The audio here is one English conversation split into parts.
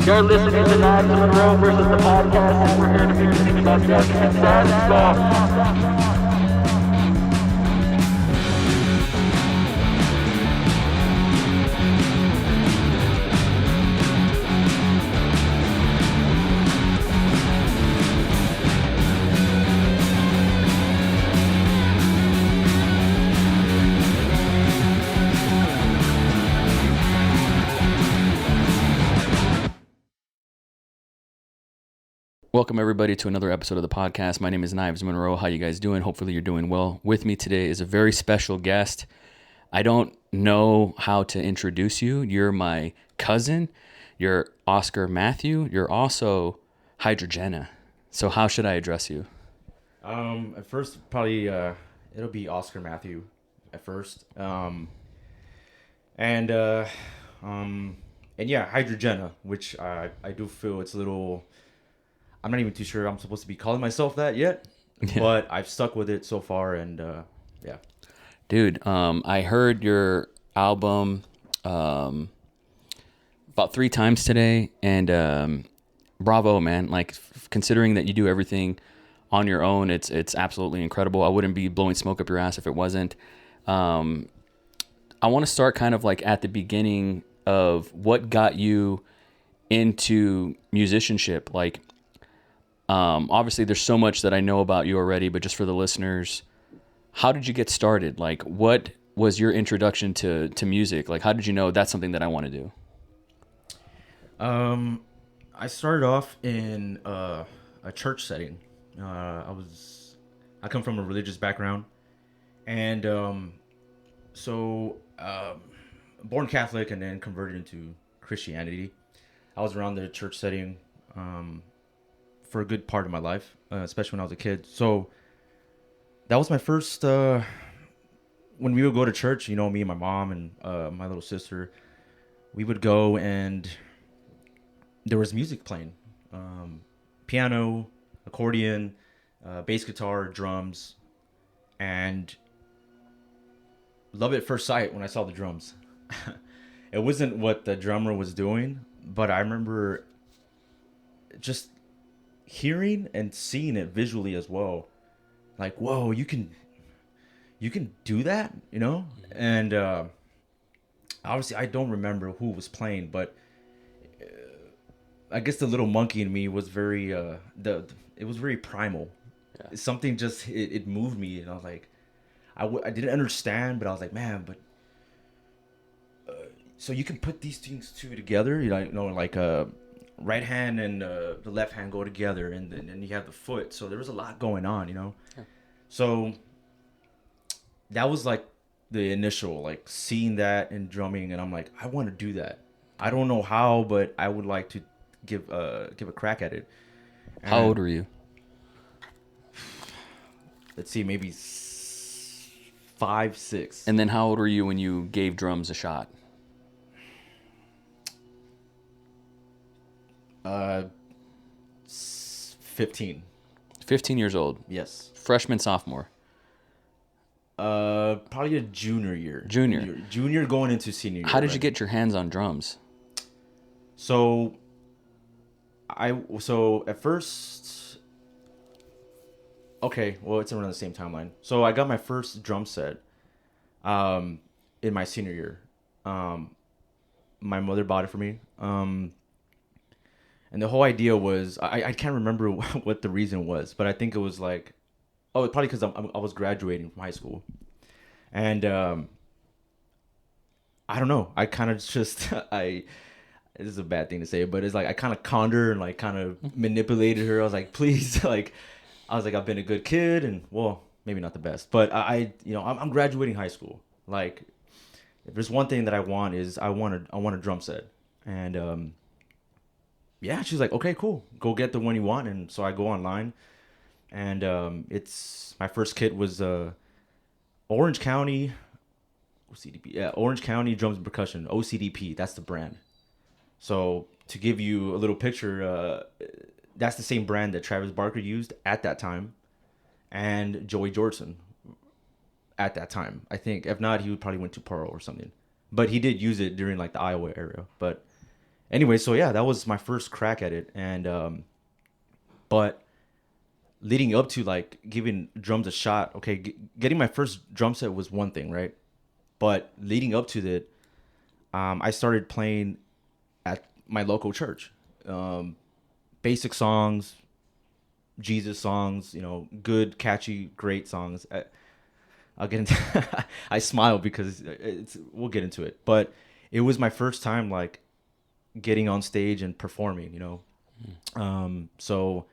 You're listening to Knives in Monroe versus the podcast, and we're here to make things about death and sad stuff. Welcome everybody to another episode of the podcast. My name is Knives Monroe. How you guys doing? Hopefully you're doing well. With me today is a very special guest. I don't know how to introduce you. You're my cousin. You're Awsker Matthew. You're also Hydrajenah. So how should I address you? At first, probably it'll be Awsker Matthew at first. And yeah, Hydrajenah, which I do feel it's a little. I'm not even too sure I'm supposed to be calling myself that yet, but I've stuck with it so far, and yeah. Dude, I heard your album about 3 times today, and bravo, man. Like, considering that you do everything on your own, it's absolutely incredible. I wouldn't be blowing smoke up your ass if it wasn't. I want to start kind of like at the beginning of what got you into musicianship. Like, obviously there's so much that I know about you already, but just for the listeners, how did you get started? Like, what was your introduction to music? Like, how did you know that's something that I want to do? I started off in a church setting. I come from a religious background, and born Catholic and then converted into Christianity. I was around the church setting for a good part of my life, especially when I was a kid. So that was my first, when we would go to church, you know, me and my mom and my little sister, we would go and there was music playing, piano, accordion, bass guitar, drums, and love at first sight when I saw the drums. It wasn't what the drummer was doing, but I remember just hearing and seeing it visually as well. Like, whoa, you can do that, you know? And obviously I don't remember who was playing, but I guess the little monkey in me was very it was very primal. Yeah. Something just it moved me, and I was like, I didn't understand, but I was like, man, but so you can put these things two together, you know, like right hand and the left hand go together, and then you have the foot. So there was a lot going on, you know. Yeah. So that was like the initial, like, seeing that in drumming, and I'm like, I want to do that. I don't know how, but I would like to give a crack at it. And how old were you? Let's see, maybe 5, 6. And then how old were you when you gave drums a shot? 15. 15 years old. Yes. Freshman, sophomore. Probably a junior year. Junior going into senior year. How did you get your hands on drums? So at first, okay, well, it's around the same timeline. So I got my first drum set in my senior year. My mother bought it for me. And the whole idea was, I can't remember what the reason was, but I think it was like, oh, probably because I was graduating from high school. And I don't know. I kind of just, this is a bad thing to say, but it's like I kind of conned her and like kind of manipulated her. I was like, please, like, I've been a good kid, and, well, maybe not the best, but I'm graduating high school. Like, if there's one thing that I want is I want a drum set. And yeah, she's like, okay, cool, go get the one you want. And so I go online, and it's my first kit was Orange County OCDP. Yeah, Orange County Drums and Percussion, OCDP. That's the brand. So to give you a little picture, that's the same brand that Travis Barker used at that time, and Joey Jordison at that time. I think if not, he would probably went to Pearl or something. But he did use it during like the Iowa era. But Anyway, so yeah, that was my first crack at it, and but leading up to like giving drums a shot, okay, getting my first drum set was one thing, right? But leading up to that, I started playing at my local church, basic songs, Jesus songs, good, catchy, great songs. I'll get into. I smile because we'll get into it, but it was my first time like getting on stage and performing, so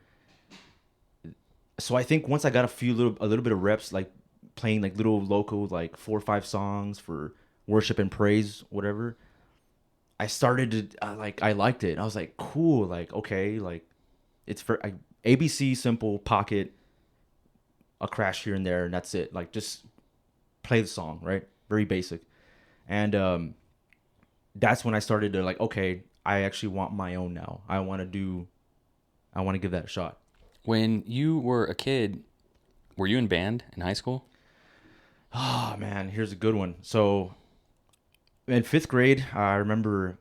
I think once I got a little bit of reps, like playing like little local like 4 or 5 songs for worship and praise, whatever, I started to I liked it. I was like, cool, like okay, like it's for ABC, simple, pocket, a crash here and there, and that's it. Like just play the song, right? Very basic. And that's when I started to like, okay, I actually want my own now. I want to give that a shot. When you were a kid, were you in band in high school? Oh man, here's a good one. So in 5th grade, I remember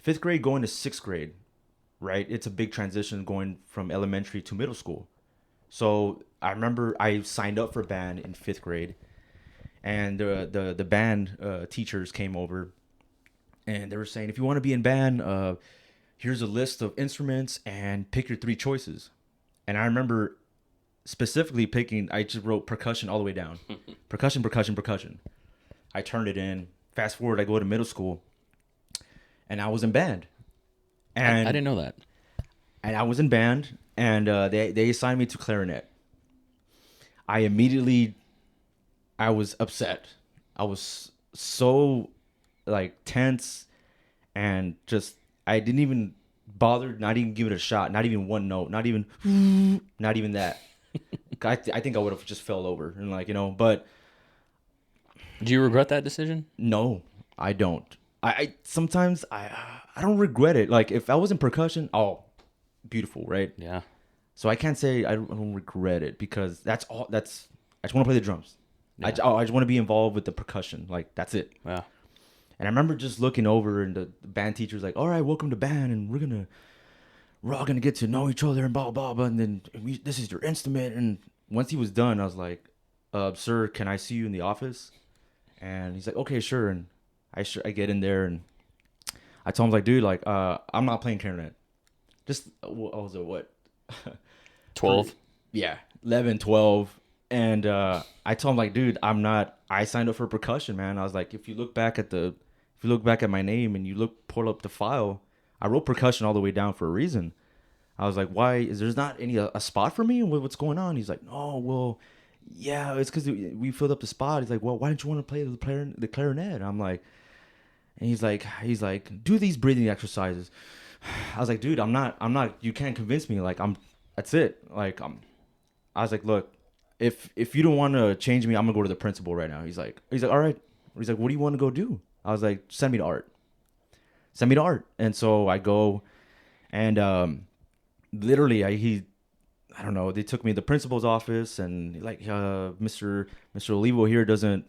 5th grade going to 6th grade, right? It's a big transition going from elementary to middle school. So I remember I signed up for band in 5th grade, and the band teachers came over, and they were saying, if you want to be in band, here's a list of instruments and pick your 3 choices. And I remember specifically picking, I just wrote percussion all the way down. Percussion, percussion, percussion. I turned it in. Fast forward, I go to middle school, and I was in band. And I didn't know that. And I was in band, and they assigned me to clarinet. I was upset. I was so like tense, and just I didn't even bother, not even give it a shot, not even one note, not even that. I think I would have just fell over and like, but Do you regret that decision? no, I don't. I sometimes I don't regret it. Like if I was in percussion, oh, beautiful, right? Yeah. So I can't say I don't regret it, because that's all. I just want to play the drums. Yeah. I just want to be involved with the percussion. Like that's it. Yeah. And I remember just looking over, and the band teacher's like, "All right, welcome to band, and we're all gonna get to know each other and blah blah blah. And then this is your instrument." And once he was done, I was like, "Sir, can I see you in the office?" And he's like, "Okay, sure." And I get in there, and I told him like, "Dude, like, I'm not playing clarinet. Just what was it? What? 12. Yeah, 11, 12." And I told him like, "Dude, I'm not. I signed up for percussion, man." I was like, if you look back at my name and you pull up the file, I wrote percussion all the way down for a reason. I was like, why is there's not a spot for me? What's going on? He's like, "No, well, yeah, it's because we filled up the spot." He's like, "Well, why don't you want to play the clarinet?" I'm like, and he's like, "Do these breathing exercises." I was like, "Dude, I'm not. You can't convince me. Like that's it. Like I was like, "Look, if you don't want to change me, I'm gonna go to the principal right now." He's like, "All right." He's like, "What do you want to go do?" I was like, "Send me to art. Send me to art." And so I go, and literally, I don't know. They took me to the principal's office, and like, Mr. Olivo here doesn't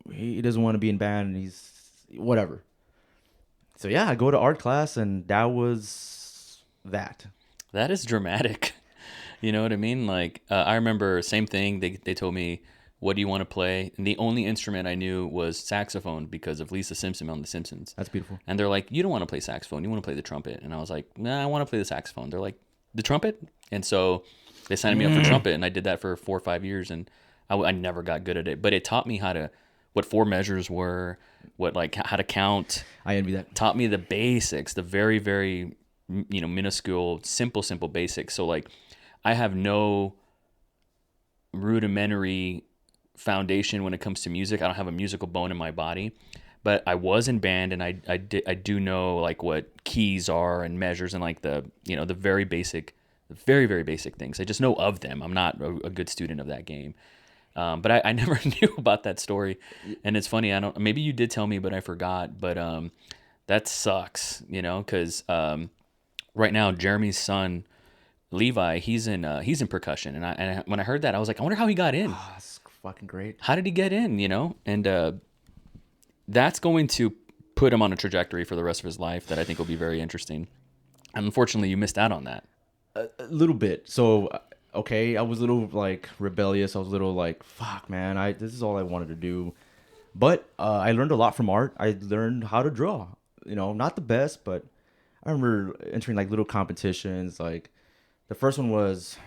want to be in band, and he's whatever. So yeah, I go to art class, and that was that. That is dramatic. You know what I mean? Like, I remember same thing. They told me, "What do you want to play?" And the only instrument I knew was saxophone because of Lisa Simpson on The Simpsons. That's beautiful. And they're like, "You don't want to play saxophone. You want to play the trumpet." And I was like, "Nah, I want to play the saxophone." They're like, "The trumpet?" And so they signed me up for trumpet, and I did that for 4 or 5 years, and I never got good at it. But it taught me what 4 measures were, how to count. I envy that. Taught me the basics, the very, very, minuscule, simple basics. So like, I have no rudimentary foundation when it comes to music. I don't have a musical bone in my body, but I was in band, and I do know like what keys are and measures and like the very basic, very, very basic things. I just know of them. I'm not a good student of that game. But I never knew about that story. And it's funny, maybe you did tell me, but I forgot. But that sucks, because right now Jeremy's son Levi, he's in percussion, and when I heard that, I was like, I wonder how he got in. That's fucking great. How did he get in? And that's going to put him on a trajectory for the rest of his life that I think will be very interesting. And unfortunately, you missed out on that. A little bit. So, okay, I was a little like rebellious. I was a little like, fuck, man, this is all I wanted to do. But I learned a lot from art. I learned how to draw. You know, not the best, but I remember entering like little competitions. Like the first one was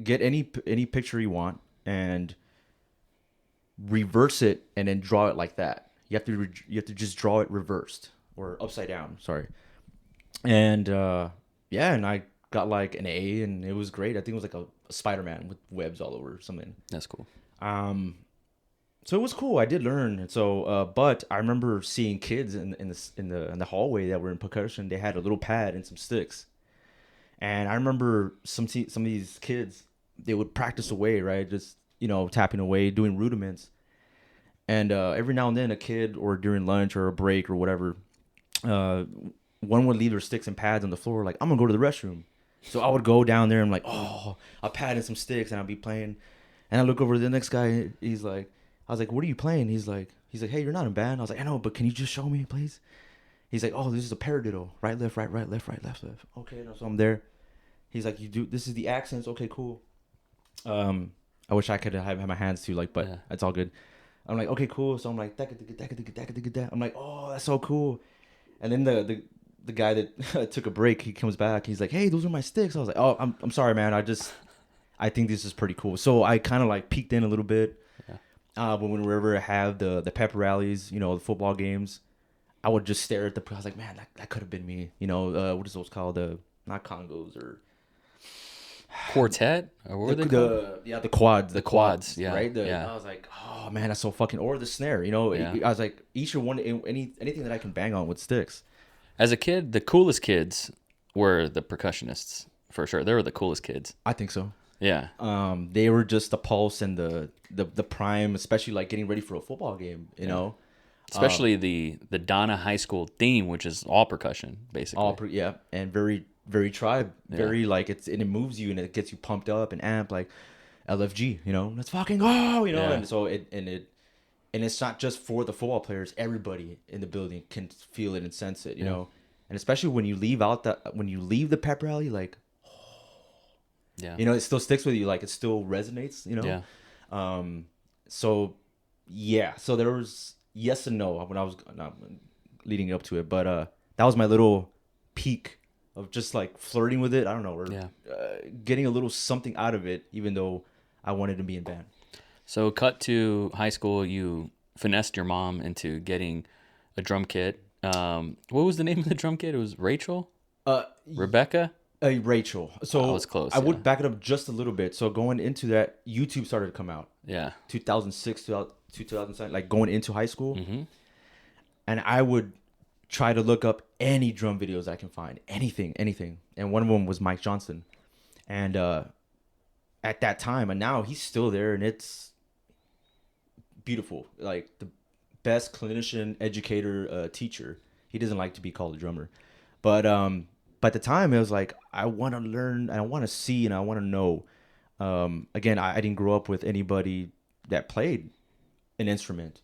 get any picture you want and reverse it and then draw it like that. You have to just draw it reversed or upside down. Sorry. And and I got like an A, and it was great. I think it was like a Spider-Man with webs all over or something. That's cool. So it was cool. I did learn. And so, but I remember seeing kids in the hallway that were in percussion. They had a little pad and some sticks, and I remember some of these kids, they would practice away, right? Just tapping away, doing rudiments. And every now and then, a kid, or during lunch or a break or whatever, one would leave their sticks and pads on the floor, like, I'm gonna go to the restroom. So I would go down there and like, a pad and some sticks, and I'd be playing. And I look over to the next guy. He's like, I was like, what are you playing? He's like, hey, you're not in band. I was like, I know, but can you just show me, please? He's like, oh, this is a paradiddle. Right, left, right, right, left, right, left, left. Okay, so I'm there. He's like, this is the accents. Okay, cool. I wish I could have my hands too, like, but it's all good. I'm like, okay, cool. So I'm like, I'm like, oh, that's so cool. And then the guy that took a break, he comes back. He's like, hey, those are my sticks. I was like, oh, I'm sorry, man. I think this is pretty cool. So I kind of like peeked in a little bit. Yeah. When we ever have the pep rallies, the football games, I would just stare at I was like, man, that could have been me. What is those called? Not congos or quartet, or what were they called? The quads. The quads, yeah. Right? Yeah. I was like, oh man, that's so fucking, or the snare, I was like, each one, anything that I can bang on with sticks. As a kid, the coolest kids were the percussionists, for sure. They were the coolest kids. I think so. Yeah. They were just the pulse and the prime, especially like getting ready for a football game, you know. Especially the Donna High School theme, which is all percussion, basically. And very, very tribe, very like it moves you and it gets you pumped up and amped, like LFG, let's fucking go, and so and it's not just for the football players. Everybody in the building can feel it and sense it, and especially when you leave the pep rally, like, it still sticks with you, like it still resonates, So there was yes and no when I was not leading up to it, but that was my little peak of just like flirting with it. I don't know, or getting a little something out of it, even though I wanted to be in band. So cut to high school, you finessed your mom into getting a drum kit. What was the name of the drum kit? It was Rachel? Rebecca? Rachel. So I was close. I would back it up just a little bit. So going into that, YouTube started to come out. Yeah. 2006, 2007, like going into high school. Mm-hmm. And I would try to look up any drum videos I can find. Anything. And one of them was Mike Johnston. And at that time, and now he's still there, and it's beautiful. Like the best clinician, educator, teacher. He doesn't like to be called a drummer. But at the time, it was like, I want to learn, and I want to see, and I want to know. Again, I didn't grow up with anybody that played an instrument,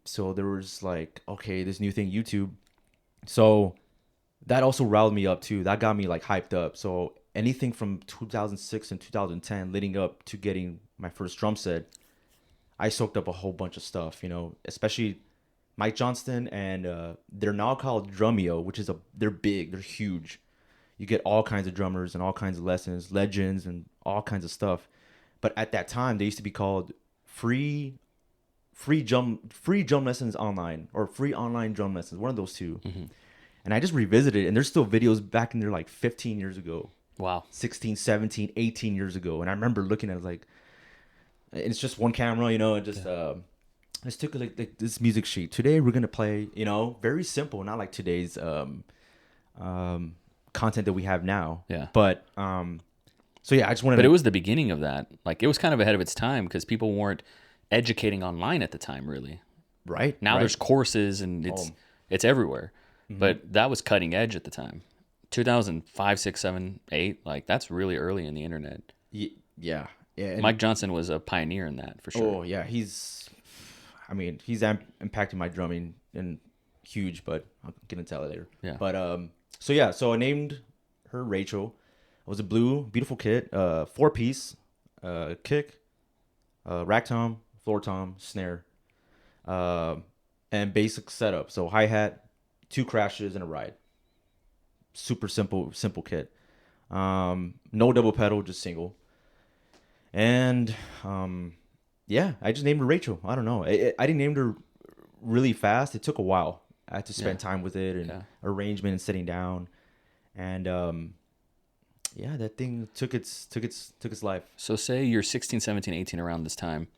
So there was like, okay, this new thing, YouTube. So that also riled me up too. That got me like hyped up. So anything from 2006 and 2010 leading up to getting my first drum set, I soaked up a whole bunch of stuff, especially Mike Johnston, and they're now called Drumeo, which is they're big, they're huge. You get all kinds of drummers and all kinds of lessons, legends, and all kinds of stuff. But at that time, they used to be called free drum lessons online, or free online drum lessons, one of those two. Mm-hmm. And I just revisited it, and there's still videos back in there like 15 years ago. Wow. 16, 17, 18 years ago. And I remember looking at it like, it's just one camera, and just let's take like this music sheet. Today we're gonna play, very simple, not like today's content that we have now. Yeah. But so yeah, I just wanted. But it was the beginning of that. Like it was kind of ahead of its time because people weren't educating online at the time, really. Right. Now right. there's courses and it's everywhere. Mm-hmm. But that was cutting edge at the time. 2005, 6, 7, 8, like that's really early in the internet. Yeah. Mike Johnson was a pioneer in that for sure. Oh yeah, he's I mean, he's impacting my drumming and huge, but I'll get into that later. Yeah. But so I named her Rachel. It was a blue, beautiful kit, 4-piece, kick, rack tom, floor tom, snare, and basic setup. So hi-hat, 2 crashes, and a ride. Super simple kit. No double pedal, just single. And yeah, I just named her Rachel. I don't know. I didn't name her really fast. It took a while. I had to spend time with it and arrangement and sitting down. And yeah, that thing took its life. So say you're 16, 17, 18 around this time.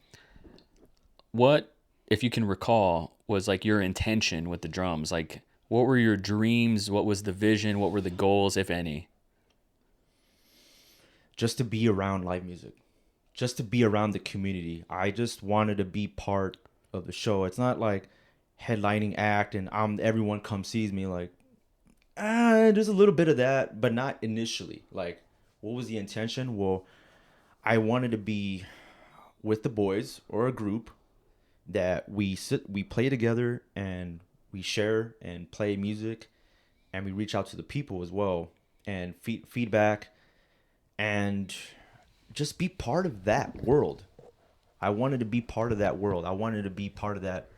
What, if you can recall, was like your intention with the drums? Like, what were your dreams? What was the vision? What were the goals, if any? Just to be around live music. Just to be around the community. I just wanted to be part of the show. It's not like headlining act and everyone comes sees me. Like, there's a little bit of that, but not initially. Like, what was the intention? Well, I wanted to be with the boys or a group that we play together and we share and play music, and we reach out to the people as well and feedback and just be part of that world. I wanted to be part of that world. I wanted to be part of that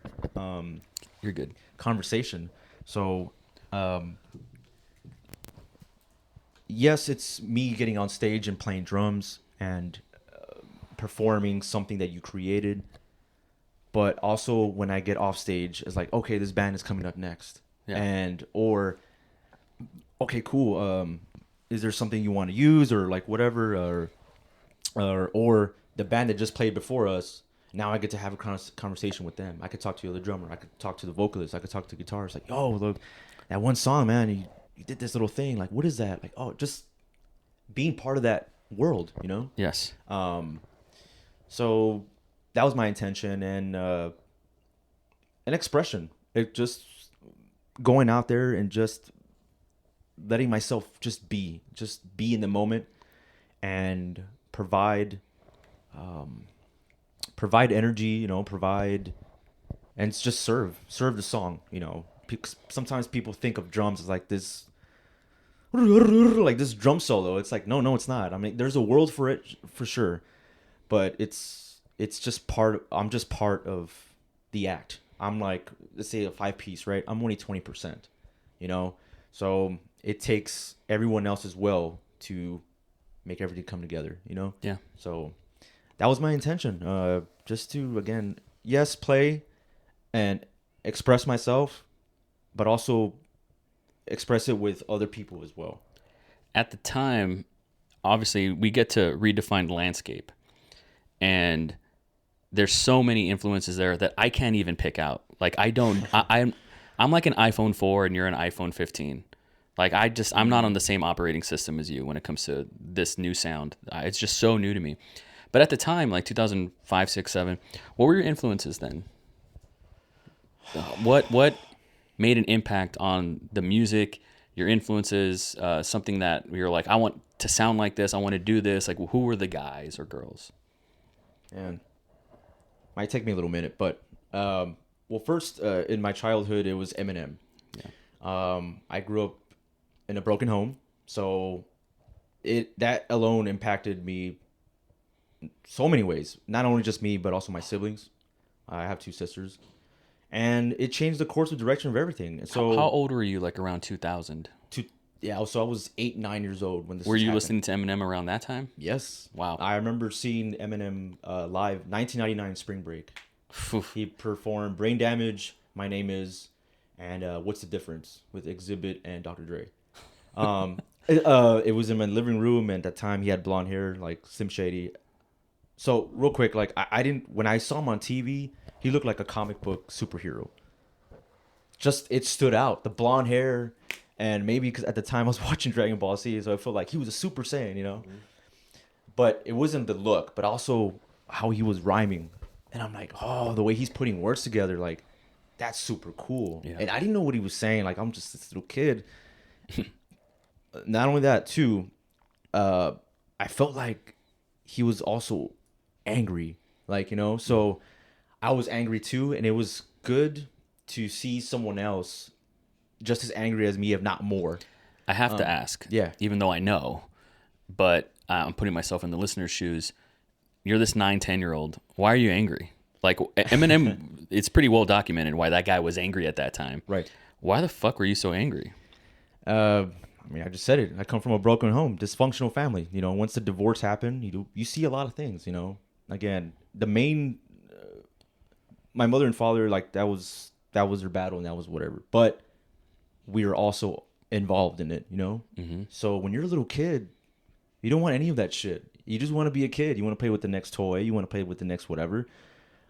You're good. conversation. So yes, it's me getting on stage and playing drums and performing something that you created. But also when I get off stage, it's like, okay, this band is coming up next. Yeah. Or, okay, cool. Is there something you want to use or like whatever? Or the band that just played before us, now I get to have a conversation with them. I could talk to the other drummer. I could talk to the vocalist. I could talk to the guitarist. Like, oh, look, that one song, man, you did this little thing. Like, what is that? Like, oh, just being part of that world, you know? Yes. So that was my intention, and an expression. It just going out there and just letting myself just be in the moment and provide energy, you know, and it's just serve the song, you know. Sometimes people think of drums as like this drum solo. It's like, no, it's not. I mean, there's a world for it for sure, but it's just I'm just part of the act. I'm like, let's say a 5-piece, right? I'm only 20%, you know? So it takes everyone else as well to make everything come together, you know? Yeah. So that was my intention. Just to, again, yes, play and express myself, but also express it with other people as well. At the time, obviously, we get to redefine the landscape. And there's so many influences there that I can't even pick out. Like, I'm like an iPhone 4 and you're an iPhone 15. Like, I'm not on the same operating system as you when it comes to this new sound. It's just so new to me. But at the time, like 2005, 6, 7, what were your influences then? What made an impact on the music, your influences, something that you're like, I want to sound like this, I want to do this? Like, who were the guys or girls? And might take me a little minute, but well, first in my childhood, it was Eminem. Yeah. I grew up in a broken home, so that alone impacted me so many ways. Not only just me, but also my siblings. I have 2 sisters, and it changed the course of direction of everything. And so, how old were you? Like around 2000? Yeah, so I was 8, 9 years old when this. Were you happened. listening to Eminem around that time? Yes. Wow. I remember seeing Eminem live, 1999 Spring Break. He performed "Brain Damage," "My Name Is," and "What's the Difference" with Exhibit and Dr. Dre. It was in my living room, and at that time he had blonde hair, like Slim Shady. So real quick, like I didn't, when I saw him on TV, he looked like a comic book superhero. Just, it stood out, the blonde hair. And maybe because at the time I was watching Dragon Ball Z, so I felt like he was a Super Saiyan, you know? Mm-hmm. But it wasn't the look, but also how he was rhyming. And I'm like, oh, the way he's putting words together, like, that's super cool. Yeah. And I didn't know what he was saying. Like, I'm just this little kid. Not only that, too, I felt like he was also angry. Like, you know? So I was angry too, and it was good to see someone else just as angry as me, if not more. I have to ask, yeah. even though I know, but I'm putting myself in the listener's shoes. You're this 9-10-year-old. Why are you angry? Like Eminem, it's pretty well documented why that guy was angry at that time. Right. Why the fuck were you so angry? I mean, I just said it. I come from a broken home, dysfunctional family. You know, once the divorce happened, you see a lot of things. You know, again, the main, my mother and father, like that was their battle, and that was whatever. But we were also involved in it. You know, so when you're a little kid, you don't want any of that shit. You just want to be a kid. You want to play with the next toy. You want to play with the next whatever.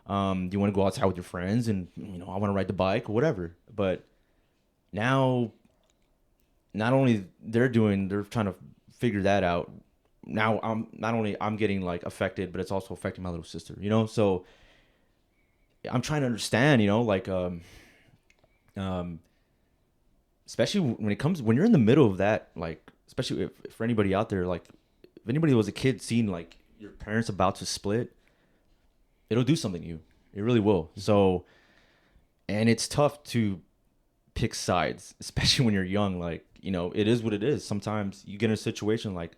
You want to go outside with your friends, and I want to ride the bike or whatever. But now, not only they're trying to figure that out. Now I'm getting like affected, but it's also affecting my little sister. So I'm trying to understand. Especially when you're in the middle of that, like, especially if for anybody out there, like, if anybody was a kid seeing like your parents about to split, it'll do something to you. It really will. So, and it's tough to pick sides, especially when you're young. Like, it is what it is. Sometimes you get in a situation like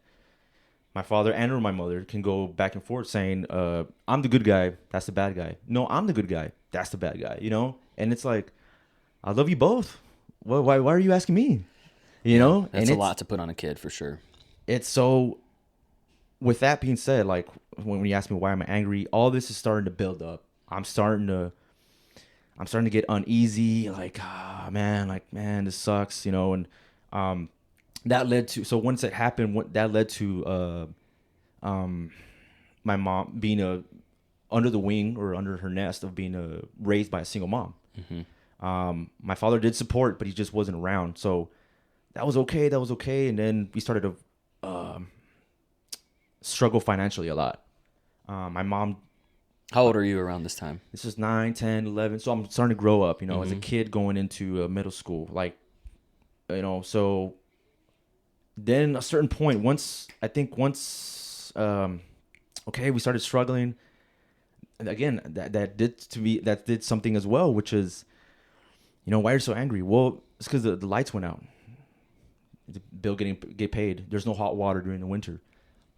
my father and or my mother can go back and forth saying, I'm the good guy, that's the bad guy. No, I'm the good guy, that's the bad guy, And it's like, I love you both. Why are you asking me? That's and a lot to put on a kid for sure. It's so, with that being said, like when you ask me why I'm angry, all this is starting to build up. I'm starting to get uneasy. Like, man, this sucks, and that led to, so once it happened, that led to my mom being under the wing or under her nest of being raised by a single mom. My father did support, but he just wasn't around. So that was okay. And then we started to struggle financially a lot. My mom. How old are you around this time? This is 9, 10, 11. So I'm starting to grow up, as a kid going into middle school. Like, so then a certain point, once, we started struggling. And again, that did something as well, which is, why are you so angry? Well, it's because the lights went out. The bill get paid. There's no hot water during the winter.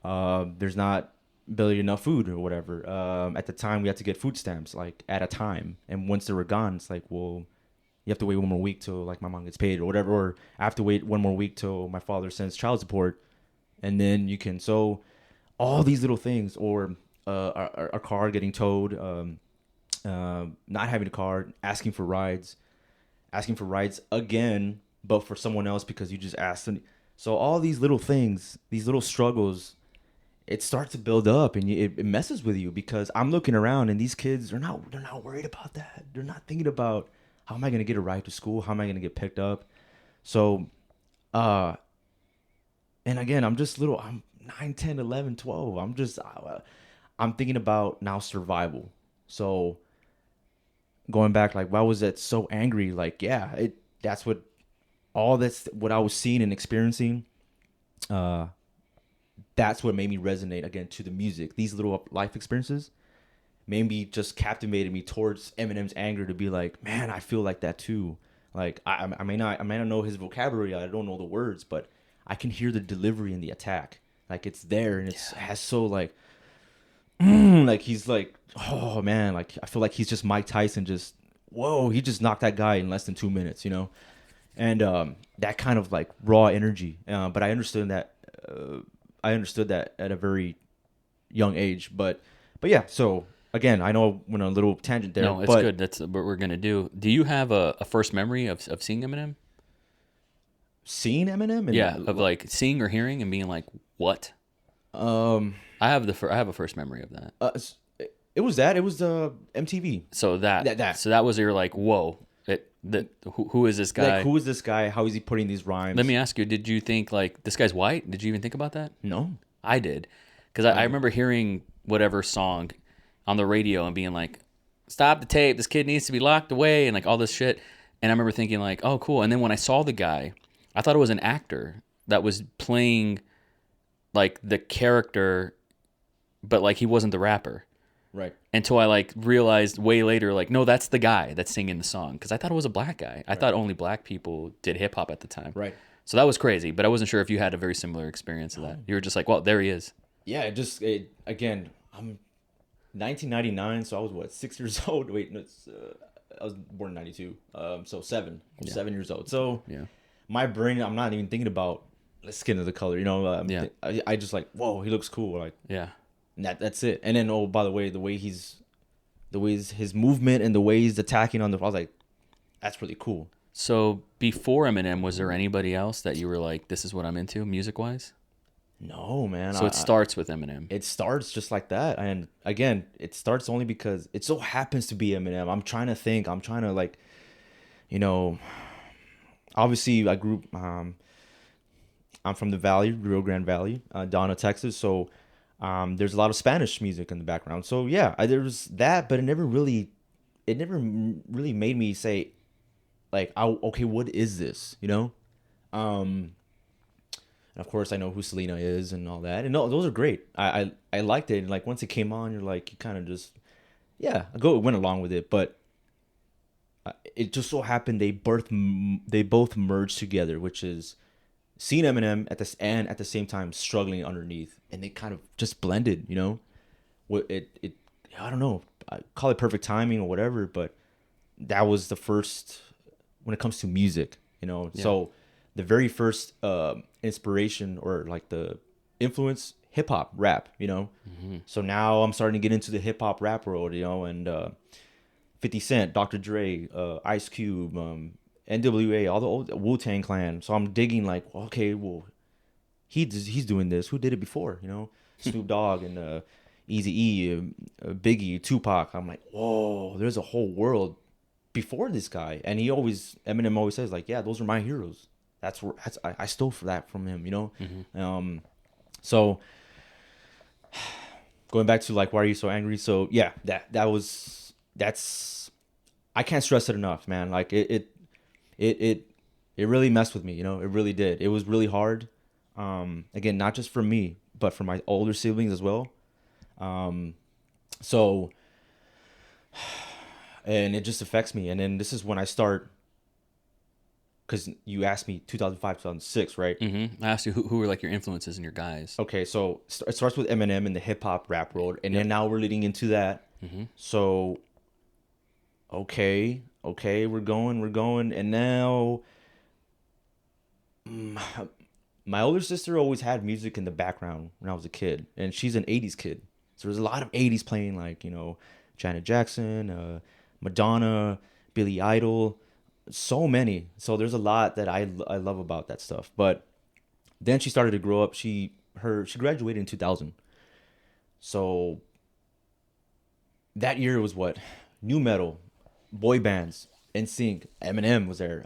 There's not barely enough food or whatever. At the time, we had to get food stamps like at a time, and once they were gone, it's like, well, you have to wait one more week till like my mom gets paid or whatever, or I have to wait one more week till my father sends child support, and then you can. So all these little things, or our car getting towed, not having a car, asking for rides again, but for someone else because you just asked them. So all these little things, these little struggles, it starts to build up, and it messes with you, because I'm looking around and these kids they're not worried about that. They're not thinking about, how am I going to get a ride to school? How am I going to get picked up? So, and again, I'm 9, 10, 11, 12. I'm thinking about now survival. So going back, like, why was that so angry? Like, yeah, that's what I was seeing and experiencing. That's what made me resonate again to the music. These little life experiences maybe just captivated me towards Eminem's anger, to be like, man, I feel like that too. Like, I may not know his vocabulary, I don't know the words, but I can hear the delivery and the attack. Like, it's there, and has so like, like he's like, oh man, like I feel like he's just Mike Tyson, just whoa, he just knocked that guy in less than 2 minutes, and that kind of like raw energy. But I understood that. I understood that at a very young age, but yeah. So again, I know went on a little tangent there. No, it's good. That's what we're gonna do. Do you have a first memory of seeing Eminem? Seeing Eminem? Yeah, of like seeing or hearing and being like, what? I have a first memory of that. It was the MTV. So that was your like, whoa. Who is this guy? Like, who is this guy? How is he putting these rhymes? Let me ask you, did you think like this guy's white? Did you even think about that? No. I did. Because I remember hearing whatever song on the radio and being like, stop the tape, this kid needs to be locked away, and like all this shit. And I remember thinking like, oh, cool. And then when I saw the guy, I thought it was an actor that was playing like the character, but like he wasn't the rapper. Right. until I like realized way later, like, no, that's the guy that's singing the song. Because I thought it was a black guy. I thought only black people did hip hop at the time. Right. So that was crazy, but I wasn't sure if you had a very similar experience of that. You were just like, well, there he is. Yeah, again, I'm 1999, so I was what, 6 years old. Wait, no, I was born in 92. So 7 years old. So my brain, I'm not even thinking about the skin of the color. You know, I just like, whoa, he looks cool. Like, Yeah. and that's it. And then, oh, by the way, his movement and the way he's attacking on the, I was like, that's really cool. So before Eminem, was there anybody else that you were like, this is what I'm into music wise? No, man. So it starts with Eminem. It starts just like that. And again, it starts only because it so happens to be Eminem. I'm trying to think. I'm trying to, like, you know, obviously I grew, I'm from the Valley, Rio Grande Valley, Donna, Texas. So there's a lot of Spanish music in the background. So yeah, there was that, but it never really made me say, like, okay, what is this? You know? And of course, I know who Selena is and all that. And no, those are great. I liked it. And like once it came on, you're like, you kind of just, went along with it. But it just so happened they both merged together, which is seeing Eminem at the same time struggling underneath, and they kind of just blended. You know, I don't know. I call it perfect timing or whatever, but that was the first when it comes to music. You know, so. The very first inspiration or like the influence, hip hop, rap, you know. Mm-hmm. So now I'm starting to get into the hip hop rap world, you know, and 50 Cent, Dr. Dre, Ice Cube, NWA, all the old Wu-Tang Clan. So I'm digging like, okay, well, he's doing this. Who did it before, you know? Snoop Dogg and Eazy-E, Biggie, Tupac. I'm like, whoa, there's a whole world before this guy. And Eminem always says like, yeah, those are my heroes. I stole that from him, you know. Mm-hmm. So going back to like, why are you so angry? So yeah, that's I can't stress it enough, man. Like it really messed with me, you know. It really did. It was really hard. Again, not just for me, but for my older siblings as well. So and it just affects me. And then this is when I start. Because you asked me 2005, 2006, right? Mm-hmm. I asked you who were like your influences and your guys. Okay, so it starts with Eminem in the hip hop rap world, and then now we're leading into that. Mm-hmm. So, okay, we're going, and now my older sister always had music in the background when I was a kid, and she's an '80s kid, so there's a lot of '80s playing, like, you know, Janet Jackson, Madonna, Billy Idol. So many. So there's a lot that I love about that stuff. But then she started to grow up. She graduated in 2000. So that year was what? New metal, boy bands, NSYNC, Eminem was there,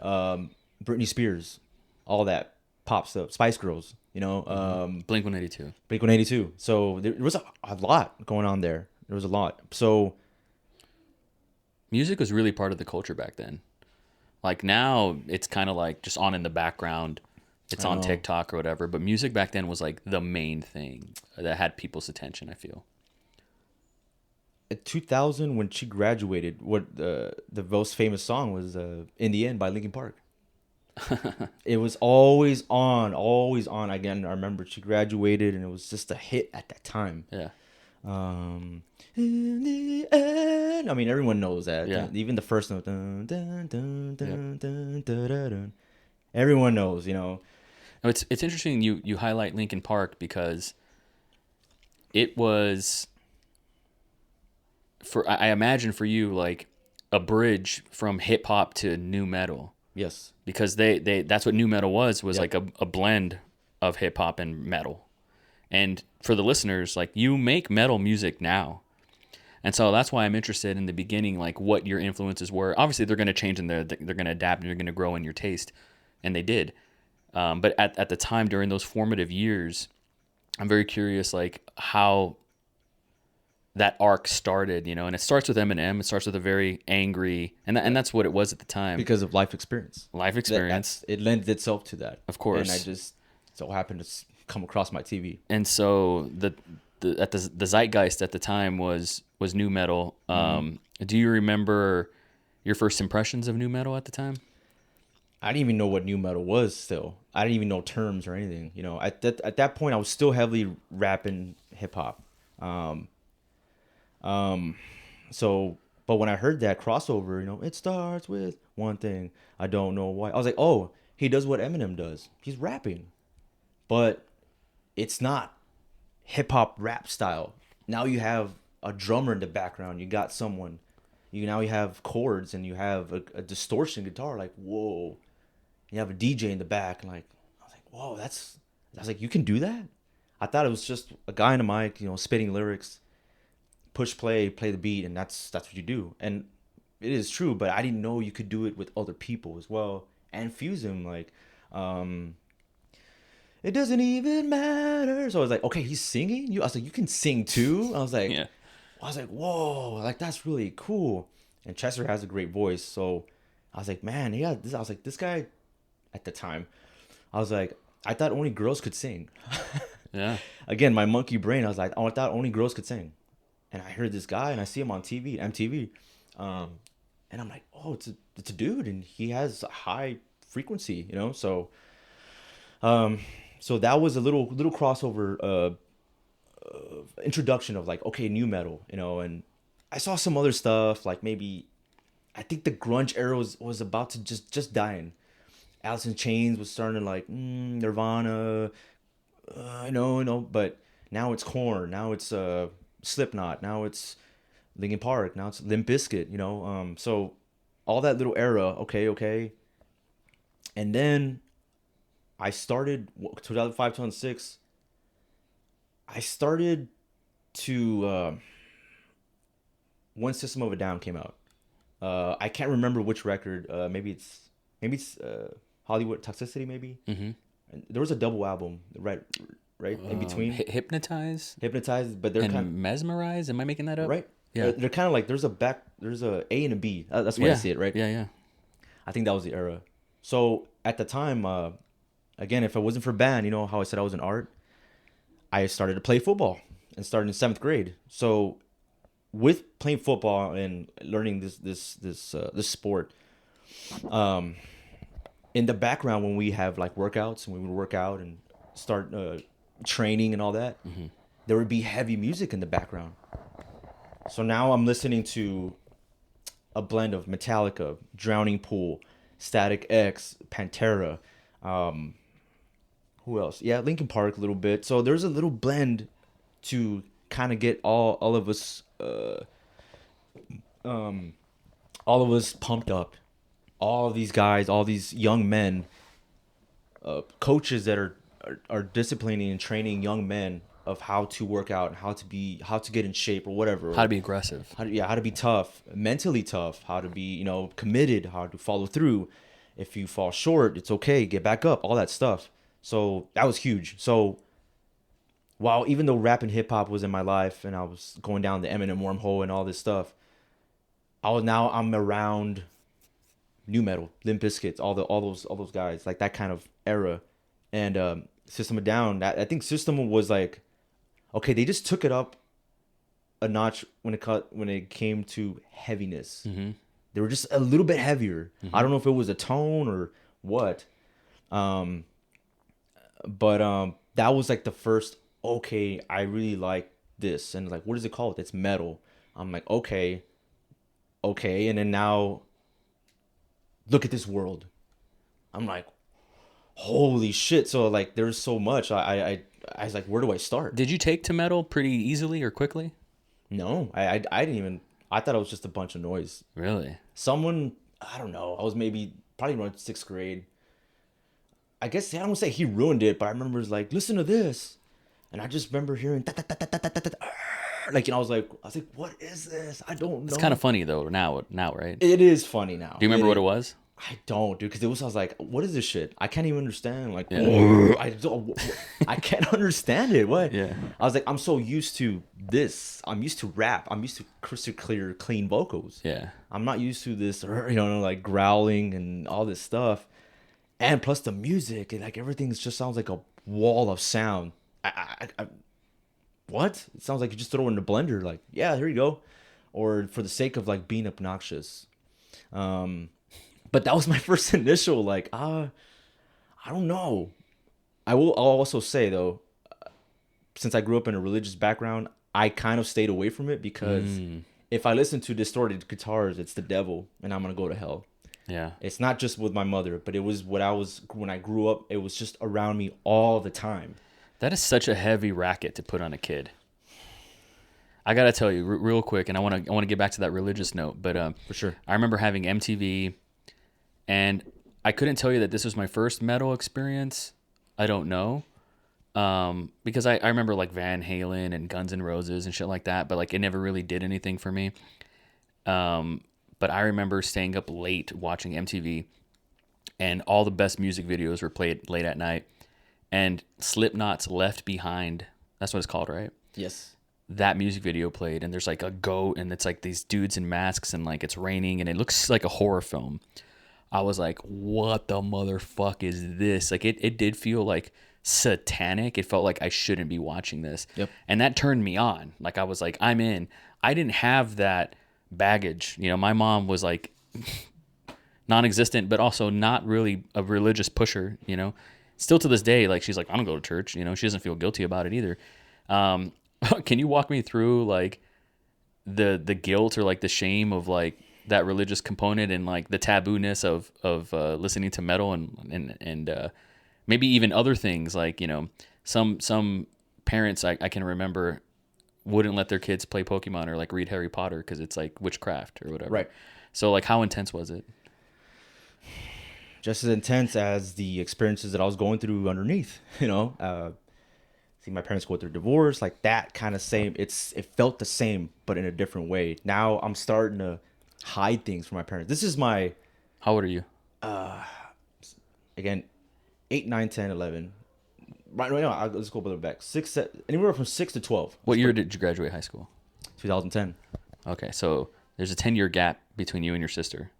Britney Spears, all that pop stuff, Spice Girls, you know, Blink-182. Blink-182. So there was a lot going on there. There was a lot. So music was really part of the culture back then. Like now, it's kind of like just on in the background. It's on TikTok or whatever. But music back then was like the main thing that had people's attention, I feel. At 2000, when she graduated, what the most famous song was "In the End" by Linkin Park. It was always on. Again, I remember she graduated, and it was just a hit at that time. Yeah. In the end. I mean, everyone knows that. Yeah. Even the first note. Dun, dun, dun, dun, dun, dun, dun, dun. Everyone knows, you know. It's interesting you highlight Linkin Park because it was, I imagine for you, like a bridge from hip hop to new metal. Yes. Because they that's what new metal was like a blend of hip hop and metal. And for the listeners, like, you make metal music now. And so that's why I'm interested in the beginning, like what your influences were. Obviously, they're going to change and they're going to adapt and you're going to grow in your taste. And they did. But at the time, during those formative years, I'm very curious, like, how that arc started, you know. And it starts with Eminem. It starts with a very angry, and that's what it was at the time. Because of life experience. It lends itself to that. Of course. And I just so happened to come across my TV. And so the zeitgeist at the time was new metal. Do you remember your first impressions of new metal at the time? I didn't even know what new metal was still. I didn't even know terms or anything. You know, at that point, I was still heavily rapping hip hop. So, but when I heard that crossover, you know, it starts with one thing. I don't know why. I was like, oh, he does what Eminem does. He's rapping. But it's not hip hop rap style. Now you have a drummer in the background. You got someone. You have chords and you have a distortion guitar. Like, whoa. You have a DJ in the back. And like, I was like, whoa, I was like, you can do that? I thought it was just a guy in a mic, you know, spitting lyrics, push play the beat, and that's what you do. And it is true, but I didn't know you could do it with other people as well and fuse them. Like, it doesn't even matter. So I was like, okay, he's singing. I was like, you can sing too. I was like, Yeah. Whoa, like that's really cool. And Chester has a great voice, so I was like, man, yeah. I was like, this guy, at the time, I was like, I thought only girls could sing. Yeah. Again, my monkey brain, I was like, oh, I thought only girls could sing. And I heard this guy, and I see him on TV, MTV, and I'm like, oh, it's a dude, and he has a high frequency, you know. So, so that was a little crossover introduction of like, okay, new metal, you know. And I saw some other stuff, like maybe, I think the grunge era was about to just dying. Alice in Chains was starting to like Nirvana, but now it's Korn, now it's Slipknot, now it's Linkin Park, now it's Limp Bizkit, you know. So all that little era, okay. And then I started 2005, 2006. I started to when System of a Down came out. I can't remember which record. Maybe it's Hollywood Toxicity. Maybe. Mm-hmm. And there was a double album, right in between. Hypnotize, but they're and kind of Mesmerize. Am I making that up? right. Yeah. They're kind of like there's a A and a B. That's why I see it, right? Yeah. I think that was the era. So at the time, again, if it wasn't for band, you know how I said I was in art, I started to play football and started in 7th grade. So with playing football and learning this sport, in the background when we have like workouts and we would work out and start training and all that, there would be heavy music in the background. So now I'm listening to a blend of Metallica, Drowning Pool, Static X, Pantera, who else? Yeah, Linkin Park a little bit. So there's a little blend to kind of get all of us pumped up. All of these guys, all these young men, coaches that are disciplining and training young men of how to work out and how to get in shape or whatever. How to be aggressive. How to be tough, mentally tough, how to be, you know, committed, how to follow through. If you fall short, it's okay, get back up, all that stuff. So that was huge. So while even though rap and hip hop was in my life and I was going down the Eminem wormhole and all this stuff, I'm around new metal, Limp Bizkit, all those guys, like that kind of era. And System of a Down, I think System was like, okay, they just took it up a notch when it came to heaviness. Mm-hmm. They were just a little bit heavier. Mm-hmm. I don't know if it was a tone or what. But that was like the first, okay, I really like this. And like, what is it called? It's metal. I'm like, okay. And then now, look at this world. I'm like, holy shit. So like, there's so much. I was like, where do I start? Did you take to metal pretty easily or quickly? No, I didn't even, I thought it was just a bunch of noise. Really? Someone, I don't know, I was probably around 6th grade. I guess I don't say he ruined it, but I remember it was like, listen to this. And I just remember hearing like, you know, I was like, what is this? I don't know. It's kind of funny though now, right? It is funny now. Do you remember what it was? I don't, dude, because I was like, what is this shit? I can't even understand. Like, Yeah. I can't understand it. What? Yeah. I was like, I'm so used to this. I'm used to rap. I'm used to crystal clear, clean vocals. Yeah. I'm not used to this, you know, like growling and all this stuff. And plus the music and like everything just sounds like a wall of sound. what? It sounds like you just throw it in the blender. Like, yeah, here you go. Or for the sake of like being obnoxious. But that was my first initial like, I don't know. I'll also say though, since I grew up in a religious background, I kind of stayed away from it because if I listen to distorted guitars, it's the devil and I'm going to go to hell. Yeah. It's not just with my mother, but it was when I grew up, it was just around me all the time. That is such a heavy racket to put on a kid. I got to tell you real quick, and I want to get back to that religious note, but For sure. I remember having MTV, and I couldn't tell you that this was my first metal experience. I don't know. Because I remember like Van Halen and Guns N' Roses and shit like that, but like it never really did anything for me. But I remember staying up late watching MTV, and all the best music videos were played late at night. And Slipknot's Left Behind, that's what it's called, right? Yes. That music video played, and there's like a goat, and it's like these dudes in masks, and like it's raining, and it looks like a horror film. I was like, what the motherfuck is this? Like it did feel like satanic. It felt like I shouldn't be watching this. Yep. And that turned me on. Like I was like, I'm in. I didn't have that baggage. You know, my mom was like non-existent, but also not really a religious pusher, you know. Still to this day, like she's like, I don't go to church, you know, she doesn't feel guilty about it either. Can you walk me through like the guilt or like the shame of like that religious component and like the taboo-ness of listening to metal and maybe even other things like, you know, some parents I can remember wouldn't let their kids play Pokemon or like read Harry Potter because it's like witchcraft or whatever. Right. So like how intense was it? Just as intense as the experiences that I was going through underneath, you know. See my parents go through divorce, like that kind of same. It felt the same, but in a different way. Now I'm starting to hide things from my parents. This is my, How old are you? again, 8, 9, 10, 11. Right now, let's go a little back. Anywhere from 6 to 12. What year did you graduate high school? 2010. Okay, so there's a 10-year gap between you and your sister.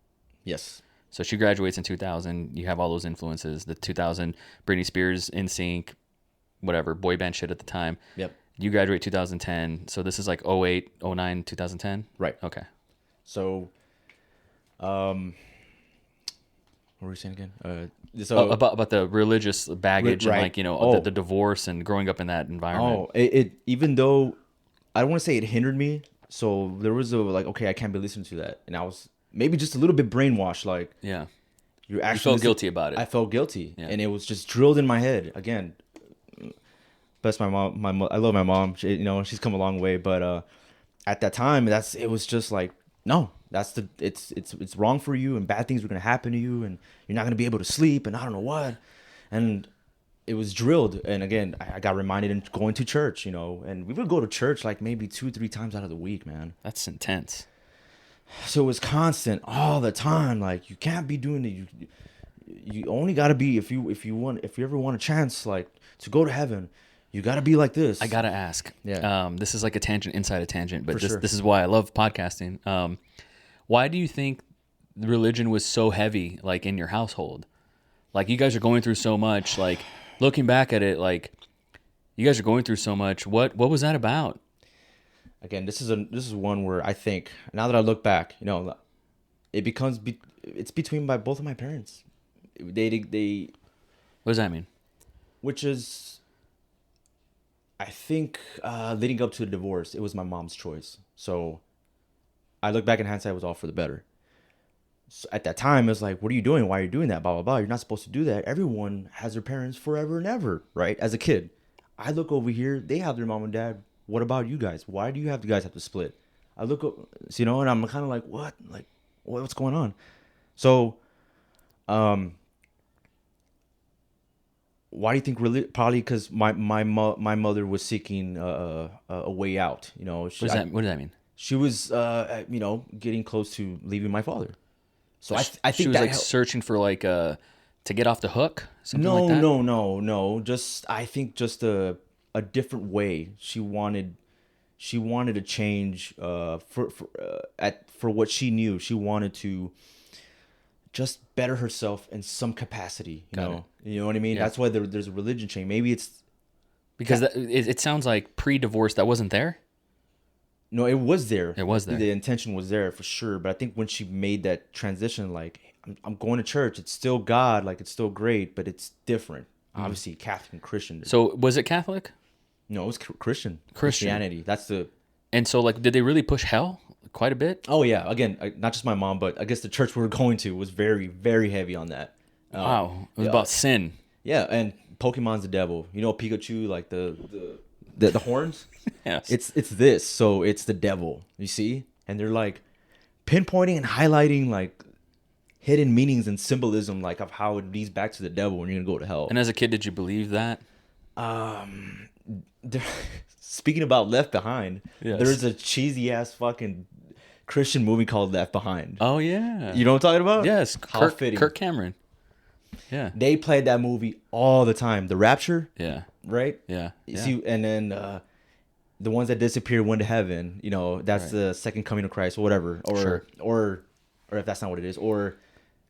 Yes. So she graduates in 2000. You have all those influences. The 2000 Britney Spears, NSYNC, whatever, boy band shit at the time. Yep. You graduate 2010. So this is like 08, 09, 2010? Right. Okay. So, what were we saying again? So about the religious baggage Right. and like, you know, Oh. the divorce and growing up in that environment. it even though I don't want to say it hindered me. So there was a like, okay, I can't be listening to that, and I was maybe just a little bit brainwashed. Like, Yeah. you actually felt listen- guilty about it. I felt guilty, Yeah. and it was just drilled in my head again. Bless my mom. I love my mom. She, you know, she's come a long way, but at that time, it was just like, no, it's wrong for you, and bad things are gonna happen to you, and you're not gonna be able to sleep, and I don't know what, and it was drilled. And again, I got reminded in going to church, you know, and we would go to church like maybe 2-3 times out of the week, man. That's intense. So it was constant all the time. Like, you can't be doing it. You only got to be, if you ever want a chance, like, to go to heaven, you got to be like this. I got to ask. Yeah. This is like a tangent inside a tangent, but For sure. this is why I love podcasting. Why do you think religion was so heavy, like, in your household? Like, you guys are going through so much. Like, looking back at it, like, you guys are going through so much. What was that about? Again, this is one where I think, now that I look back, you know, it's between both of my parents. They What does that mean? which is, I think, leading up to the divorce, it was my mom's choice. So I look back in hindsight, it was all for the better. So at that time, it was like, what are you doing? Why are you doing that? Blah, blah, blah. You're not supposed to do that. Everyone has their parents forever and ever, right? As a kid. I look over here, they have their mom and dad. What about you guys? Why do you guys have to split? I look up, you know, and I'm kind of like, what? Like, what's going on? So, why do you think really? Probably because my mother was seeking a way out. You know, What does that mean? she was you know, getting close to leaving my father. So I think she was that like searching for like to get off the hook. Something no, like that? no. Just I think just a different way. She wanted to change for what she knew. She wanted to just better herself in some capacity. You know what I mean? Yeah. That's why there's a religion change. Maybe it's Because it sounds like pre-divorce that wasn't there. No, it was there. It was there. The intention was there for sure. But I think when she made that transition, like, I'm going to church. It's still God. Like, it's still great, but it's different. Obviously, Catholic and Christian. So was it Catholic? No, it was Christianity. That's the... And so, like, did they really push hell quite a bit? Oh, yeah. Again, not just my mom, but I guess the church we were going to was very, very heavy on that. Wow. It was about sin. Yeah, and Pokemon's the devil. You know Pikachu, like the horns? Yes. It's this, so it's the devil. You see? And they're like pinpointing and highlighting like hidden meanings and symbolism, like of how it leads back to the devil when you're gonna go to hell. And as a kid, did you believe that? Speaking about Left Behind, Yes. there's a cheesy ass fucking Christian movie called Left Behind. Oh yeah. You know what I'm talking about? Yes. How fitting. Kirk Cameron. Yeah. They played that movie all the time. The Rapture, Yeah. right? Yeah. You Yeah. see, and then the ones that disappear went to heaven. You know, that's Right. the second coming of Christ, or whatever. Or, Sure. or if that's not what it is, or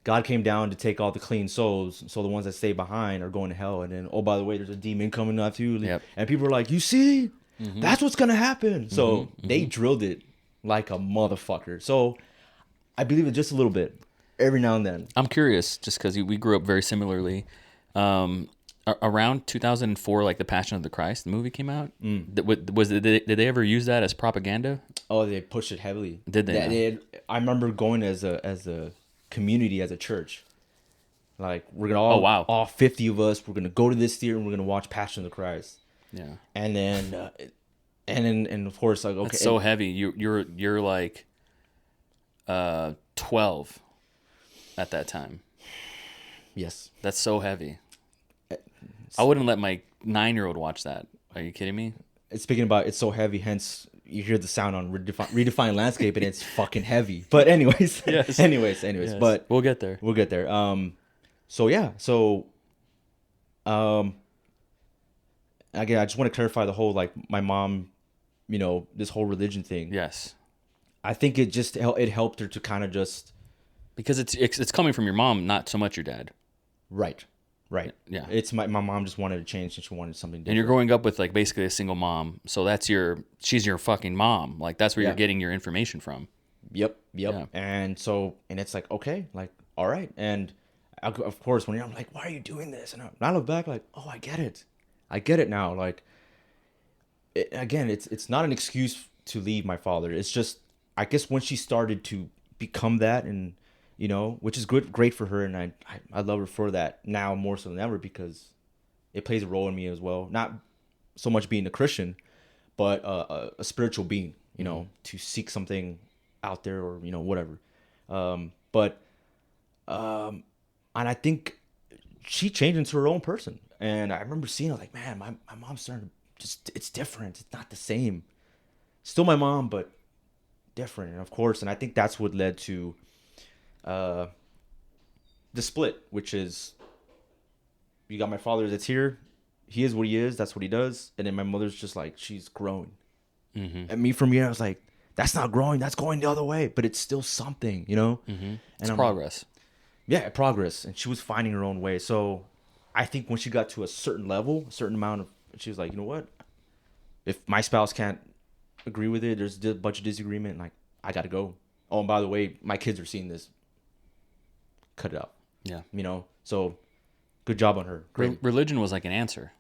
God came down to take all the clean souls, so the ones that stay behind are going to hell. And then, oh, by the way, there's a demon coming after you. Yep. And people are like, you see, that's what's gonna happen. So they drilled it like a motherfucker. So I believe it just a little bit, every now and then. I'm curious, just because we grew up very similarly. Around 2004, like the Passion of the Christ, the movie came out. Did they ever use that as propaganda? Oh, they pushed it heavily. Did they? I remember going as a community, as a church. Like, we're gonna all, Oh, wow. all 50 of us, we're gonna go to this theater and we're gonna watch Passion of the Christ. Yeah. And then, and of course, like, okay, It's so heavy. You're like 12 at that time. yes, That's so heavy. I wouldn't let my 9-year-old watch that. Are you kidding me? it's speaking about it's so heavy. Hence, you hear the sound on Redefined Landscape, and it's fucking heavy. But anyways, Yes. anyways, Yes. but We'll get there. we'll get there. So yeah, so, again, I just want to clarify the whole, like, my mom, you know, this whole religion thing. Yes. I think it just it helped her to kind of just Because it's coming from your mom, not so much your dad. right. Yeah. It's my mom just wanted to change and she wanted something different. And you're growing up with like basically a single mom. So she's your fucking mom. Like that's where Yeah. you're getting your information from. Yep. Yeah. And it's like, okay, like, all right. And of course, when I'm like, why are you doing this? And I look back like, oh, I get it now. Like, again, it's not an excuse to leave my father. It's just, I guess when she started to become that, and, you know, which is great for her. And I love her for that now more so than ever, because it plays a role in me as well. Not so much being a Christian, but a spiritual being, you know, to seek something out there, or, you know, whatever. And I think she changed into her own person. And I remember seeing her like, man, my mom's starting to it's different. It's not the same. Still my mom, but different. And of course, and I think that's what led to the split, which is, you got my father that's here. He is what he is. That's what he does. And then my mother's just like, she's growing. Mm-hmm. And me, from here, I was like, that's not growing. That's going the other way. But it's still something, you know? Mm-hmm. It's And I'm progress. Yeah, progress. And she was finding her own way. So I think when she got to a certain level, a certain amount of, she was like, you know what? If my spouse can't agree with it, there's a bunch of disagreement, like, I got to go. Oh, and by the way, my kids are seeing this. Cut it out. Yeah. You know? So good job on her. Great. Religion was like an answer.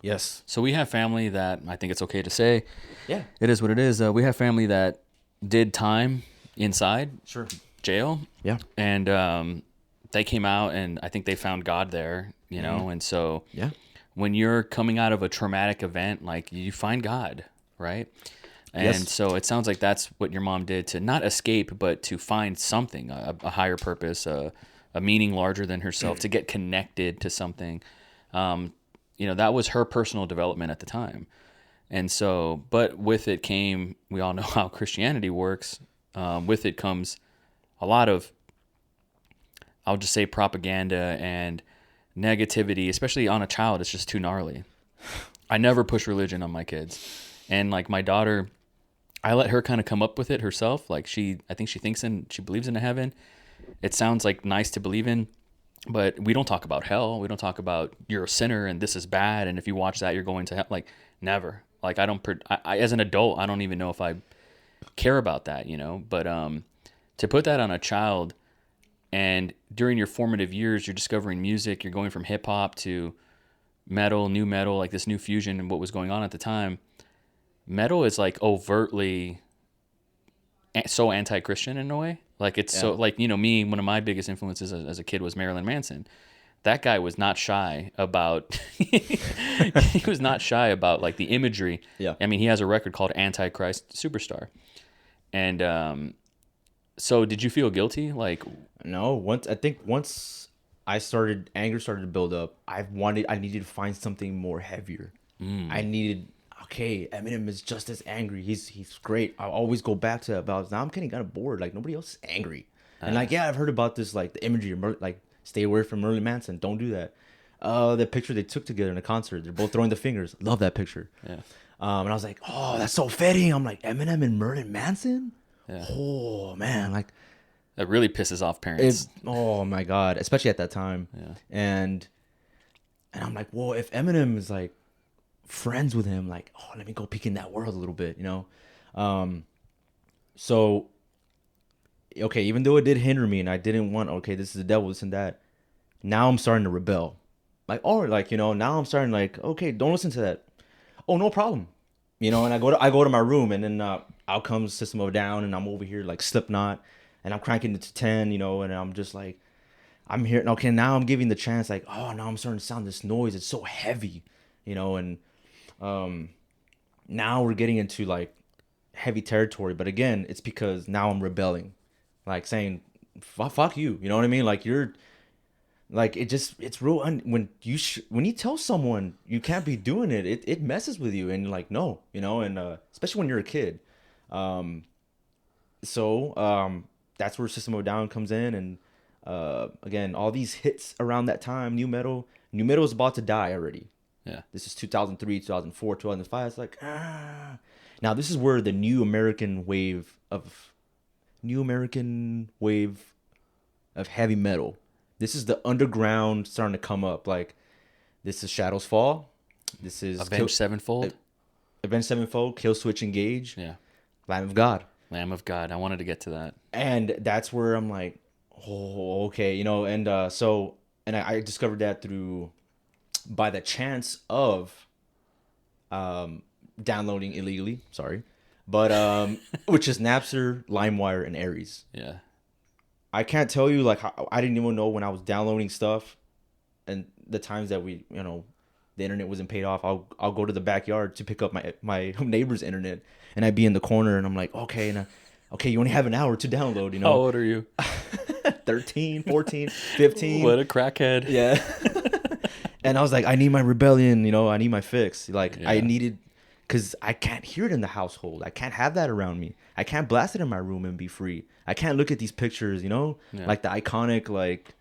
Yes. So we have family that, I think it's okay to say, Yeah. it is what it is. We have family that did time inside Sure. jail. Yeah. And they came out, and I think they found God there, you know? And so Yeah. when you're coming out of a traumatic event, like, you find God, right? And Yes. so it sounds like that's what your mom did, to not escape, but to find something, a higher purpose, a meaning larger than herself, to get connected to something. You know, that was her personal development at the time. And so, but with it came, we all know how Christianity works. With it comes a lot of, I'll just say, propaganda and negativity, especially on a child. It's just too gnarly. I never push religion on my kids. And like my daughter, I let her kind of come up with it herself. Like she believes in a heaven. It sounds like nice to believe in. But we don't talk about hell. We don't talk about you're a sinner and this is bad. And if you watch that, you're going to hell. Like, never. Like, I as an adult, I don't even know if I care about that, you know? But to put that on a child, and during your formative years, you're discovering music, you're going from hip hop to metal, new metal, like this new fusion and what was going on at the time. Metal is like overtly so anti-Christian in a way. Like it's so like, you know, me, one of my biggest influences as a kid was Marilyn Manson. That guy was not shy about he was not shy about like the imagery. Yeah. I mean, he has a record called Antichrist Superstar. And so did you feel guilty? Like, No, once anger started to build up, I needed to find something more heavier. I needed, okay, Eminem is just as angry. He's great. I'll always go back to that. But now I'm getting kind of bored. Like, nobody else is angry. And like, yeah, I've heard about this, like the imagery of like, stay away from Marilyn Manson. Don't do that. The picture they took together in a concert, they're both throwing the fingers. Love that picture. yeah. And I was like, oh, that's so fitting. I'm like, Eminem and Marilyn Manson? Yeah. Oh, man. Like, That really pisses off parents. oh my God, especially at that time. Yeah. And I'm like, well, if Eminem is like friends with him, like, oh, let me go peek in that world a little bit, you know? So, okay, even though it did hinder me and I didn't want, okay, this is the devil, this and that, now I'm starting to rebel. Like, or like, you know, now I'm starting like, okay, don't listen to that. Oh, no problem. You know, and I go to my room, and then out comes System of a Down, and I'm over here like Slipknot, and I'm cranking it to 10, you know, and I'm just like, I'm here. Okay, now I'm giving the chance, like, oh, now I'm starting to sound this noise. It's so heavy, you know, and now we're getting into like heavy territory. But again, it's because now I'm rebelling, like saying, fuck you. You know what I mean? Like you're, like it's real. When you tell someone you can't be doing it, it messes with you, and you're like, no, you know, and especially when you're a kid. So that's where System of a Down comes in, and again, all these hits around that time, new metal is about to die already. Yeah. This is 2003, 2004, 2005. It's like, now this is where the new American wave of heavy metal. This is the underground starting to come up. Like, this is Shadows Fall. This is Avenged Sevenfold. Avenged Sevenfold, Kill Switch Engage. Yeah. Lamb of God. Lamb of God. I wanted to get to that. And that's where I'm like, oh, okay, you know, and I discovered that by the chance of downloading illegally, sorry, but which is Napster, LimeWire, and Aries. Yeah. I can't tell you, like, how, I didn't even know when I was downloading stuff, and the times that the internet wasn't paid off. I'll go to the backyard to pick up my neighbor's internet, and I'd be in the corner, and I'm like, okay, okay, you only have an hour to download, you know. How old are you? 13, 14, 15. What a crackhead. Yeah. And I was like, I need my rebellion, you know, I need my fix. Like, Yeah. I needed, because I can't hear it in the household. I can't have that around me. I can't blast it in my room and be free. I can't look at these pictures, you know, like the iconic, like,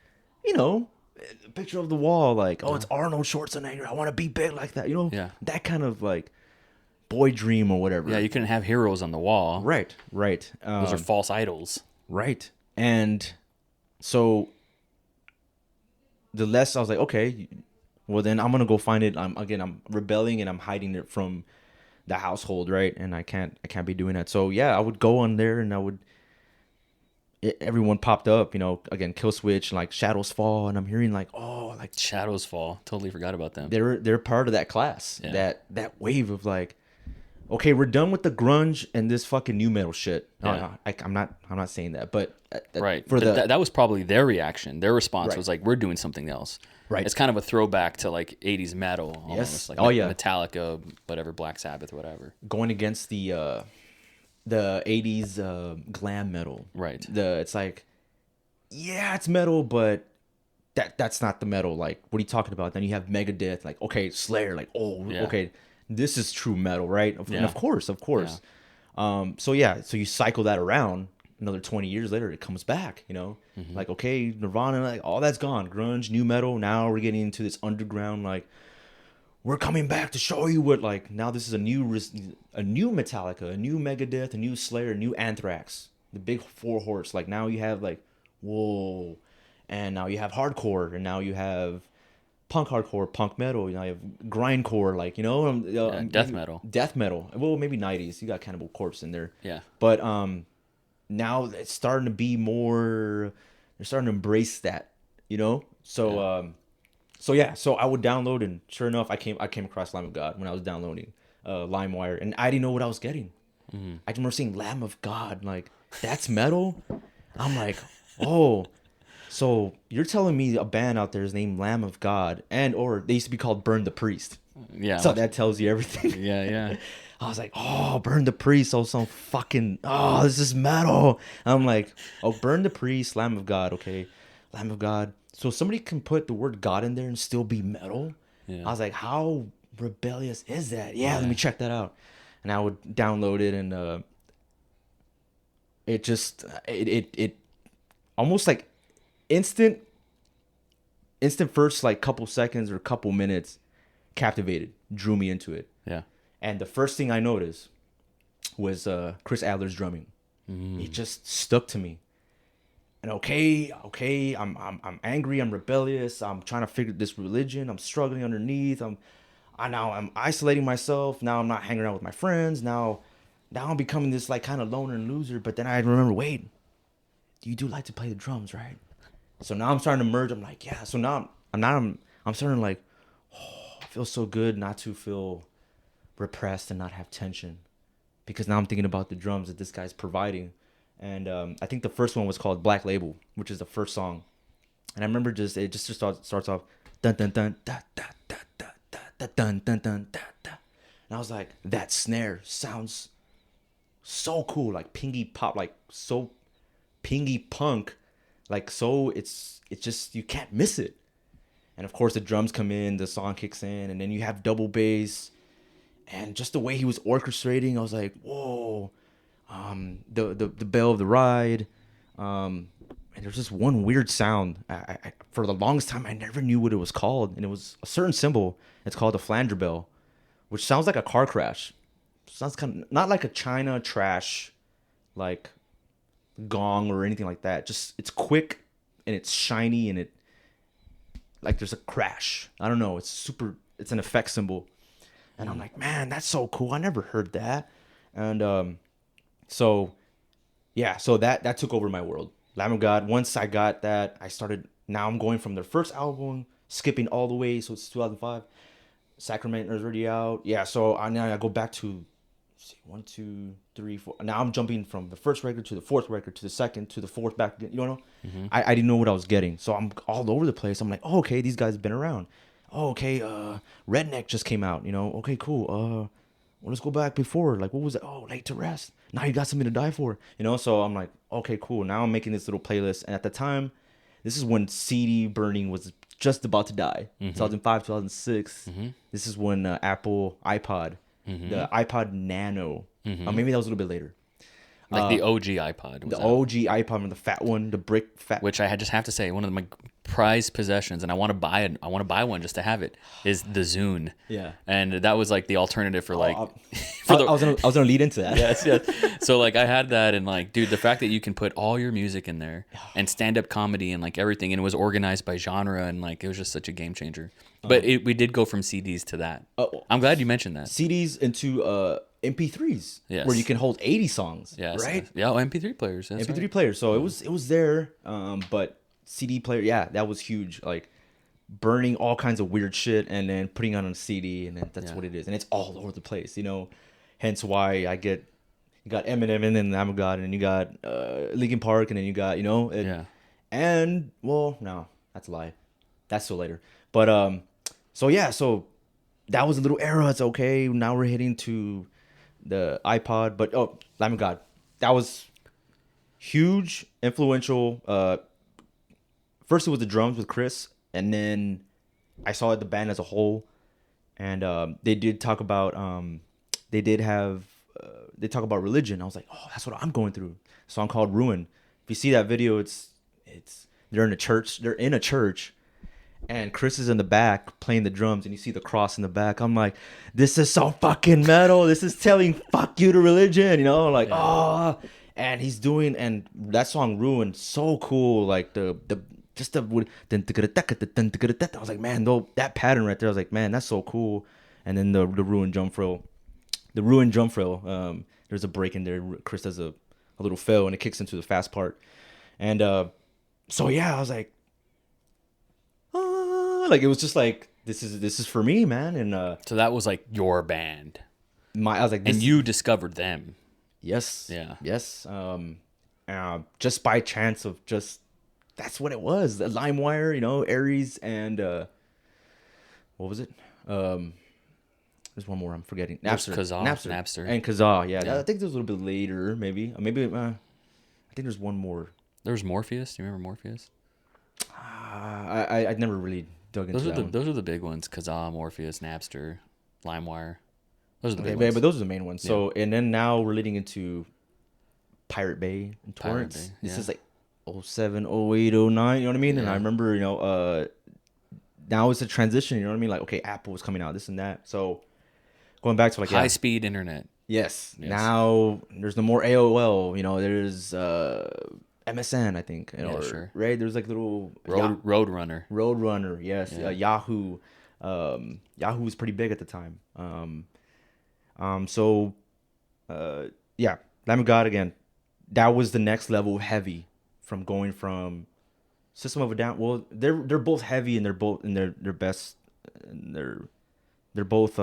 you know, picture of the wall, like, oh, it's Arnold Schwarzenegger. I want to be big like that, you know, that kind of like boy dream or whatever. Yeah, you couldn't have heroes on the wall. Right. Those are false idols. Right. And so the less I was like, okay, well then I'm going to go find it. I'm rebelling and I'm hiding it from the household, right? And I can't be doing that. So yeah, I would go on there and everyone popped up, you know, again, Kill Switch, like Shadows Fall, and I'm hearing like, oh, like Shadows Fall. Totally forgot about them. they're part of that class. Yeah. That wave of like, okay, we're done with the grunge and this fucking new metal shit. Yeah. I'm not saying that, but right. That was probably their reaction. Their response Right. was like, we're doing something else. Right. It's kind of a throwback to like 80s metal. Almost. Yes. Like Oh, yeah. Metallica, whatever, Black Sabbath, whatever. Going against the 80s glam metal. Right. It's like, yeah, it's metal, but that's not the metal. Like, what are you talking about? Then you have Megadeth, like, okay, Slayer, like, oh, Yeah. okay, this is true metal, right? Yeah. And of course. So you cycle that around. Another 20 years later, it comes back, you know? Mm-hmm. Like, okay, Nirvana, like, all that's gone. Grunge, new metal, now we're getting into this underground, like, we're coming back to show you what, like, now this is a new Metallica, a new Megadeth, a new Slayer, a new Anthrax, the big four horse. Like, now you have, like, whoa. and now you have hardcore, and now you have punk hardcore, punk metal. You know, you have grindcore, like, you know, death metal. Death metal. Well, maybe 90s. You got Cannibal Corpse in there. Yeah. But now it's starting to be more. They're starting to embrace that, you know. So so I would download, and sure enough, I came across Lamb of God when I was downloading LimeWire, and I didn't know what I was getting. Mm-hmm. I remember seeing Lamb of God, like, that's metal. I'm like, oh. So you're telling me a band out there is named Lamb of God, or they used to be called Burn the Priest. Yeah. So that tells you everything. Yeah. I was like, oh, Burn the Priest. Oh, some fucking, oh, this is metal. I'm like, oh, Burn the Priest, Lamb of God. Okay, Lamb of God. So somebody can put the word God in there and still be metal. Yeah. I was like, how rebellious is that? Yeah, let me check that out. And I would download it, and it almost like instant first, like, couple seconds or couple minutes captivated, drew me into it. Yeah. And the first thing I noticed was Chris Adler's drumming. It just stuck to me. And okay, I'm angry, I'm rebellious, I'm trying to figure this religion, I'm struggling underneath, I'm isolating myself, now I'm not hanging out with my friends, now I'm becoming this, like, kind of loner and loser. But then I remember, wait, you do like to play the drums, right? So now I'm starting to merge. I'm like, yeah. So now I'm starting to, like, oh, it feels so good not to feel repressed and not have tension, because now I'm thinking about the drums that this guy's providing. And I think the first one was called Black Label, which is the first song. And I remember it just starts off dun dun dun da da da da da da dun dun dun da da. And I was like, that snare sounds so cool, like pingy pop, like so pingy punk, like, so it's just, you can't miss it. And of course the drums come in, the song kicks in, and then you have double bass, and just the way he was orchestrating, I was like, whoa. The bell of the ride, and there's just one weird sound. I for the longest time I never knew what it was called, and it was a certain symbol. It's called the flanger bell, which sounds like a car crash. Sounds kind of not like a China trash, like, gong or anything like that. Just, it's quick and it's shiny, and it, like, there's a crash. I don't know. It's an effect symbol, and I'm like, man, that's so cool. I never heard that. And so that took over my world. Lamb of God. Once I got that, now I'm going from their first album, skipping all the way. So it's 2005. Sacramento is already out. Yeah. So now I go back to, 1, 2, 3, 4. Now I'm jumping from the first record to the fourth record to the second to the fourth back again. You know, I didn't know what I was getting. So I'm all over the place. I'm like, oh, okay, these guys have been around. Oh, okay. Redneck just came out. You know, okay, cool. Well, let's go back before. Like, what was it? Oh, Laid to Rest. Now you got something to die for. You know, so I'm like, okay, cool. Now I'm making this little playlist. And at the time, this is when CD burning was just about to die. 2005, 2006. This is when Apple iPod, the iPod Nano. Maybe that was a little bit later. Like the OG iPod. The OG iPod, the fat one, the brick fat. Which I just have to say, one of my prized possessions, and I want to buy it. I want to buy one just to have it. Is the Zune. Yeah. And that was like the alternative for like. I was gonna lead into that. Yes. So like I had that, and like, dude, the fact that you can put all your music in there and stand up comedy and like everything, and it was organized by genre, and like it was just such a game changer. But we did go from CDs to that. I'm glad you mentioned that. CDs into MP3s, yes, where you can hold 80 songs. Yes. Right. Yeah. MP3 players. That's MP3 right. players. So it was there. But CD player, yeah, that was huge. Like burning all kinds of weird shit and then putting it on a CD, and then that's what it is. And it's all over the place, you know. Hence why you got Eminem, and then Lamb of God, and then you got Linkin Park, and then you got, you know, and well, no, that's a lie. That's still later. But so that was a little era. It's okay. Now we're hitting to the iPod, but Lamb of God, that was huge, influential. First it was the drums with Chris, and then I saw the band as a whole, and they did talk about they talk about religion. I was like, oh, that's what I'm going through. A song called Ruin. If you see that video, it's they're in a church, and Chris is in the back playing the drums, and you see the cross in the back. I'm like, this is so fucking metal. This is telling fuck you to religion, you know, like, oh. And he's doing, and that song Ruin, so cool. Like the just the I was like, man, though that pattern right there, I was like, man, that's so cool. And then the ruined jump frill, there's a break in there. Chris does a little fill and it kicks into the fast part. And so yeah, I was like it was just like this is for me, man. And So that was like your band, I was like, and you discovered them. yes, Yeah. yes. Just by chance of just that's what it was. The LimeWire, Aries, and what was it? There's one more I'm forgetting. Napster, Napster. and Kazaa. Yeah, Yeah. I think there's a little bit later, maybe. I think there's one more. There was Morpheus. Do you remember Morpheus? I never really dug into that one. Those are the big ones. Kazaa, Morpheus, Napster, LimeWire. Those are the Okay, big ones. but those are the main ones. So and then now we're leading into Pirate Bay and Pirate Torrents. Bay, This yeah. is like 07, 08, 09, you know what I mean? And I Yeah. remember, now it's a transition, you know what I mean? Like, okay, Apple was coming out, this and that. So going back to like High speed internet. Yes. Yes. Now there's no more AOL, there's MSN, I think. Yeah, sure. Right? There's like little Roadrunner. Roadrunner, yes. Yeah. Yahoo. Yahoo was pretty big at the time. So yeah, Lamb of God again. That was the next level of heavy from going from System of a Down. Well, they're both heavy and they're both in their best, and they're both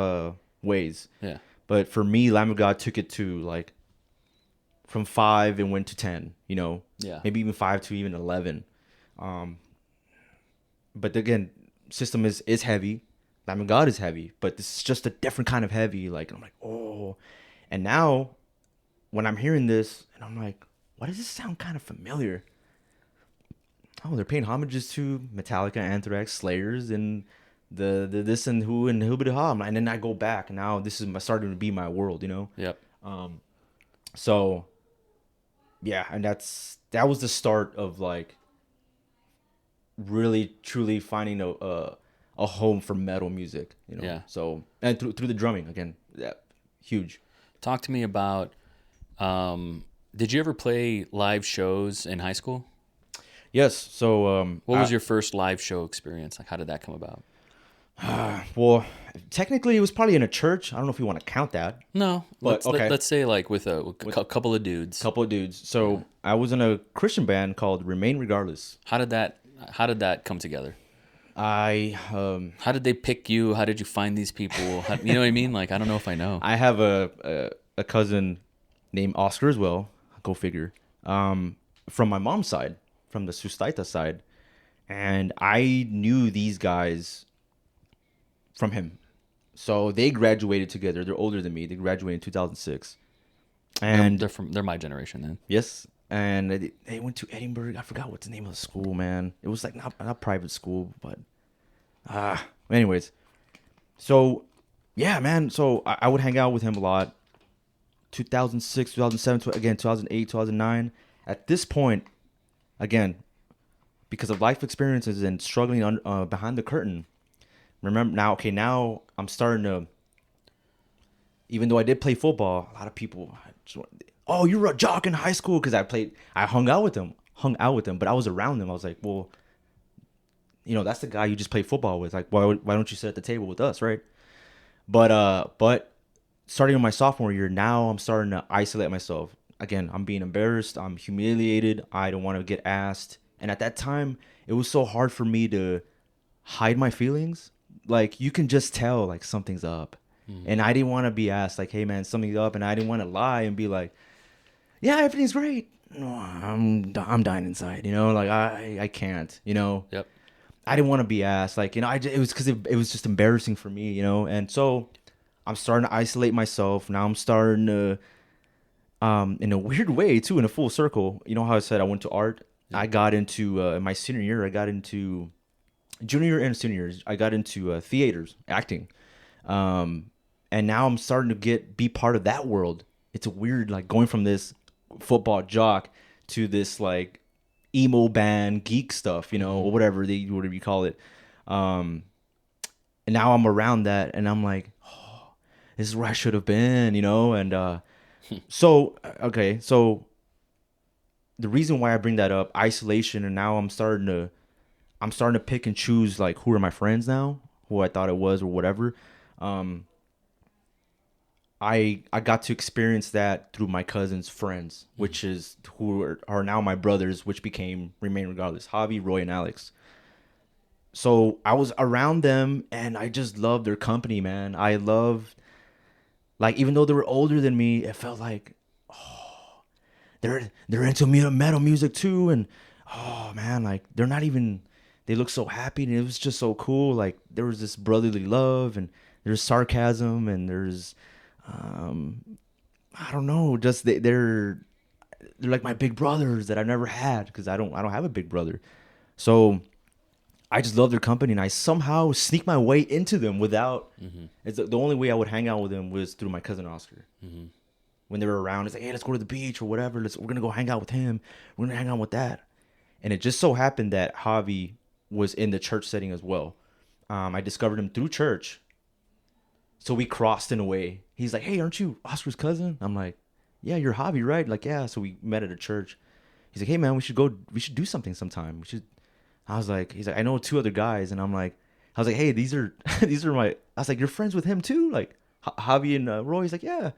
ways. Yeah. But for me, Lamb of God took it to like from 5 and went to 10. Yeah. Maybe even 5 to even 11. But again, System is heavy. Lamb of God is heavy, but this is just a different kind of heavy. Like I'm like, oh, and now when I'm hearing this, and I'm like, why does this sound kind of familiar? Oh, they're paying homages to Metallica, Anthrax, Slayers, and the this and who and Hoobity Ha. And then I go back, and now this is starting to be my world, Yep. So yeah, and that was the start of like really truly finding a home for metal music, Yeah. So and through the drumming again, yeah, huge. Talk to me about. Did you ever play live shows in high school? Yes. So What was your first live show experience? Like, how did that come about? well, technically it was probably in a church. I don't know if you want to count that. No, But, okay. let's say like with a couple of dudes. Couple of dudes. So I was in a Christian band called Remain Regardless. How did that come together? How did they pick you? How did you find these people? You know what I mean? Like, I don't know if I know. I have a cousin named Awsker as well. Go figure. From my mom's side, from the Sustaita side, and I knew these guys from him. So they graduated together. They're older than me. They graduated in 2006. And They're my generation then. yes, and they went to Edinburgh. I forgot what's the name of the school, man. It was like not private school, but anyways. So yeah, man. So I would hang out with him a lot. 2006, 2007, again 2008, 2009. At this point, again, because of life experiences and struggling behind the curtain. Remember now? Okay, now I'm starting to. Even though I did play football, a lot of people, oh, you were a jock in high school because I hung out with them, but I was around them. I was like, well, that's the guy you just play football with. Like, why don't you sit at the table with us, right? But starting in my sophomore year, now I'm starting to isolate myself. Again, I'm being embarrassed. I'm humiliated. I don't want to get asked. And at that time, it was so hard for me to hide my feelings. Like, you can just tell, like, something's up. And I didn't want to be asked, like, hey, man, something's up. And I didn't want to lie and be like, yeah, everything's great. No, I'm dying inside, like, I can't, Yep. I didn't want to be asked, like, it was because it was just embarrassing for me, and so I'm starting to isolate myself. Now I'm starting to, in a weird way too, in a full circle. You know how I said I went to art? Yeah. I got into, in my senior year, junior and senior years, I got into theaters, acting. And now I'm starting to be part of that world. It's a weird, like, going from this football jock to this, like, emo band geek stuff, or whatever you call it. And now I'm around that, and I'm like, oh, this is where I should have been, and so the reason why I bring that up, isolation, and now I'm starting to I'm starting to pick and choose like who are my friends now, who I thought it was or whatever. I got to experience that through my cousin's friends, which is who are now my brothers, which became Remain Regardless, Javi, Roy, and Alex. So I was around them, and I just loved their company, man. I loved, like, even though they were older than me, it felt like, oh, they're into metal music too, and oh man, like they're not even. They look so happy, and it was just so cool. Like there was this brotherly love, and there's sarcasm, and there's I don't know, just they're like my big brothers that I never had because I don't have a big brother. So I just love their company, and I somehow sneak my way into them without. It's the only way I would hang out with them was through my cousin Awsker. When they were around, it's like, hey, let's go to the beach or whatever. We're gonna go hang out with him. We're gonna hang out with that. And it just so happened that Javi was in the church setting as well. I discovered him through church. So we crossed in a way. He's like, hey, aren't you Oscar's cousin? I'm like, yeah, you're Javi, right? Like, yeah. So we met at a church. He's like, hey, man, we should do something sometime. He's like, I know 2 other guys. And I was like, hey, these are my, I was like, you're friends with him too? Like Javi and Roy. He's like, yeah.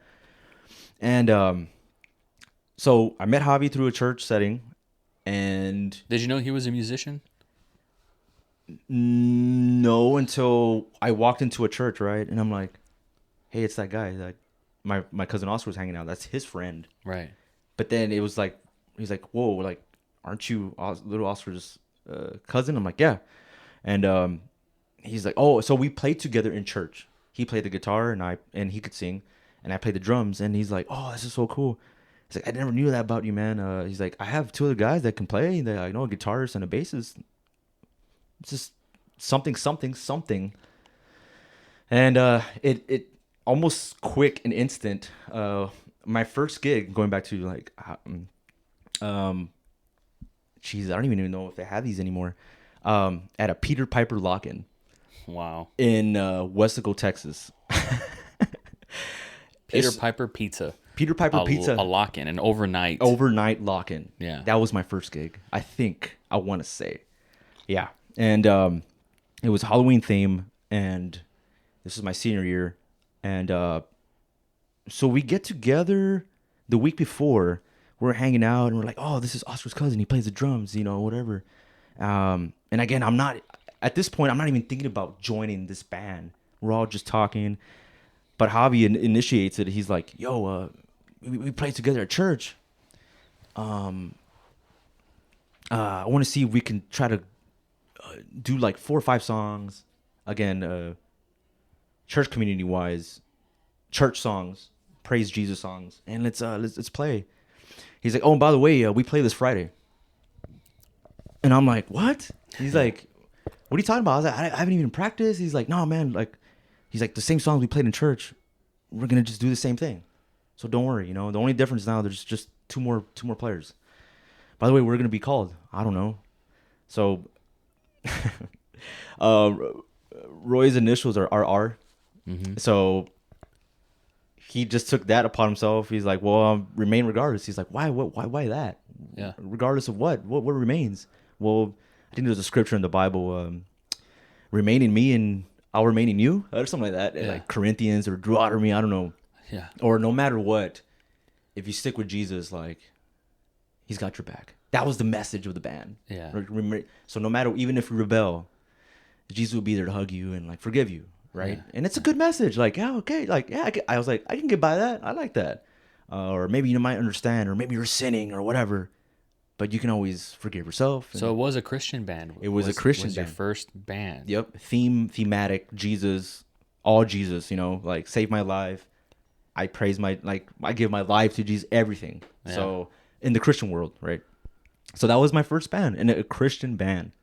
And so I met Javi through a church setting. And Did you know he was a musician? no, until I walked into a church, right? And I'm like, hey, it's that guy. Like my cousin Oscar was hanging out. That's his friend. Right. But then it was like, he's like, whoa, like, aren't you little Oscar's cousin? I'm like, yeah. And he's like, oh, so we played together in church. He played the guitar and he could sing, and I played the drums. And he's like, oh, this is so cool. He's like, I never knew that about you, man. He's like, I have 2 other guys that can play. That I know, a guitarist and a bassist. It's just something. And it almost quick and instant. My first gig, going back to like, geez, I don't even know if they have these anymore. At a Peter Piper lock-in. Wow. In Westaco, Texas. Peter Piper Pizza. Peter Piper Pizza. A lock-in, an overnight. Overnight lock-in. Yeah. That was my first gig. I want to say. Yeah. And it was Halloween theme, and this is my senior year. And so we get together the week before. We're hanging out, and we're like, oh, this is Oscar's cousin. He plays the drums, whatever. And again, at this point, I'm not even thinking about joining this band. We're all just talking. But Javi initiates it. He's like, yo, we played together at church. I want to see if we can try to do like 4 or 5 songs. Again, church community wise, church songs, praise Jesus songs, and let's play. He's like, oh, and by the way, we play this Friday. And I'm like, what? He's like, what are you talking about? I was like, I haven't even practiced. He's like, no, man. Like, he's like, the same songs we played in church, we're gonna just do the same thing. So don't worry. The only difference now, there's just two more players. By the way, we're gonna be called, I don't know. So, Roy's initials are RR. Mm-hmm. So he just took that upon himself. He's like, well, remain regardless. He's like, why that? Yeah. Regardless of what remains? Well, I think there's a scripture in the Bible, remain in me and I'll remain in you, or something like that. Yeah. Like Corinthians or Deuteronomy, I don't know. Yeah. Or no matter what, if you stick with Jesus, like, he's got your back. That was the message of the band. Yeah. So no matter, even if you rebel, Jesus will be there to hug you and like forgive you, right? Yeah. And it's a good message. Like, yeah, okay, like, yeah, I was like, I can get by that. I like that. Or maybe you might understand, or maybe you're sinning or whatever, but you can always forgive yourself. So it was a Christian band. It was a Christian band. Your first band. Yep. Thematic, Jesus, all Jesus, like save my life. I give my life to Jesus, everything. Yeah. So in the Christian world, right? So that was my first band, and a Christian band.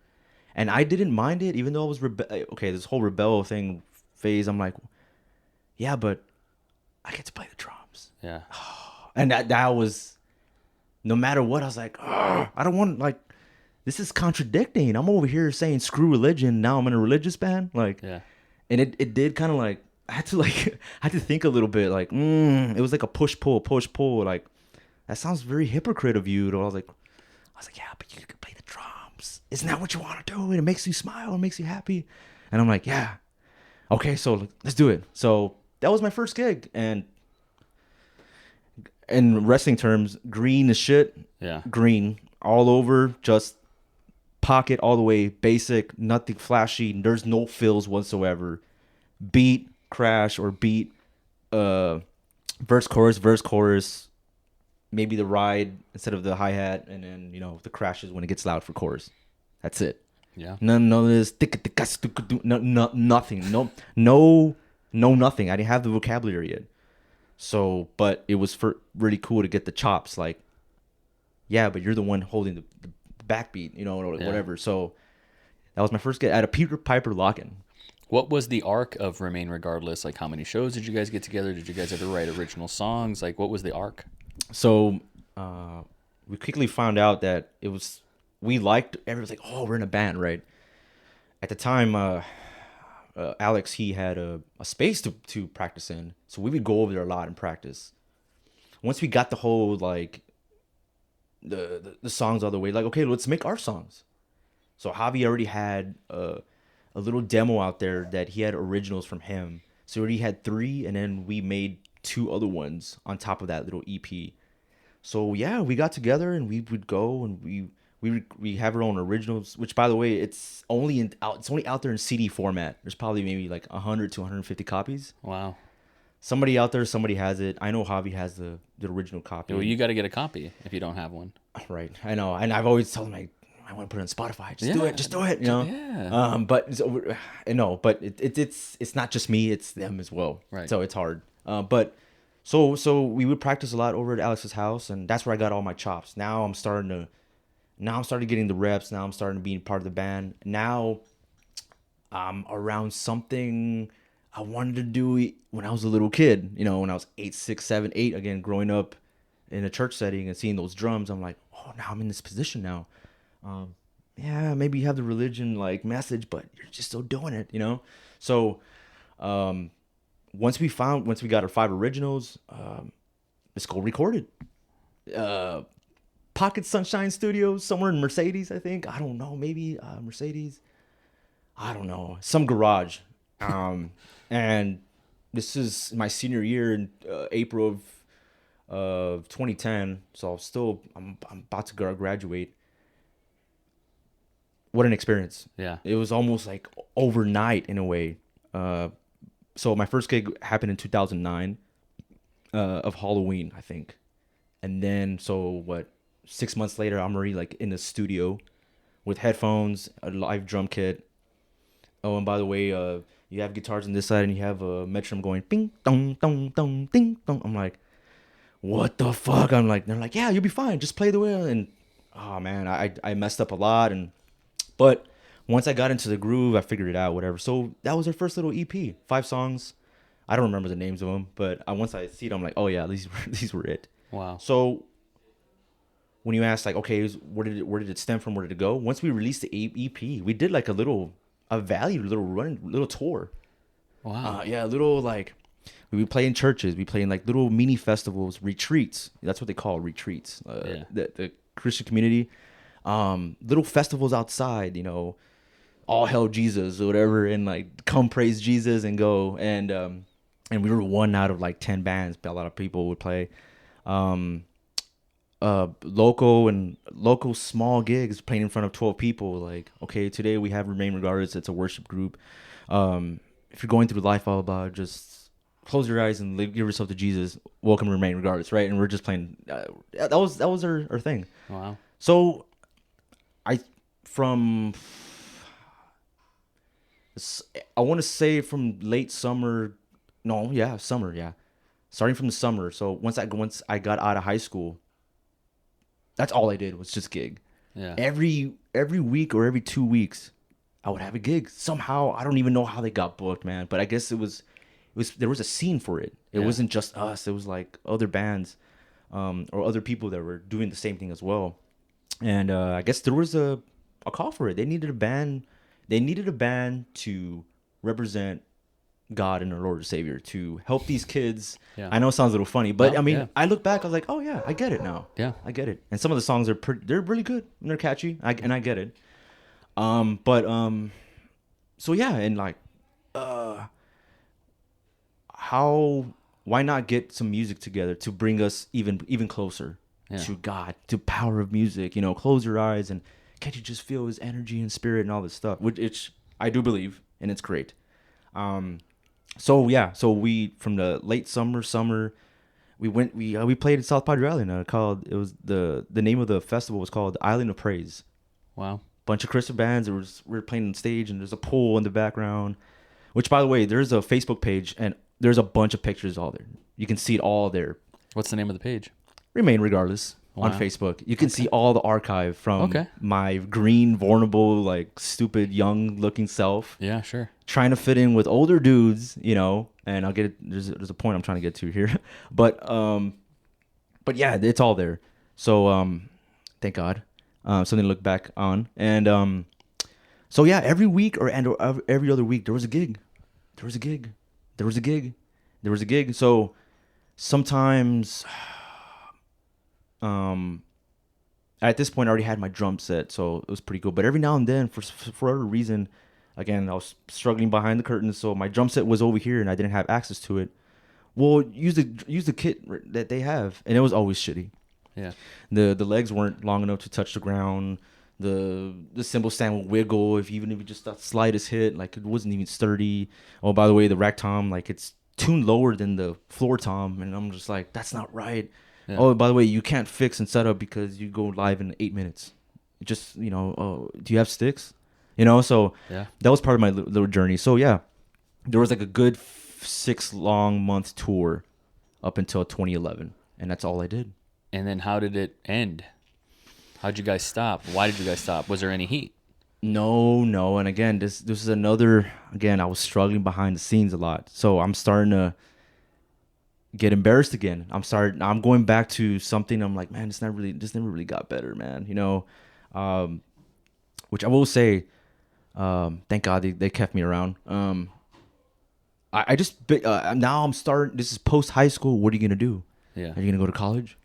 And I didn't mind it, even though I was this whole rebel thing phase. I'm like, yeah, but I get to play the drums. Yeah. And that was, no matter what, I was like, I don't want, like, this is contradicting. I'm over here saying screw religion. Now I'm in a religious band. Like, yeah. And it did kind of like, I had to think a little bit. Like, it was like a push pull. Like, that sounds very hypocrite of you. I was like, yeah, but you can play the drums. isn't that what you want to do? And it makes you smile, it makes you happy. And I'm like, yeah. Okay, so let's do it. So that was my first gig. And in wrestling terms, green is shit. Yeah. Green all over, just pocket all the way, basic, nothing flashy. There's no fills whatsoever. Beat, crash, or beat, verse, chorus, maybe the ride instead of the hi-hat, and then, the crashes when it gets loud for chorus. That's it. Yeah. None of this, nothing. No, nothing. I didn't have the vocabulary yet. So, but it was really cool to get the chops, like, yeah, but you're the one holding the backbeat, whatever. So that was my first get at a Peter Piper lock-in. What was the arc of Remain Regardless? Like, how many shows did you guys get together? Did you guys ever write original songs? Like, what was the arc? So we quickly found out that we liked, everyone's like, oh, we're in a band, right? At the time, Alex, he had a space to practice in. So we would go over there a lot and practice. Once we got the whole, like, the songs all the way, like, okay, let's make our songs. So Javi already had a little demo out there that he had originals from him. So we already had 3, and then we made 2 other ones on top of that little EP. So yeah, we got together and we would go and we have our own originals, which, by the way, it's only out there in CD format. There's probably maybe like 100 to 150 copies. Wow. Somebody out there, somebody has it. I know Javi has the original copy. Well, you got to get a copy if you don't have one. Right. I know. And I've always told him, like, I want to put it on Spotify. Just do it, Yeah. But it's not just me, it's them as well. Right. So it's hard. But so we would practice a lot over at Alex's house, and that's where I got all my chops. Now I'm starting getting the reps. Now I'm starting to be part of the band. Now I'm around something I wanted to do when I was a little kid. When I was 8, 6, 7, 8, again, growing up in a church setting and seeing those drums, I'm like, oh, now I'm in this position now. Yeah, maybe you have the religion like message, but you're just still doing it, So, once we got our 5 originals, let's go record it. Pocket Sunshine Studios somewhere in Mercedes, I think. I don't know, maybe Mercedes. I don't know, some garage. And this is my senior year in April of 2010. So I'm about to graduate. What an experience. Yeah. It was almost like overnight in a way. So my first gig happened in 2009 of Halloween, I think. And then, 6 months later, I'm already like in the studio with headphones, a live drum kit. Oh, and by the way, you have guitars on this side and you have a metronome going bing, dong, dong, dong, ding, dong. I'm like, what the fuck? I'm like, they're like, yeah, you'll be fine. Just play the wheel. And, oh man, I messed up a lot. But once I got into the groove, I figured it out, whatever. So that was our first little EP, 5 songs. I don't remember the names of them, but once I see it, I'm like, oh yeah, these were it. Wow. So when you ask, like, okay, where did it stem from? Where did it go? Once we released the EP, we did like a valued little tour. Wow. Yeah, like, we would play in churches. We play in like little mini festivals, retreats. That's what they call retreats. The Christian community. Little festivals outside, all hail Jesus or whatever, and like come praise Jesus and go. And we were 1 out of like 10 bands. A lot of people would play. Local small gigs playing in front of 12 people. Like, okay, today we have Remain Regardless. It's a worship group. If you're going through life, all about, just close your eyes and give yourself to Jesus. Welcome to Remain Regardless, right? And we're just playing. That was our thing. Wow. So I want to say from late summer. No, yeah, summer, yeah. Starting from the summer. So once I got out of high school, that's all I did was just gig. Yeah. Every week or every 2 weeks, I would have a gig. Somehow, I don't even know how they got booked, man. But I guess there was a scene for it. It wasn't just us. It was like other bands, or other people that were doing the same thing as well. And I guess there was a call for it. They needed a band. They needed a band to represent God and our Lord and Savior, to help these kids. Yeah. I know it sounds a little funny, but I look back, I was like, oh yeah, I get it now. Yeah, I get it. And some of the songs they're really good and they're catchy. I get it. So yeah, and like, how? Why not get some music together to bring us even closer to God, to power of music? You know, close your eyes and can't you just feel His energy and spirit and all this stuff? Which I do believe, and it's great. So yeah, so we from the late summer, we played at South Padre Island. Called it was the name of the festival was called Island of Praise. Wow. Bunch of Christian bands. We were playing on stage, and there's a pool in the background. Which, by the way, there's a Facebook page, and there's a bunch of pictures all there. You can see it all there. What's the name of the page? Remain Regardless on Wow. Facebook. You can see all the archive from Okay. my green, vulnerable, like stupid, young-looking self. Yeah, sure. Trying to fit in with older dudes, you know. And I'll get it. There's a point I'm trying to get to here, but yeah, it's all there. So thank God. Something to look back on. And so yeah, every week or every other week there was a gig. So sometimes at this point I already had my drum set, so it was pretty cool. But every now and then for whatever reason, again, I was struggling behind the curtains, so my drum set was over here and I didn't have access to it. Well, use the kit that they have, and it was always shitty. Yeah. The legs weren't long enough to touch the ground. The cymbal stand would wiggle even if you just the slightest hit. Like it wasn't even sturdy. Oh, by the way, the rack tom, like it's tuned lower than the floor tom, and I'm just like, that's not right. Yeah. Oh, by the way, you can't fix and set up because you go live in 8 minutes. Just do you have sticks? So Yeah. that was part of my little journey. So yeah, there was like a good 6 long month tour up until 2011, and that's all I did. And then how did it end? How'd you guys stop? Why did you guys stop? Was there any heat? No. And again, this is another, again, I was struggling behind the scenes a lot. So I'm starting to get embarrassed again. I'm going back to something. I'm like, man, this never really got better, man. Which I will say, thank God they kept me around. I just, now I'm starting, this is post high school. What are you going to do? Yeah. Are you going to go to college?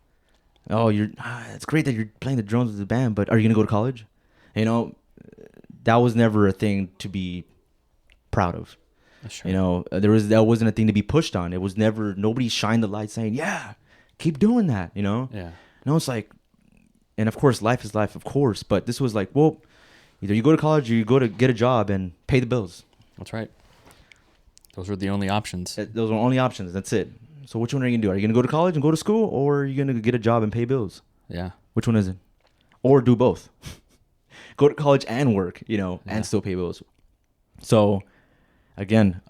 Oh, it's great that you're playing the drums with the band, but are you going to go to college? That was never a thing to be proud of. That's true. That wasn't a thing to be pushed on. It was never, nobody shined the light saying, yeah, keep doing that, Yeah. No, it's like, and of course, life is life, of course, but this was like, well, either you go to college or you go to get a job and pay the bills. That's right. Those were the only options. Those are only options. That's it. So which one are you going to do? Are you going to go to college and go to school, or are you going to get a job and pay bills? Yeah. Which one is it? Or do both. Go to college and work, and still pay bills. So, again,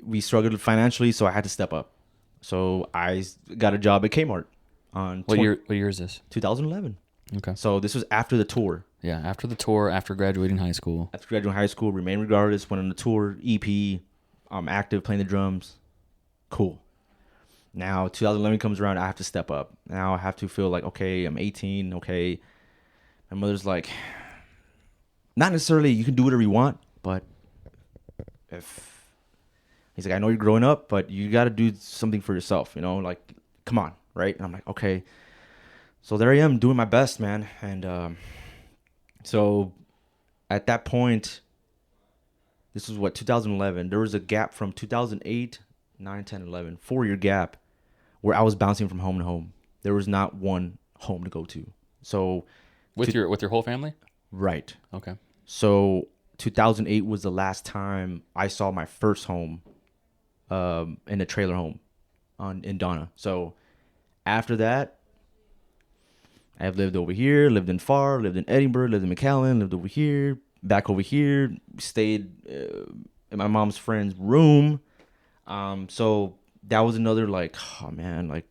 we struggled financially, so I had to step up. So I got a job at Kmart on What year is this? 2011. Okay. So this was after the tour. Yeah, after the tour, after graduating high school. After graduating high school, Remain Regardless, went on the tour, EP, I'm active, playing the drums. Cool. Now 2011 comes around, I have to step up. Now I have to feel like, okay, I'm 18, okay. My mother's like, not necessarily you can do whatever you want, but he's like, I know you're growing up, but you got to do something for yourself, like, come on, right? And I'm like, okay. So there I am doing my best, man. And so at that point, this was 2011. There was a gap from 2008, 9, 10, 11, 4-year gap where I was bouncing from home to home. There was not one home to go to. So With your whole family? right. Okay. So 2008 was the last time I saw my first home in a trailer home in Donna. So after that, I have lived over here, lived in Far, lived in Edinburgh, lived in McAllen, lived over here, back over here, stayed in my mom's friend's room. So that was another oh man, like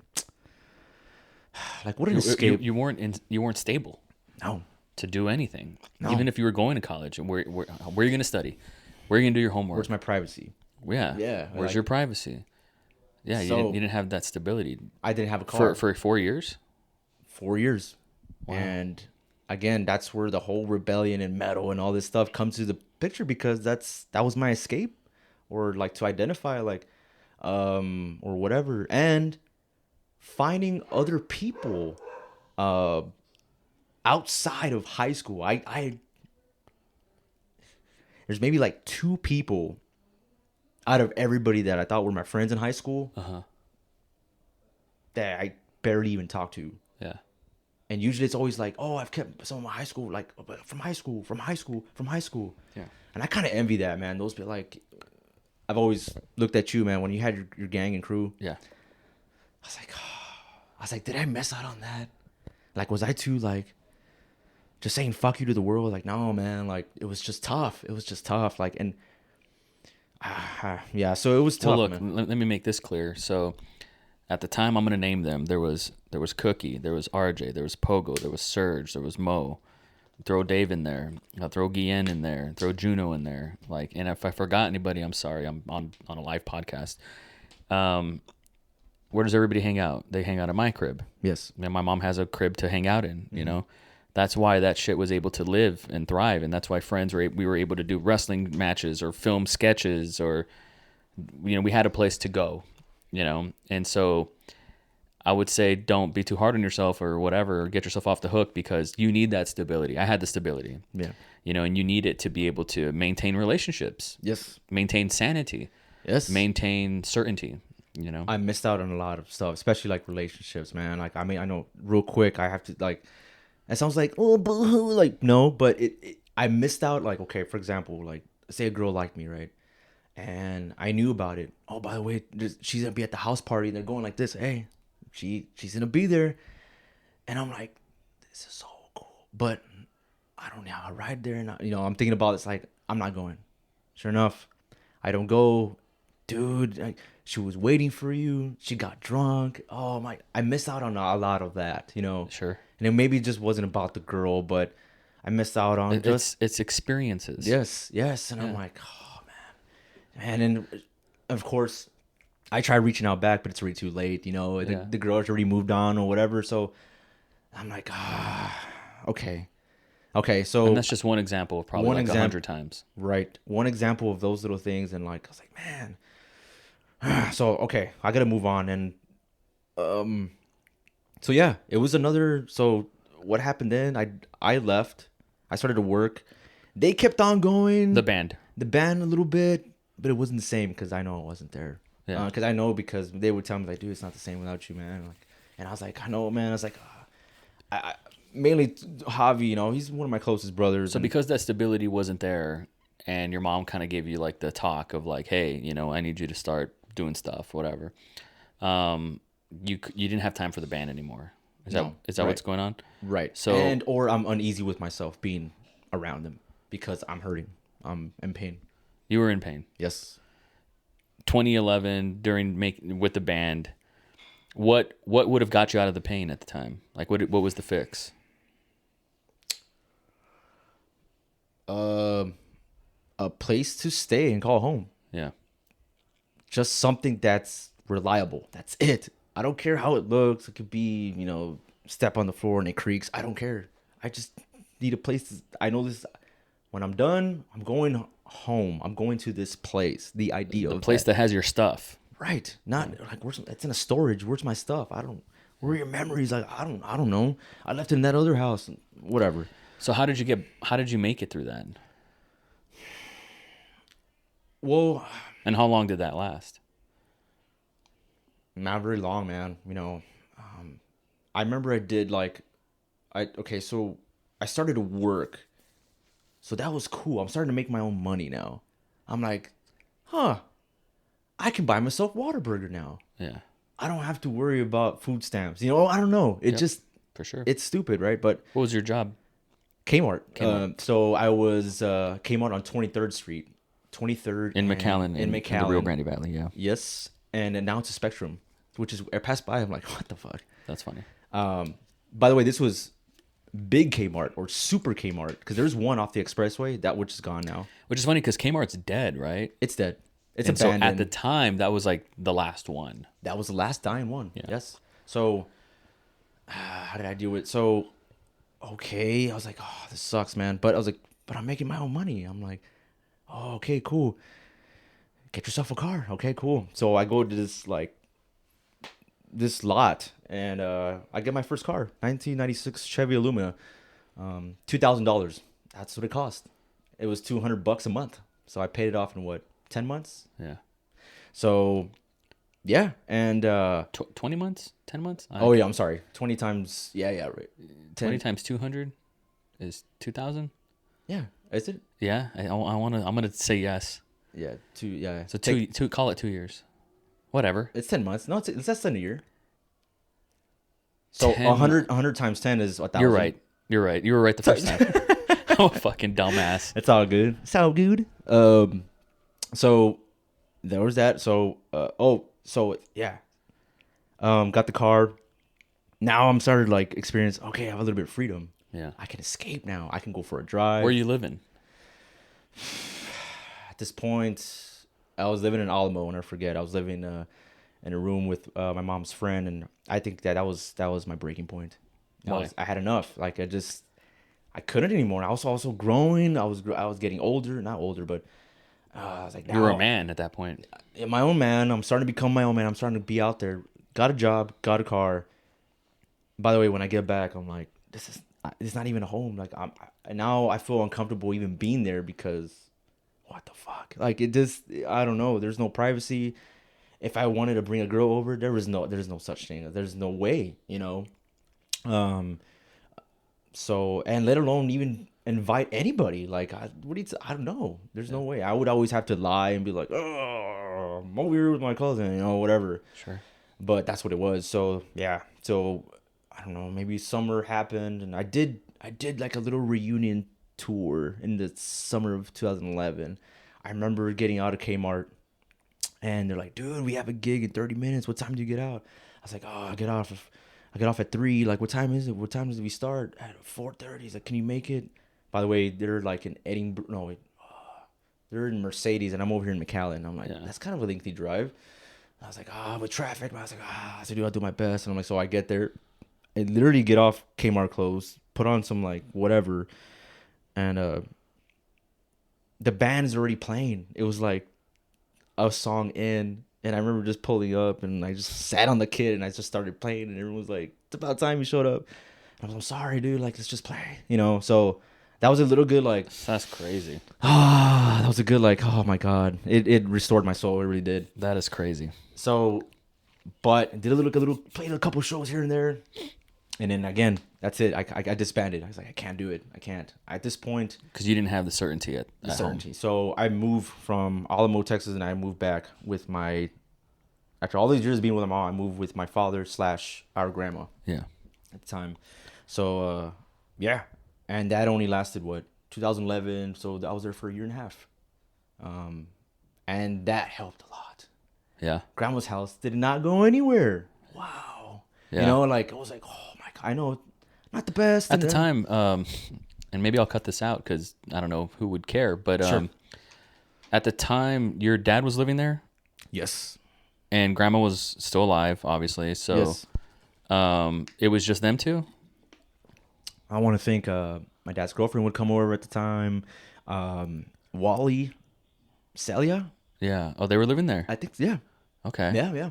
what an escape. You weren't stable. No. To do anything. No. Even if you were going to college, where are you going to study? Where are you going to do your homework? Where's my privacy? Yeah. Yeah, Where's your privacy? Yeah, So- you didn't have that stability. I didn't have a car. For 4 years? 4 years. Wow. And again, that's where the whole rebellion and metal and all this stuff comes to the picture, because that was my escape, or to identify or whatever. And finding other people outside of high school. I there's maybe like 2 people out of everybody that I thought were my friends in high school that I barely even talked to. Yeah. And usually it's always like, oh, I've kept some of my high school, like from high school. Yeah. And I kind of envy that, man. Those be like, I've always looked at you, man, when you had your gang and crew. Yeah. I was like, did I miss out on that? Like, was I too, like, just saying fuck you to the world? Like, no, man. Like, it was just tough. Like, and yeah, so it was tough, Well, look, man. let me make this clear. So at the time I'm going to name them, there was Cookie, there was RJ, there was Pogo, there was Serge, there was Mo. Throw Dave in there. I'll throw Guillen in there. Throw Juno in there. Like, and if I forgot anybody, I'm sorry. I'm on a live podcast. Where does everybody hang out? They hang out at my crib. Yes. And my mom has a crib to hang out in. You know, that's why that shit was able to live and thrive, and that's why we were able to do wrestling matches or film sketches, or we had a place to go. And so I would say don't be too hard on yourself or whatever, or get yourself off the hook, because you need that stability. I had the stability. Yeah. And you need it to be able to maintain relationships. Yes. Maintain sanity. Yes. Maintain certainty. I missed out on a lot of stuff, especially like relationships, man. Like, I mean, I know real quick, I have to, like, it sounds like, oh, boo-hoo, like, no, but I missed out, like, okay, for example, like, say a girl liked me, right? And I knew about it. Oh, by the way, she's going to be at the house party. And they're going like this. Hey, she's going to be there. And I'm like, this is so cool. But I don't know how to ride there. And, I'm thinking about it's like, I'm not going. Sure enough, I don't go. Dude, like, she was waiting for you. She got drunk. Oh, my. I missed out on a lot of that, Sure. And it maybe just wasn't about the girl, but I missed out on it's experiences. Yes. And I'm like, oh, man. And of course, I tried reaching out back, but it's already too late. The girl's already moved on or whatever. So I'm like, okay. So And that's just one example of probably 100 times. Right. One example of those little things. And like, I was like, man. So, okay, I got to move on. And so yeah, it was another. So what happened then? I left. I started to work. They kept on going. The band a little bit, but it wasn't the same because I know it wasn't there. Yeah. Because they would tell me like, dude, it's not the same without you, man. Like, and I was like, I know, man. I was like, I mainly Javi. He's one of my closest brothers. So because that stability wasn't there, and your mom kind of gave you like the talk of like, hey, I need you to start doing stuff, whatever. You didn't have time for the band anymore. Is that right. What's going on? Right. So or I'm uneasy with myself being around them because I'm hurting. I'm in pain. You were in pain. Yes. 2011 with the band, what would have got you out of the pain at the time? Like what was the fix? A place to stay and call home. Yeah. Just something that's reliable. That's it. I don't care how it looks. It could be, step on the floor and it creaks. I don't care. I just need a place. I know this. When I'm done, I'm going home. I'm going to this place. The idea of place that has your stuff. Right. Not like it's in a storage. Where's my stuff? Where are your memories? Like I don't know. I left it in that other house. Whatever. So how did you make it through that? Well, and how long did that last? Not very long, man. I remember I did so I started to work. So that was cool. I'm starting to make my own money now. I'm like, I can buy myself Whataburger now. Yeah. I don't have to worry about food stamps. I don't know. It just, for sure. It's stupid, right? But what was your job? Kmart. So I was Kmart on 23rd Street. 23rd in McAllen. In McAllen. In the Rio Grande Valley, yeah. Yes. And now it's a Spectrum, which is, I passed by, I'm like, what the fuck? That's funny. By the way, this was big Kmart or super Kmart, because there's one off the expressway, which is gone now. Which is funny because Kmart's dead, right? It's dead. It's and abandoned. So at the time, that was like the last one. That was the last dying one. Yeah. Yes. So how did I do it? So, okay. I was like, oh, this sucks, man. But I was like, but I'm making my own money. I'm like, oh, okay, cool. Get yourself a car. Okay, cool. So I go to this lot, and I get my first car, 1996 Chevy Illumina, $2,000. That's what it cost. It was $200 a month. So I paid it off in what, 10 months? Yeah. So yeah, and 20 months? 10 months? oh yeah, I'm sorry. 20 times, yeah, right. 20 times 200 is 2,000? Yeah, is it? Yeah. I'm going to say yes. Yeah, yeah. So call it 2 years. Whatever. It's 10 months. No, it's less than a year. So 10 100 times 10 is 1,000. You're right. You were right the first time. I'm a fucking dumbass. It's all good. It's all good. So there was that. So yeah. Got the car. Now I'm started like experience. Okay, I have a little bit of freedom. Yeah. I can escape now. I can go for a drive. Where are you living? At this point, I was living in Alamo, and I forget. I was living in a room with my mom's friend, and I think that was my breaking point. Why? I had enough. Like I couldn't anymore. I was also growing. I was getting older, not older, but I was like, You were a man at that point. my own man. I'm starting to become my own man. I'm starting to be out there. Got a job, got a car. By the way, when I get back, I'm like, it's not even a home. Like now I feel uncomfortable even being there because what the fuck? Like it just, I don't know. There's no privacy. If I wanted to bring a girl over, there's no such thing. There's no way, you know. So, and let alone even invite anybody. Like, I don't know. There's no way. I would always have to lie and be like, oh, I'm over here with my cousin, you know, whatever. Sure. But that's what it was. So, yeah. So, I don't know. Maybe summer happened, and I did like a little reunion tour in the summer of 2011. I remember getting out of Kmart, and they're like, dude, we have a gig in 30 minutes. What time do you get out? I was like, oh, I get off at 3. Like, what time is it? What time does we start? At 4:30. He's like, can you make it? By the way, they're like in Edinburgh. No, wait. They're in Mercedes, and I'm over here in McAllen. I'm like, that's kind of a lengthy drive. I was like, with traffic. I was like, I said, dude, I'll do my best. And I'm like, so I get there. I literally get off Kmart clothes, put on some, like, whatever. And the band is already playing. It was like a song in. And I remember just pulling up, and I just sat on the kid, and I just started playing, and everyone was like, it's about time you showed up. And I was like, I'm sorry, dude. Like, let's just play. You know, so that was a little good, like... That's crazy. that was a good, like, oh, my God. It restored my soul. It really did. That is crazy. So, but did played a couple shows here and there. And then, again, that's it. I disbanded. I was like, I can't do it. I can't. At this point... Because you didn't have the certainty at certainty. home. So, I moved from Alamo, Texas, and I moved back with my... After all these years being with my mom, I moved with my father / our grandma. Yeah. At the time. So, yeah. And that only lasted, 2011. So, I was there for a year and a half. And that helped a lot. Yeah. Grandma's house did not go anywhere. Wow. Yeah. You know, like, I was like, oh, my God. I know, not the best. At the time, and maybe I'll cut this out because I don't know who would care, but Sure. At the time, your dad was living there? Yes. And grandma was still alive, obviously. So Yes. It was just them two? I want to think my dad's girlfriend would come over at the time. Wally, Celia. Yeah. Oh, they were living there? I think, yeah. Okay. Yeah.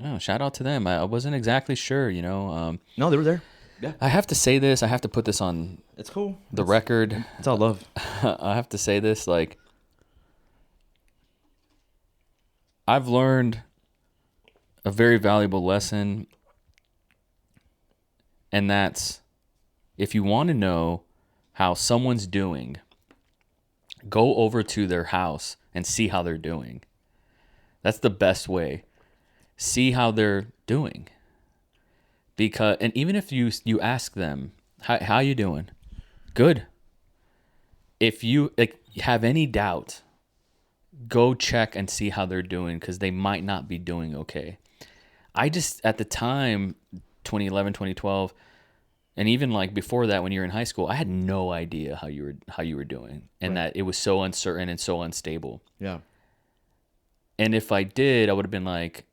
Oh, shout out to them. I wasn't exactly sure, you know. No, they were there. Yeah. I have to say this. I have to put this on It's cool. the record. It's all love. I have to say this. Like, I've learned a very valuable lesson, and that's if you want to know how someone's doing, go over to their house and see how they're doing. That's the best way. See how they're doing. Because, and even if you ask them, how you doing? Good. If you have any doubt, go check and see how they're doing, because they might not be doing okay. I just, at the time, 2011, 2012, and even like before that when you were in high school, I had no idea how you were doing, and Right. that it was so uncertain and so unstable. Yeah. And if I did, I would have been like,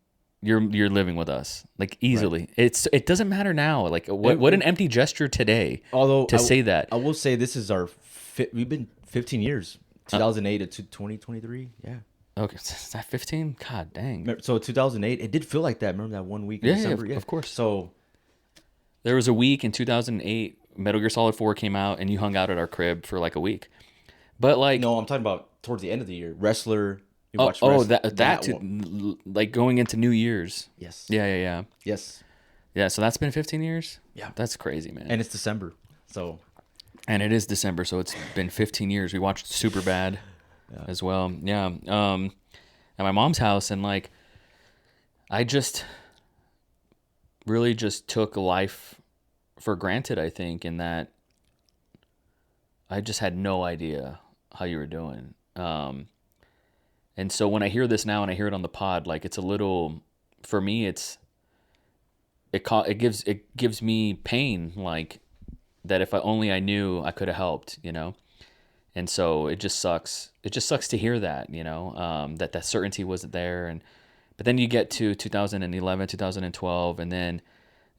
you're living with us, like, easily. Right. It doesn't matter now. Like, what an empty gesture today. Although to say that. I will say this is we've been 15 years, 2008 to 2023. Yeah. Okay, is that 15? God dang. So 2008, it did feel like that. Remember that one week in Yeah, December? of course. So there was a week in 2008, Metal Gear Solid 4 came out, and you hung out at our crib for like a week. But like, No, I'm talking about towards the end of the year. Wrestler. You oh, watch that too, one. like going into New Year's. Yes. Yeah. Yes. Yeah, so that's been 15 years? Yeah. That's crazy, man. And it's December. So. And it is December, so it's been 15 years. We watched Superbad as well. Yeah. At my mom's house, and like, I just really just took life for granted, I think, in that I just had no idea how you were doing. And so when I hear this now and I hear it on the pod, like, it's a little, for me, it gives me pain, like, that if I knew, I could have helped, you know? And so it just sucks. It just sucks to hear that, you know, that certainty wasn't there. But then you get to 2011, 2012, and then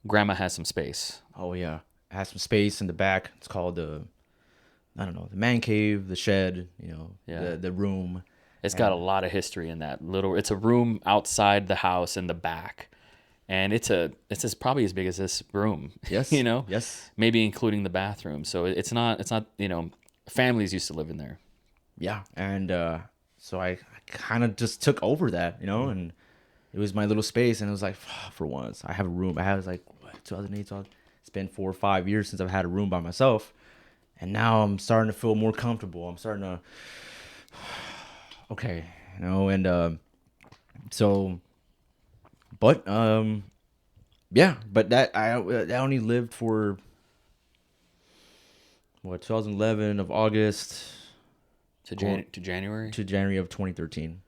grandma has some space. Oh yeah, it has some space in the back. It's called the man cave, the shed, the room. It's got a lot of history in that little. It's a room outside the house in the back, and it's probably as big as this room. Yes, you know. Yes, maybe including the bathroom. So it's not. Families used to live in there. Yeah, and so I kind of just took over that, and it was my little space, and it was like, for once, I have a room. I had like 2008, so it's been 4 or 5 years since I've had a room by myself, and now I'm starting to feel more comfortable. I'm starting to, okay, and so, but yeah, but that I only lived for 2011 of August to January of 2013.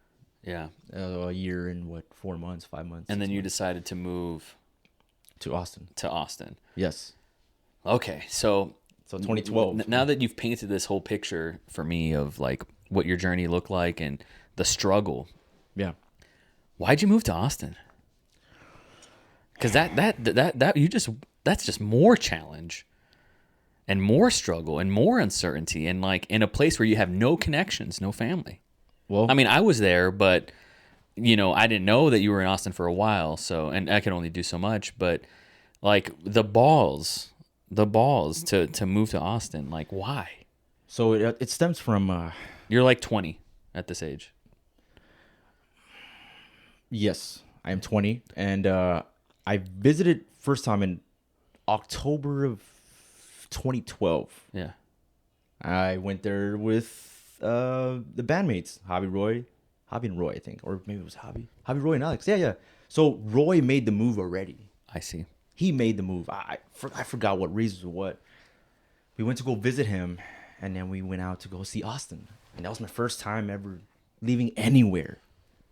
Yeah, a year and 4 months, 5 months. And then you decided to move to Austin. Yes. Okay, so 2012. Now that you've painted this whole picture for me of like what your journey looked like and the struggle. Yeah. Why'd you move to Austin? Because that's just more challenge and more struggle and more uncertainty, and like in a place where you have no connections, no family. Well, I mean, I was there, but I didn't know that you were in Austin for a while. So, and I could only do so much, but like the balls to move to Austin, like why? So it stems from, you're like 20 at this age. Yes, I am 20, and I visited first time in October of 2012. Yeah. I went there with the bandmates, Hobby and Roy, I think, or maybe it was Hobby, Roy, and Alex. Yeah. So Roy made the move already. I see. He made the move. I forgot what reasons or what. We went to go visit him, and then we went out to go see Austin. And that was my first time ever leaving anywhere,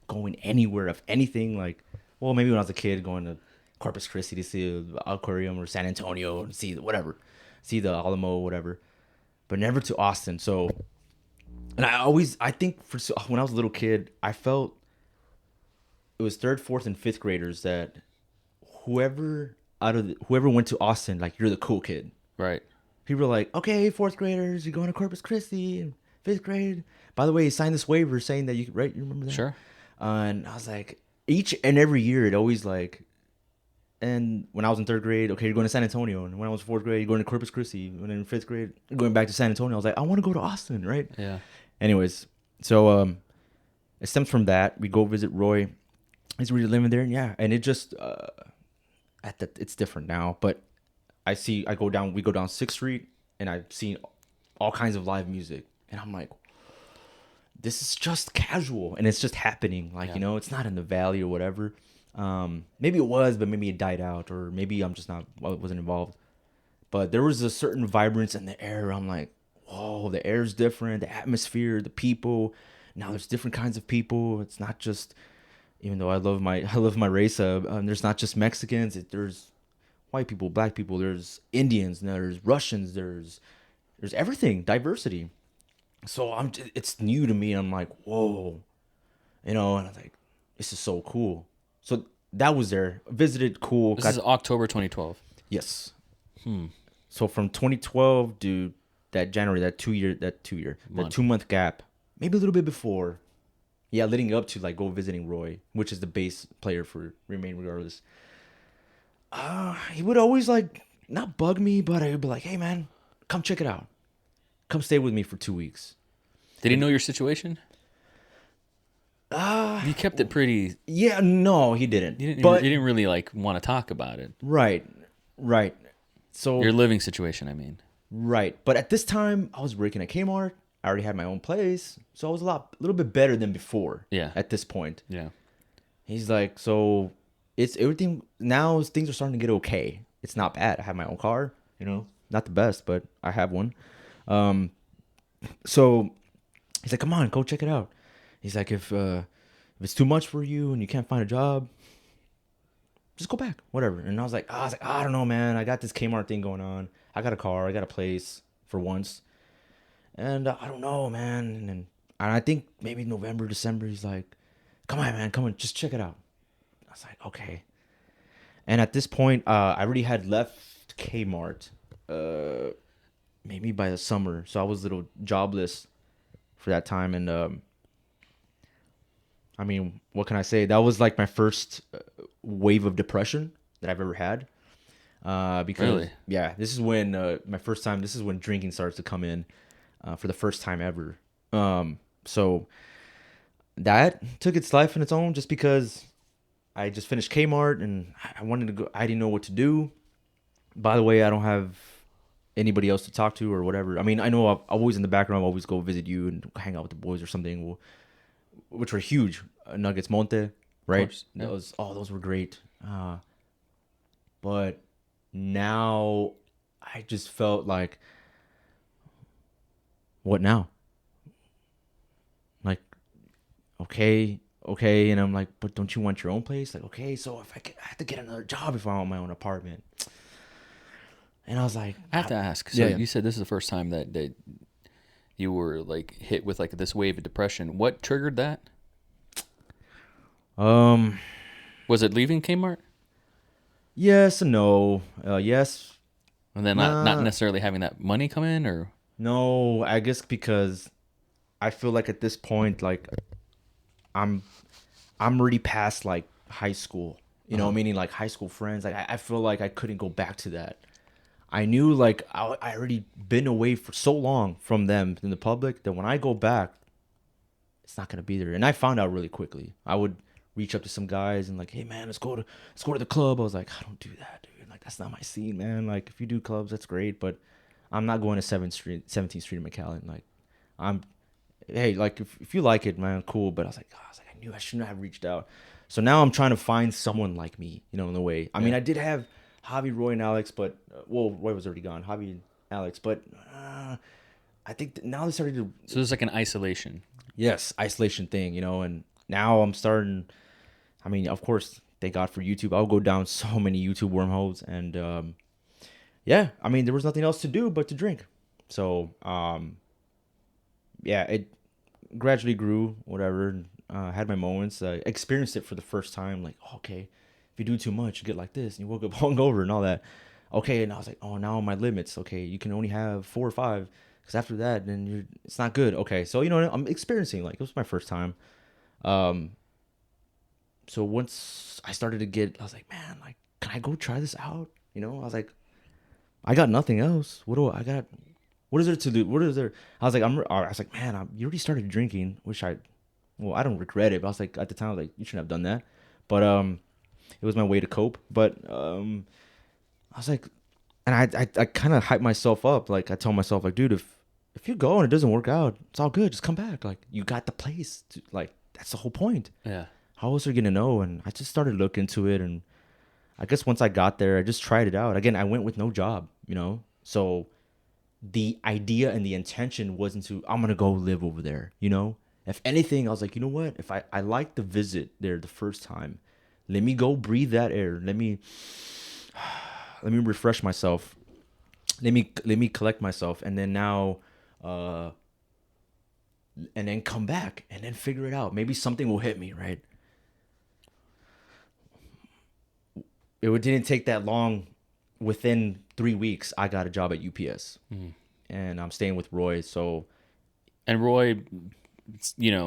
going anywhere of anything. Like, well, maybe when I was a kid, going to Corpus Christi to see the aquarium, or San Antonio and see the Alamo, whatever. But never to Austin. So, and I think when I was a little kid, I felt it was 3rd, 4th, and 5th graders that whoever went to Austin, like, you're the cool kid. Right. People were like, okay, 4th graders, you're going to Corpus Christi, and 5th grade. By the way, you signed this waiver saying that you remember that? Sure. And I was like, each and every year, it always like, and when I was in 3rd grade, okay, you're going to San Antonio. And when I was 4th grade, you're going to Corpus Christi. And in 5th grade, you're going back to San Antonio. I was like, I want to go to Austin, right? Yeah. Anyways, so it stems from that. We go visit Roy. He's really living there, and yeah, and it just it's different now. But we go down 6th Street, and I've seen all kinds of live music, and I'm like, this is just casual, and it's just happening. Like, it's not in the valley or whatever. Maybe it was, but maybe it died out, or maybe I wasn't involved. But there was a certain vibrance in the air. I'm like, whoa, the air's different, the atmosphere, the people. Now there's different kinds of people. It's not just, even though I love my race. There's not just Mexicans. There's white people, black people. There's Indians. There's Russians. There's everything, diversity. So it's new to me. I'm like, whoa, and I was like, this is so cool. So that was there. Visited, cool. This is October 2012. Yes. So from 2012 to that January, that 2-month gap, maybe a little bit before, leading up to like go visiting Roy, which is the bass player for Remain Regardless. He would always like not bug me, but I would be like, hey man, come check it out. Come stay with me for 2 weeks. Did he know your situation? You kept it pretty. Yeah, no, he didn't. You but didn't really like want to talk about it. right. So Your living situation, I mean. right. But at this time, I was working at Kmart. I already had my own place, so I was a little bit better than before. Yeah. At this point, Yeah. he's like, so it's everything now. Things are starting to get okay. It's not bad. I have my own car. Not the best, but I have one. So he's like, come on, go check it out. He's like, if it's too much for you and you can't find a job, just go back, whatever. And I was like, I don't know, man. I got this Kmart thing going on. I got a car. I got a place for once. And I don't know, man. And I think maybe November, December, he's like, come on, man. Come on. Just check it out. I was like, okay. And at this point, I already had left Kmart maybe by the summer. So I was a little jobless for that time. And I mean, what can I say? That was like my first wave of depression that I've ever had. Because Really? yeah, this is when this is when drinking starts to come in for the first time ever. So that took its life in its own just because I just finished Kmart and I wanted to go. I didn't know what to do. By the way, I don't have anybody else to talk to or whatever. I mean, I know I'm always in the background. I'll always go visit you and hang out with the boys or something, which were huge. Nuggets Monte, right? Yeah. Those were great. But now I just felt like, what now? Like, okay, and I'm like, but don't you want your own place? Like, okay, so if I have to get another job if I want my own apartment. And I was like, I have to ask. So Yeah. you said this is the first time that you were like hit with like this wave of depression. What triggered that? Was it leaving Kmart? Yes and no. Yes. And then not necessarily having that money come in, or No, I guess because I feel like at this point, like I'm already past like high school, meaning like high school friends. Like I feel like I couldn't go back to that. I knew like I already been away for so long from them in the public that when I go back, it's not gonna be there. And I found out really quickly. I would reach up to some guys and like, hey man, let's go to the club. I was like, I don't do that, dude. Like that's not my scene, man. Like if you do clubs, that's great, but I'm not going to 17th Street in McAllen. Like hey, like if you like it, man, cool. But I was like, I knew I shouldn't have reached out. So now I'm trying to find someone like me, in the way. I mean, I did have Javi, Roy, and Alex, but Roy was already gone. Javi and Alex, but I think now they started to. so there's like an isolation. Yes, isolation thing, and now I'm starting. I mean, of course, thank God for YouTube. I'll go down so many YouTube wormholes, and yeah, I mean, there was nothing else to do but to drink. So yeah, it gradually grew, whatever. Had my moments. Experienced it for the first time. Like, okay, if you do too much, you get like this, and you woke up hungover and all that. Okay, and I was like, oh, now my limits. Okay, you can only have 4 or 5, because after that, then it's not good. Okay, so I'm experiencing. Like, it was my first time. So once I started to get, I was like, man, like, can I go try this out? I was like, I got nothing else. What do I got? What is there to do? What is there? I was like, man, you already started drinking, which I don't regret it. But I was like, at the time, I was like, you shouldn't have done that. But it was my way to cope. But I was like, and I kind of hyped myself up. Like I told myself, like, dude, if you go and it doesn't work out, it's all good. Just come back. Like you got the place. Like that's the whole point. Yeah. How else are you gonna know? And I just started looking into it, and I guess once I got there, I just tried it out. Again, I went with no job, So the idea and the intention wasn't to, I'm going to go live over there, If anything, I was like, you know what? If I like the visit there the first time, let me go breathe that air. Let me refresh myself. Let me collect myself. And then now, and then come back and then figure it out. Maybe something will hit me, right? It didn't take that long. Within 3 weeks, I got a job at UPS, and I'm staying with Roy. So, and Roy,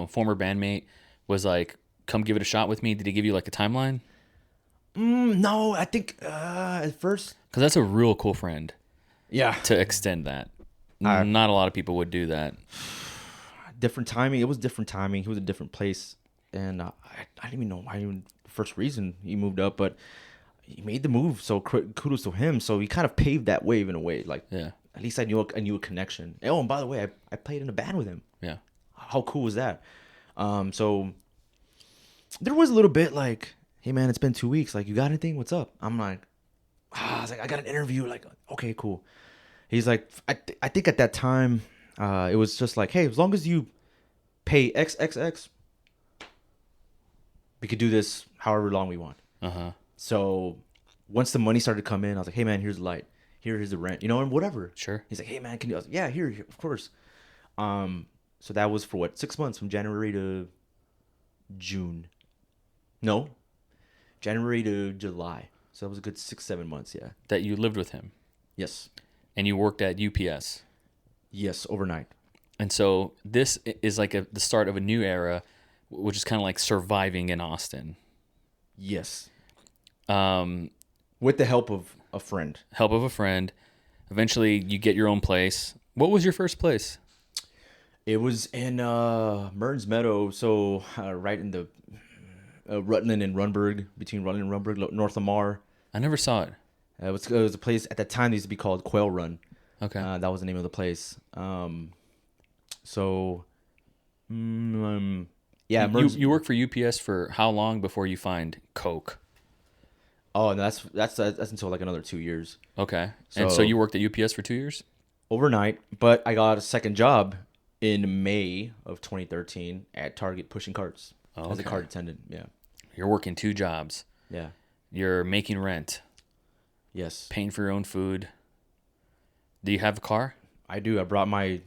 former bandmate, was like, "Come give it a shot with me." Did he give you like a timeline? No, I think at first, because that's a real cool friend. Yeah, to extend that, not a lot of people would do that. different timing. It was different timing. He was a different place, and I didn't even know why. Even the first reason he moved up, but he made the move. So kudos to him. So he kind of paved that wave in a way. Like, Yeah. at least I knew a connection. Oh, and by the way, I played in a band with him. Yeah. How cool was that? So there was a little bit like, hey man, it's been 2 weeks. Like, you got anything? What's up? I'm like, I was like, I got an interview. Like, okay, cool. He's like, I think at that time, it was just like, hey, as long as you pay XXX, we could do this however long we want. Uh-huh. So once the money started to come in, I was like, hey man, here's the light. Here's the rent, and whatever. Sure. He's like, hey man, can you? I was like, yeah, here, of course. So that was for what, 6 months, from January to June. No, January to July. So that was a good 6-7 months. Yeah. That you lived with him. Yes. And you worked at UPS. Yes, overnight. And so this is like the start of a new era, which is kind of like surviving in Austin. Yes. Um, With the help of a friend. help of a friend. Eventually, you get your own place. What was your first place? It was in Merns Meadow, so right in the Rutland and Runberg, between Rutland and Runberg, north of Mar. I never saw it. It was a place at that time that used to be called Quail Run. Okay. That was the name of the place. Yeah, you worked for UPS for how long before you find Coke? Oh, no, that's until like another 2 years. Okay. And so So- you worked at UPS for 2 years? Overnight, but I got a second job in May of 2013 at Target pushing carts as a okay. cart attendant. Yeah. You're working 2 jobs. Yeah. You're making rent, Yes. paying for your own food. Do you have a car? I do. I brought my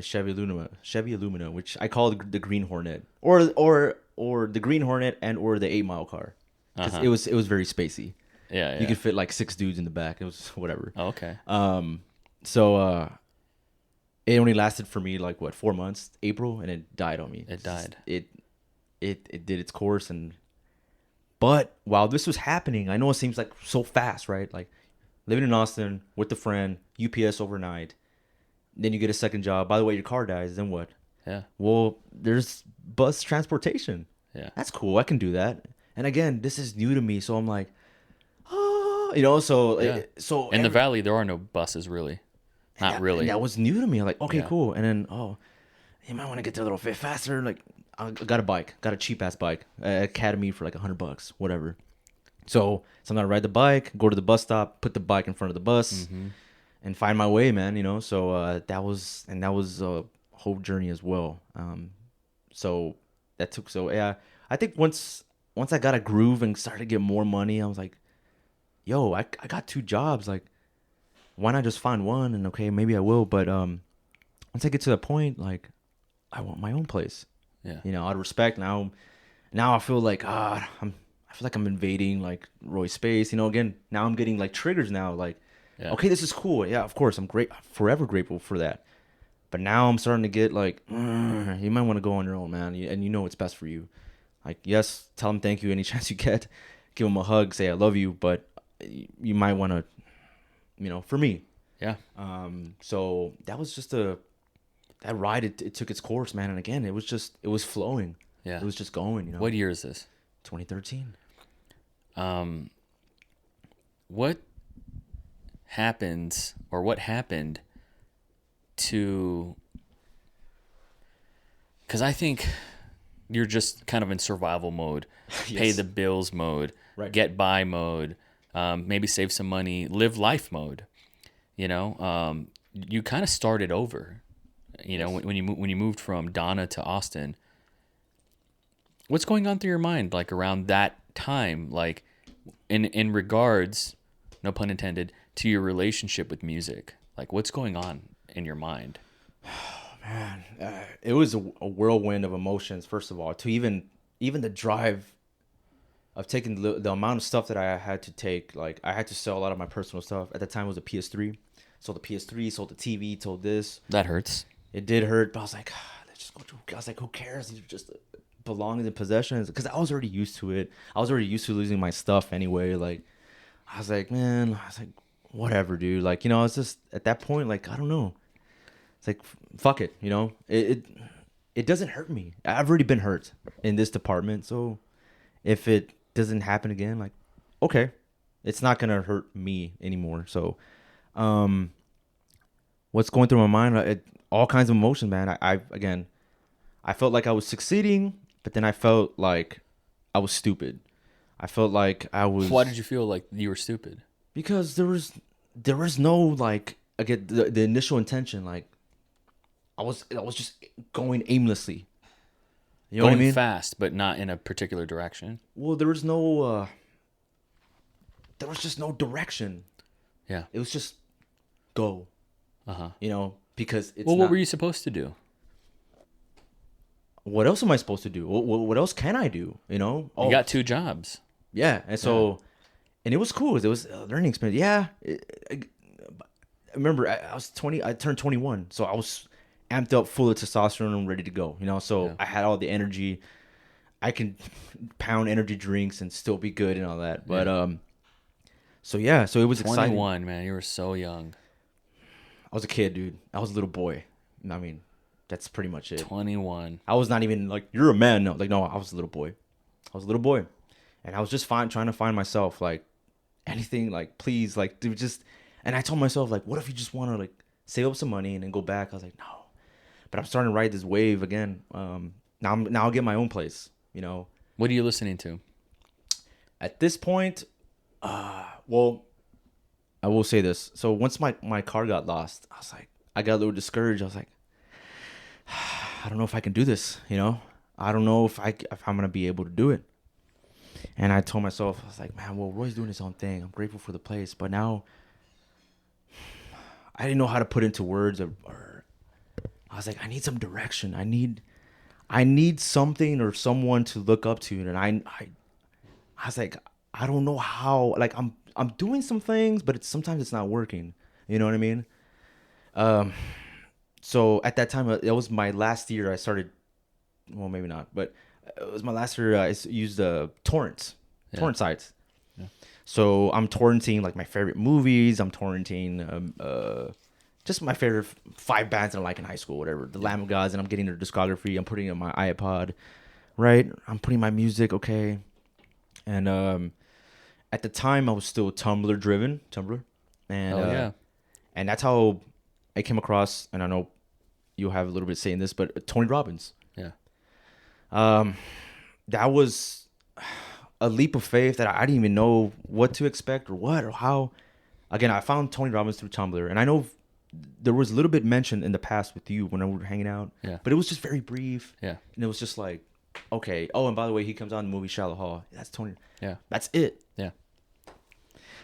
Chevy Illumina, which I call the Green Hornet, or the Green Hornet or the 8 Mile car. 'Cause Uh-huh. it was very spacey. Yeah. You could fit like 6 dudes in the back. It was whatever. Oh, okay. So it only lasted for me like what, 4 months, April, and it died on me. It died. It did its course, but while this was happening, I know it seems like so fast, right? Like living in Austin with a friend, UPS overnight, then you get a second job. By the way, your car dies, then what? Yeah. Well, there's bus transportation. Yeah. That's cool. I can do that. And again, this is new to me, so I'm like, so Yeah. so In the valley, there are no buses, really. Not really. That was new to me. I'm like, okay, Yeah. cool. And then, you might want to get there a little bit faster. Like, I got a bike, got a cheap ass bike, Academy for like $100, whatever. So I'm gonna ride the bike, go to the bus stop, put the bike in front of the bus, and find my way, man. So that was a whole journey as well. I think once I got a groove and started to get more money, I was like, yo, I got 2 jobs, like, why not just find one? And okay, maybe I will. But once I get to that point, like, I want my own place. Yeah. Out of respect. Now I feel like I feel like I'm invading like Roy's space. Again, now I'm getting like triggers now. Like, Yeah. okay, this is cool. Yeah, of course, I'm forever grateful for that. But now I'm starting to get like, you might want to go on your own, man. And you know what's best for you. Like, yes, tell them thank you any chance you get. Give them a hug, say I love you. But you might want to, for me. Yeah. So that was just that ride. It took its course, man. And again, it was flowing. Yeah. It was just going. What year is this? 2013. What happens or what happened to, because I think you're just kind of in survival mode, pay Yes. the bills mode, Right. get by mode, maybe save some money, live life mode. You kind of started over. When you moved from Donna to Austin. What's going on through your mind, like around that time, like in regards, no pun intended, to your relationship with music? Like, what's going on in your mind? Man, it was a whirlwind of emotions. First of all, to even the drive of taking the amount of stuff that I had to take. Like, I had to sell a lot of my personal stuff. At the time, it was a PS3. Sold the PS3, sold the TV, sold this. That hurts. It did hurt, but I was like, let's just go through. I was like, who cares? These are just belongings and possessions. Because I was already used to it. I was already used to losing my stuff anyway. Like, I was like, whatever, dude. Like, it's just at that point, like, I don't know. It's like, fuck it, It it doesn't hurt me. I've already been hurt in this department, so if it doesn't happen again, like, okay, it's not gonna hurt me anymore. So, what's going through my mind? All kinds of emotions, man. I felt like I was succeeding, but then I felt like I was stupid. I felt like I was. Why did you feel like you were stupid? Because there was no, like, again, the initial intention. Like, I was just going aimlessly. You know Going what I mean? fast, but not in a particular direction. Well, there was just no direction. Yeah. It was just go. You know, because it's. Well, what were you supposed to do? What else am I supposed to do? What else can I do? You know, You got 2 jobs. yeah, and so, and it was cool. It was a learning experience. Yeah, I remember I was 20. I turned 21, so I was amped up, full of testosterone, and ready to go. You know, so I had all the energy. I can pound energy drinks and still be good and all that. But so yeah, so it was 21, exciting. man. You were so young. I was a kid, dude. I was a little boy. I mean, that's pretty much it. 21. I was not even like, you're a man. No, like, no, I was a little boy. I was a little boy. And I was just trying to find myself, like, anything, like, please, like, dude, just, and I told myself, like, what if you just want to, like, save up some money and then go back? I was like, no. But I'm starting to ride this wave again. Now I'll get my own place, you know. What are you listening to? At this point, well, I will say this. So once my car got lost, I was like, I got a little discouraged. I was like, I don't know if I can do this, you know? I don't know if I'm going to be able to do it. And I told myself, I was like, man, well, Roy's doing his own thing. I'm grateful for the place. But now I didn't know how to put into words or I was like, I need some direction. I need something or someone to look up to. And I was like, I don't know how, like, I'm doing some things, but sometimes it's not working. You know what I mean? So at that time, it was my last year I started, well, maybe not, but it was my last year I used torrent sites. Yeah. So I'm torrenting, like, my favorite movies. I'm torrenting just my favorite 5 bands that I like in high school, whatever. The Lamb of Gods, and I'm getting their discography. I'm putting it on my iPod, right? I'm putting my music, okay. And at the time, I was still Tumblr. And, and that's how I came across, and I know you'll have a little bit saying this, but Tony Robbins. Yeah. That was a leap of faith that I didn't even know what to expect or how. Again, I found Tony Robbins through Tumblr, and I know there was a little bit mentioned in the past with you when we were hanging out. Yeah. But it was just very brief. Yeah. And it was just like, okay. Oh, and by the way, he comes out in the movie Shallow Hall. That's Tony. Yeah. That's it. Yeah.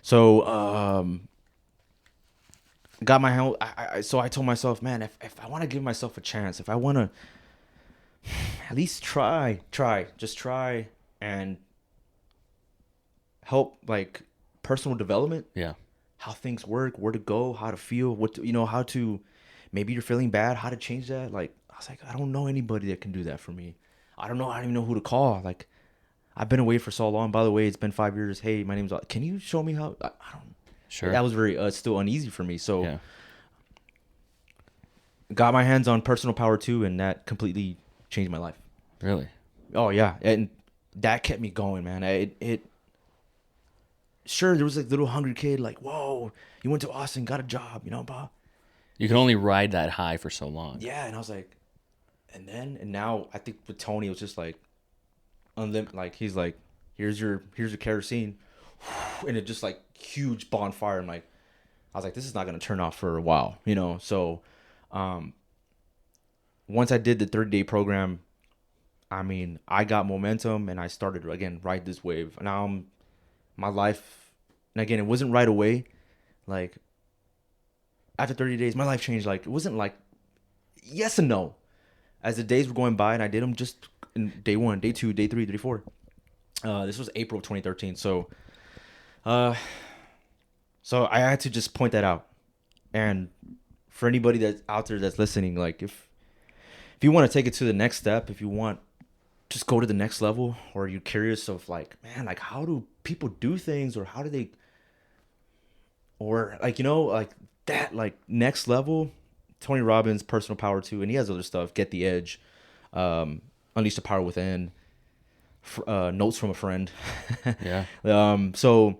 So, got my help. So I told myself, man, if I want to give myself a chance, if I want to at least try and help, like, personal development. Yeah. How things work, where to go, how to feel, how to, maybe you're feeling bad, how to change that. Like, I was like, I don't know anybody that can do that for me. I don't even know who to call. Like, I've been away for so long. By the way, it's been 5 years. Hey, my name's, can you show me how? I don't. Sure. That was very still uneasy for me. So, yeah. Got my hands on Personal Power 2, and that completely changed my life. Really? Oh yeah, and that kept me going, man. It sure, there was like little hungry kid, like, whoa, you went to Austin, got a job, you know, Bob. You can only ride that high for so long. Yeah, and I was like, and now I think with Tony, it was just like unlimited. Like, he's like, here's your kerosene, and it just like huge bonfire. And like, I was like, this is not gonna turn off for a while, you know. So, once I did the 30-day program, I mean, I got momentum, and I started again ride this wave. Now my life, and again, it wasn't right away. Like, after 30 days, my life changed. Like, it wasn't like yes and no. As the days were going by, and I did them just in day 1, day 2, day 3, day 4. This was April of 2013. So I had to just point that out. And for anybody that's out there that's listening, like, if you want to take it to the next step, if you want, just go to the next level, or you're curious of, like, man, like, how do people do things, or how do they, or, like, you know, like that, like, next level, Tony Robbins, Personal Power 2, and he has other stuff, Get the Edge. Unleash the Power Within, Notes from a Friend. Yeah. So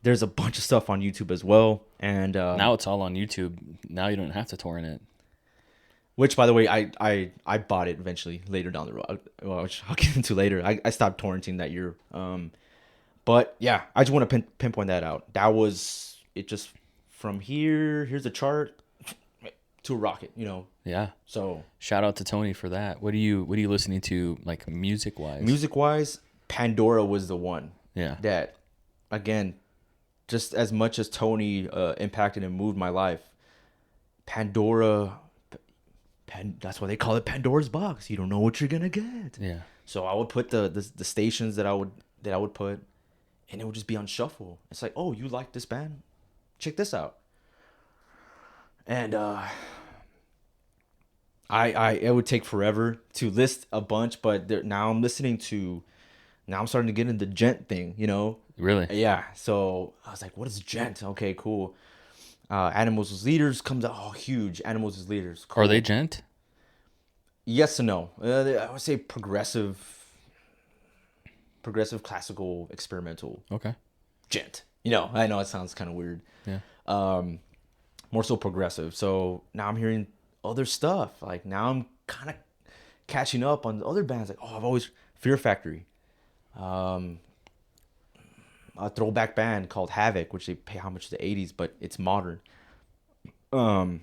there's a bunch of stuff on YouTube as well. And Now it's all on YouTube. Now you don't have to torrent it. which, by the way, I bought it eventually later down the road, which I'll get into later. I stopped torrenting that year. But yeah, I just want to pinpoint that out. That was it. Just from here's a chart to a rocket, you know. Yeah. So Shout out to Tony for that. What are you listening to, like, music wise? music wise, Pandora was the one. Yeah. That, again, just as much as Tony impacted and moved my life, Pandora. That's why they call it Pandora's box. You don't know what you're gonna get. Yeah. So I would put the stations that I would put, and it would just be on shuffle. It's like, oh, you like this band? Check this out. And it would take forever to list a bunch, but now I'm starting to get into the gent thing, you know? Really? Yeah. So I was like, what is gent? Okay, cool. Animals as Leaders comes out. Oh, huge. Animals as Leaders. Cool. Are they gent? Yes and no. I would say progressive, classical, experimental, Okay. gent. You know, I know it sounds kind of weird. Yeah. More so progressive. So now I'm hearing other stuff. Like now I'm kind of catching up on other bands. Like, oh, I've always Fear Factory. A throwback band called Havoc, which they pay homage to the 80s, but it's modern. Late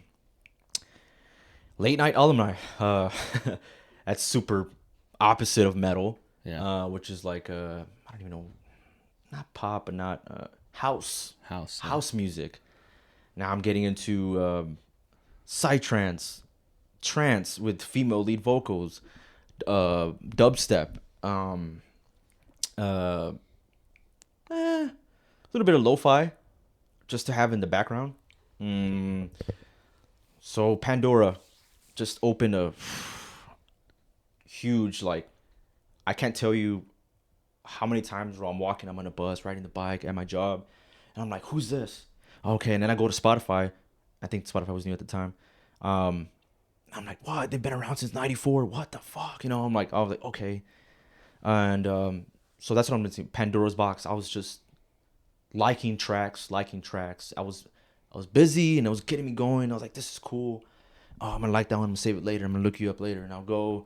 Night Alumni. That's super opposite of metal. Yeah. Which is like I don't even know, not pop, but not house. House. Yeah. House music. Now I'm getting into psytrance, trance with female lead vocals, dubstep, a little bit of lo-fi, just to have in the background. So Pandora just opened a huge, like, I can't tell you how many times where I'm walking, I'm on a bus, riding the bike at my job, and I'm like, who's this? Okay, and then I go to Spotify. I think Spotify was new at the time. I'm like, what? They've been around since '94. What the fuck? You know, I was like, okay. And so that's what I'm listening to. Pandora's Box. I was just liking tracks. I was busy and it was getting me going. I was like, this is cool. Oh, I'm gonna like that one. I'm gonna save it later. I'm gonna look you up later, and I'll go.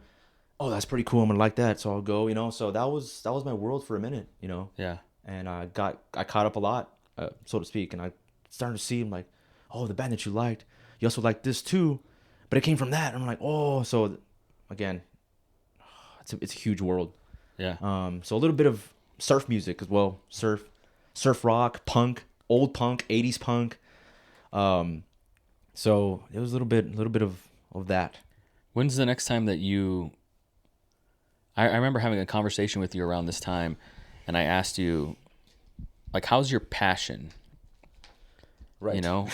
Oh, that's pretty cool. I'm gonna like that. So I'll go. You know. So that was my world for a minute. You know. Yeah. And I caught up a lot, so to speak, and I started to see. I'm like, oh, the band that you liked, you also liked this too, but it came from that. And I'm like, oh, so again, it's a huge world. Yeah. So a little bit of surf music as well, surf rock, punk, old punk, 80s punk. So it was a little bit of that. When's the next time that you... I remember having a conversation with you around this time, and I asked you, like, how's your passion? Right. You know,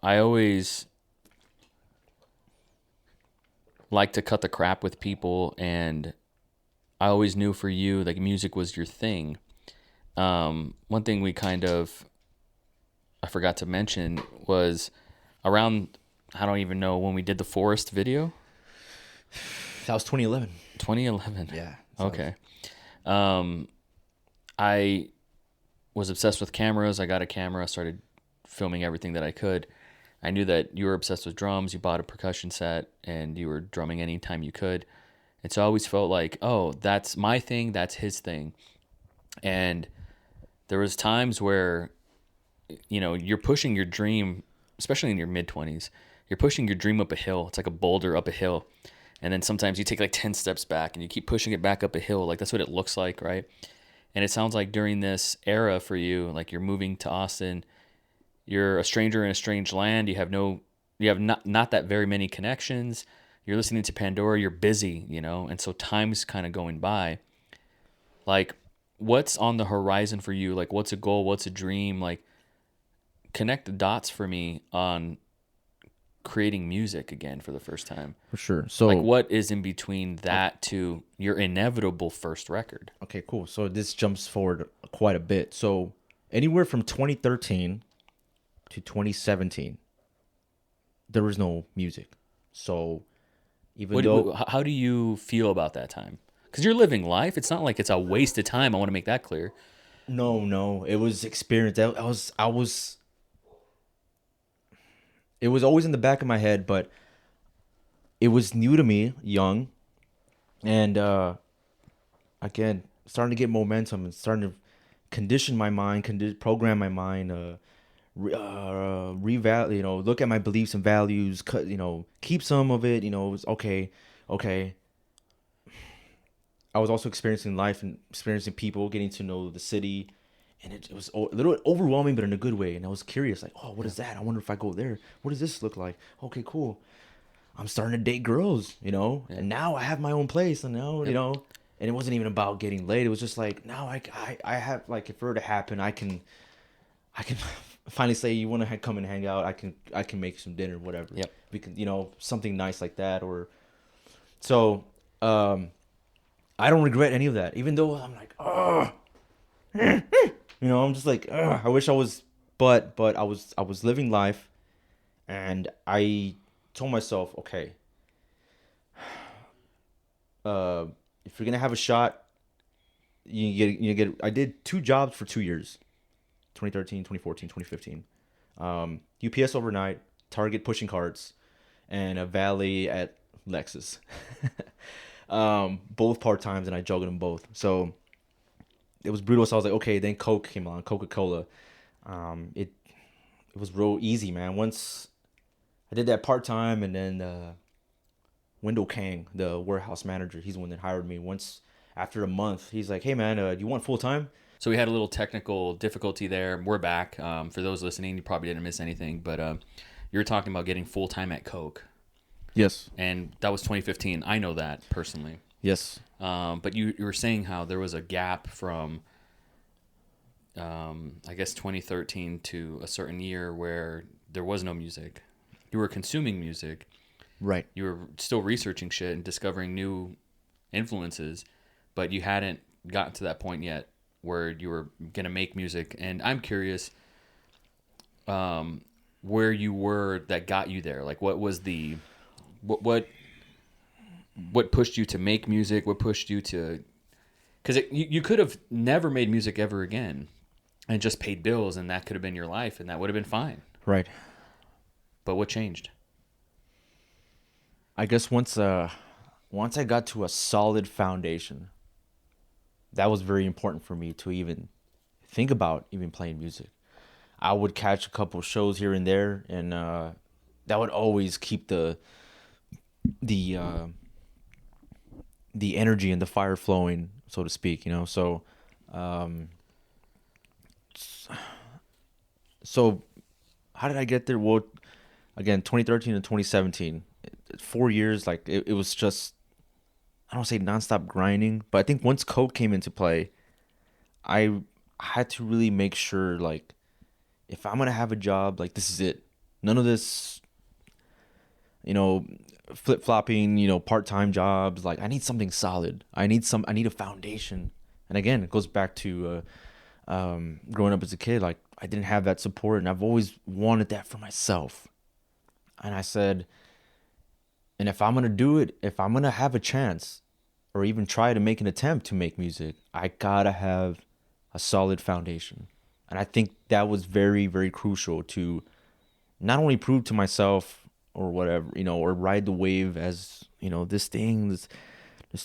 I always like to cut the crap with people, and I always knew for you, like, music was your thing. One thing I forgot to mention was around, I don't even know, when we did the Forest video. That was 2011. 2011. Yeah. Okay. I was obsessed with cameras. I got a camera, started filming everything that I could. I knew that you were obsessed with drums. You bought a percussion set and you were drumming anytime you could. And so I always felt like, oh, that's my thing, that's his thing. And there was times where, you know, you're pushing your dream, especially in your mid-20s, you're pushing your dream up a hill. It's like a boulder up a hill. And then sometimes you take like 10 steps back and you keep pushing it back up a hill. Like, that's what it looks like, right? And it sounds like during this era for you, like, you're moving to Austin, you're a stranger in a strange land. You have not that very many connections. You're listening to Pandora. You're busy, you know, and so time's kind of going by. Like, what's on the horizon for you? Like, what's a goal? What's a dream? Like, connect the dots for me on creating music again for the first time. For sure. So, like, what is in between that to your inevitable first record? Okay, cool. So this jumps forward quite a bit. So anywhere from 2013 to 2017, there was no music. So Even though How do you feel about that time? Because you're living life. It's not like it's a waste of time. I want to make that clear. no, it was experience. I was. It was always in the back of my head, but it was new to me, young, and again, starting to get momentum and starting to condition my mind, program my mind, look at my beliefs and values, keep some of it, it was okay, okay. I was also experiencing life and experiencing people, getting to know the city, and it was a little overwhelming, but in a good way. And I was curious, like, oh, what is that? I wonder if I go there, what does this look like? Okay, cool. I'm starting to date girls, and now I have my own place, and now, and it wasn't even about getting laid. It was just like, now I have, like, if it were to happen, I can finally say, you want to come and hang out? I can make some dinner, whatever. Yep. We can, something nice like that, or so. I don't regret any of that, even though I'm like, oh, I'm just like, I wish I was, but I was living life, and I told myself, okay, if you're gonna have a shot, you get. I did 2 jobs for 2 years, 2013, 2014, 2015. UPS overnight, Target pushing carts, and a valet at Lexus. Both part-times, and I juggled them both. So it was brutal. So I was like, okay, then Coke came on, Coca-Cola. It was real easy, man. Once I did that part-time, and then Wendell Kang, the warehouse manager, he's the one that hired me. Once after a month, he's like, hey man, do you want full-time? So we had a little technical difficulty there. We're back. For those listening, you probably didn't miss anything, but you were talking about getting full-time at Coke. Yes. And that was 2015. I know that personally. Yes. But you were saying how there was a gap from, I guess, 2013 to a certain year where there was no music. You were consuming music. Right. You were still researching shit and discovering new influences, but you hadn't gotten to that point yet where you were going to make music. And I'm curious where you were that got you there. Like, what was the... What pushed you to make music? What pushed you to... Because you could have never made music ever again and just paid bills, and that could have been your life, and that would have been fine. Right. But what changed? I guess once I got to a solid foundation, that was very important for me to even think about even playing music. I would catch a couple shows here and there, and that would always keep the energy and the fire flowing, so to speak, so how did I get there? Well, again, 2013 to 2017, 4 years, like it was just, I don't say nonstop grinding, but I think once Coke came into play, I had to really make sure, like, if I'm gonna have a job, like, this is it. None of this, flip-flopping, part-time jobs. Like, I need something solid. I need a foundation. And again, it goes back to growing up as a kid. Like, I didn't have that support, and I've always wanted that for myself. And I said, and if I'm gonna do it, if I'm gonna have a chance, or even try to make an attempt to make music, I gotta have a solid foundation. And I think that was very, very crucial to not only prove to myself or whatever, or ride the wave as, this thing, this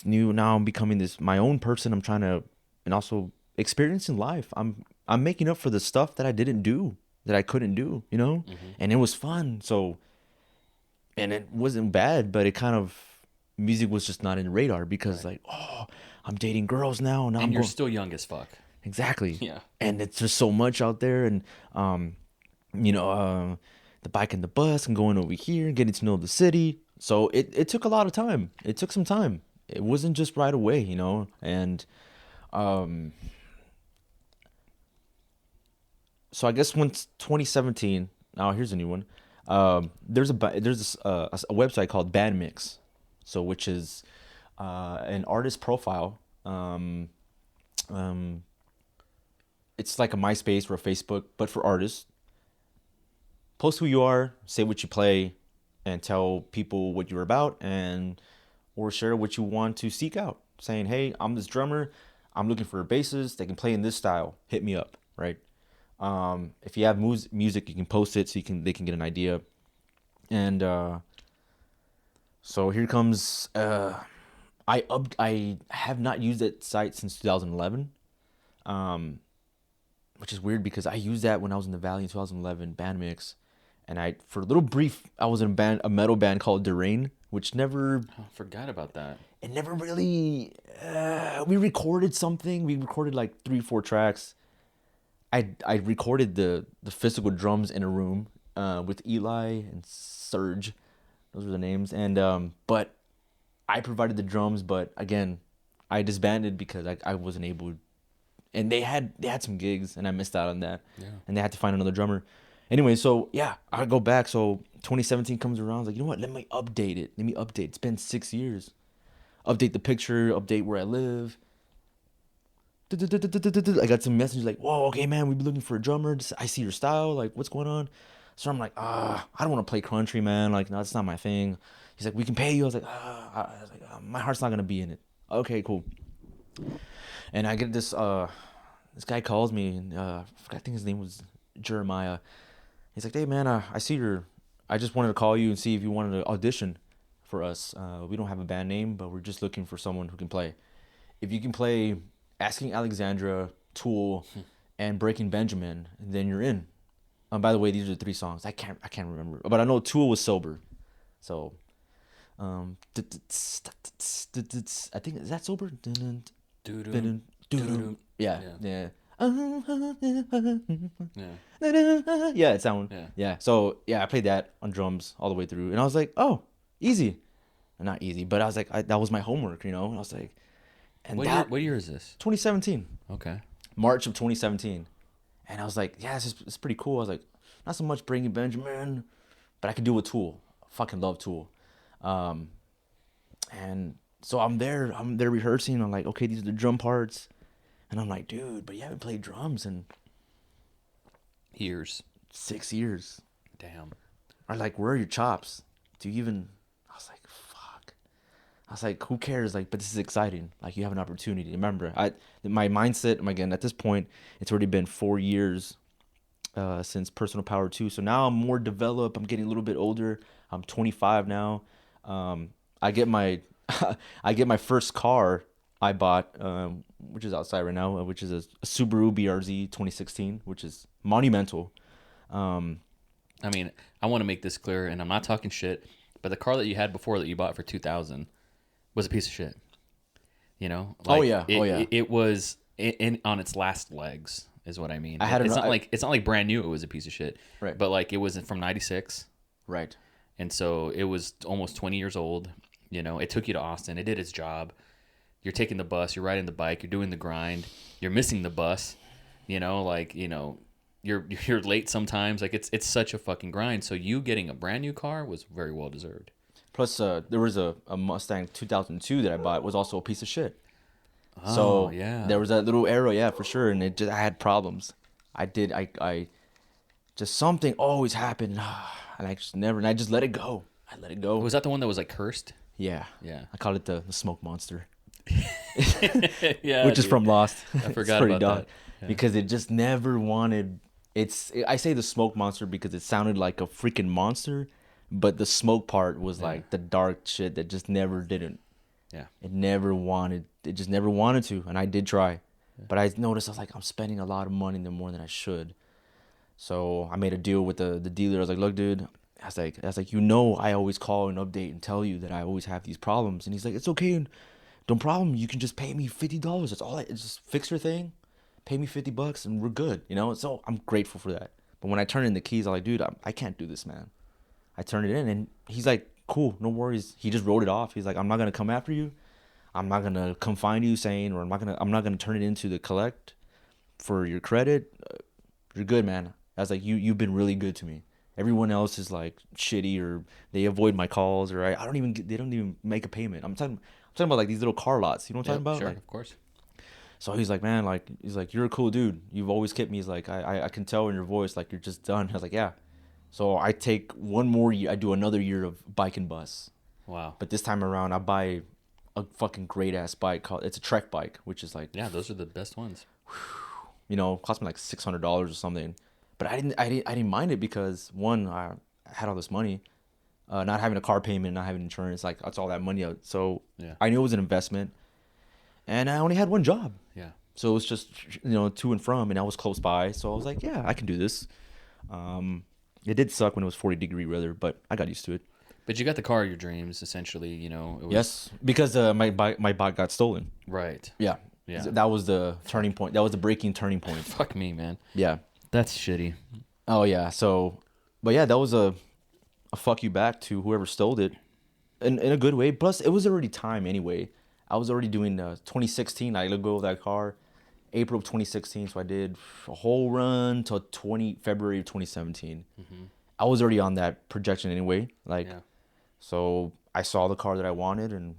new, now I'm becoming this, my own person. I'm trying to, and also experiencing life. I'm making up for the stuff that I didn't do, that I couldn't do, Mm-hmm. and it was fun. So, and it wasn't bad, but it kind of, music was just not in the radar because Right. like, oh, I'm dating girls now. And you're still young as fuck. Exactly. Yeah. And it's just so much out there. And, the bike and the bus and going over here and getting to know the city. So it took a lot of time. It took some time. It wasn't just right away, and so I guess once 2017, now here's a new one. There's a website called Band Mix, so which is an artist profile. It's like a MySpace or a Facebook, but for artists. Post who you are, say what you play, and tell people what you're about, and or share what you want to seek out, saying, hey, I'm this drummer, I'm looking for a bassist, they can play in this style, hit me up, right? If you have music, you can post it so they can get an idea. And so here comes I have not used that site since 2011, which is weird because I used that when I was in the Valley in 2011, band mix, and for a little brief I was in a metal band called Derain, which never Oh, forgot about that. it never really we recorded something. We recorded like 3-4 tracks. I recorded the physical drums in a room with Eli and Serge. Those were the names. And but I provided the drums, but again, I disbanded because I wasn't able, and they had some gigs and I missed out on that. Yeah. And they had to find another drummer. Anyway, so yeah, I go back. So 2017 comes around. I was like, you know what? Let me update it. It's been 6 years. Update the picture, update where I live. I got some messages like, whoa, okay, man, we've been looking for a drummer. I see your style. Like, what's going on? So I'm like, I don't want to play country, man. Like, no, that's not my thing. He's like, we can pay you. I was like, my heart's not going to be in it. Okay, cool. And I get this this guy calls me, and I think his name was Jeremiah. He's like, hey, man, I just wanted to call you and see if you wanted to audition for us. We don't have a band name, but we're just looking for someone who can play. If you can play Asking Alexandra, Tool, and Breaking Benjamin, then you're in. By the way, these are the 3 songs. I can't remember, but I know Tool was Sober. So, I think, is that Sober? Yeah. Yeah, it's that one. Yeah. So yeah, I played that on drums all the way through, and I was like, oh, easy. Not easy, but I was like, that was my homework, and I was like, and What year is this? 2017. Okay. March of 2017. And I was like, yeah, it's pretty cool. I was like, not so much Breaking Benjamin, but I could do with Tool. I fucking love Tool. And so I'm there rehearsing. I'm like, okay, these are the drum parts. And I'm like, dude, but you haven't played drums in Years. 6 years. Damn. I'm like, where are your chops? Do you even... I was like, fuck. I was like, who cares? Like, but this is exciting. Like, you have an opportunity. Remember, my mindset, again, at this point, it's already been 4 years since Personal Power 2. So now I'm more developed. I'm getting a little bit older. I'm 25 now. I get my first car I bought, which is outside right now, which is a Subaru BRZ 2016, which is monumental. I mean, I want to make this clear, and I'm not talking shit, but the car that you had before that you bought for $2,000 was a piece of shit. It was on its last legs, is what I mean. It's not like brand new. It was a piece of shit, right? But like it was from '96, right? And so it was almost 20 years old. It took you to Austin. It did its job. You're taking the bus. You're riding the bike. You're doing the grind. You're missing the bus. You're late sometimes. Like it's such a fucking grind. So you getting a brand new car was very well deserved. Plus, there was a Mustang 2002 that I bought was also a piece of shit. Oh, so yeah. There was that little arrow, yeah, for sure, and I had problems. I just something always happened, and I just let it go. I let it go. Was that the one that was like cursed? Yeah. Yeah. I called it the smoke monster. Yeah, which is from Lost. I forgot about that. Yeah. Because it just never wanted. I say the smoke monster because it sounded like a freaking monster, but the smoke part was like the dark shit that just never didn't. Yeah. It just never wanted to, and I did try. Yeah. But I noticed I was like, I'm spending a lot of money more than I should. So I made a deal with the dealer. I was like, look, dude, I was like, I always call and update and tell you that I always have these problems. And he's like, it's okay, no problem. You can just pay me $50. That's all. Just fix your thing, pay me $50, and we're good. So I'm grateful for that. But when I turned in the keys, I'm like, dude, I can't do this, man. I turned it in, and he's like, cool, no worries. He just wrote it off. He's like, I'm not gonna come after you. I'm not gonna come find you saying, or I'm not gonna turn it into the collect for your credit. You're good, man. I was like, you've been really good to me. Everyone else is like shitty, or they avoid my calls, or they don't even make a payment. I'm talking about like these little car lots. You know what I'm talking about? Sure, like, of course. So he's like, man, he's like, you're a cool dude. You've always kept me. He's like, I can tell in your voice, like you're just done. I was like, yeah. So I take one more year. I do another year of bike and bus. Wow. But this time around, I buy a fucking great ass bike called. It's a Trek bike, which is like, Yeah, those are the best ones. cost me like $600 or something. But I didn't mind it because one, I had all this money, not having a car payment, not having insurance, like that's all that money out. So Yeah. I knew it was an investment, and I only had one job. Yeah. So it was just, to and from, and I was close by. So I was like, yeah, I can do this. It did suck when it was 40-degree weather, but I got used to it. But you got the car of your dreams, essentially. You know. It was, Yes, because my bike got stolen. Right. Yeah. Yeah. That was the turning point. That was the breaking turning point. Fuck me, man. Yeah. That's shitty. Oh yeah. So, but yeah, that was a fuck you back to whoever stole it, in a good way. Plus, it was already time anyway. I was already doing 2016. I let go of that car, April of 2016. So I did a whole run till February of 2017. I was already on that projection anyway. Like, Yeah. so I saw the car that I wanted, and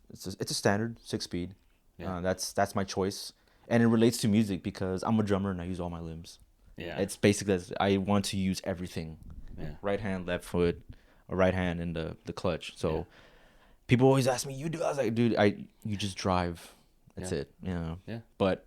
it's a standard 6-speed. Yeah. That's my choice, and it relates to music because I'm a drummer and I use all my limbs. Yeah. It's basically I want to use everything. Yeah. Right hand, left foot, or right hand in the clutch. So Yeah. people always ask me, "You do?" I was like, "Dude, you just drive. That's Yeah. it." Yeah. But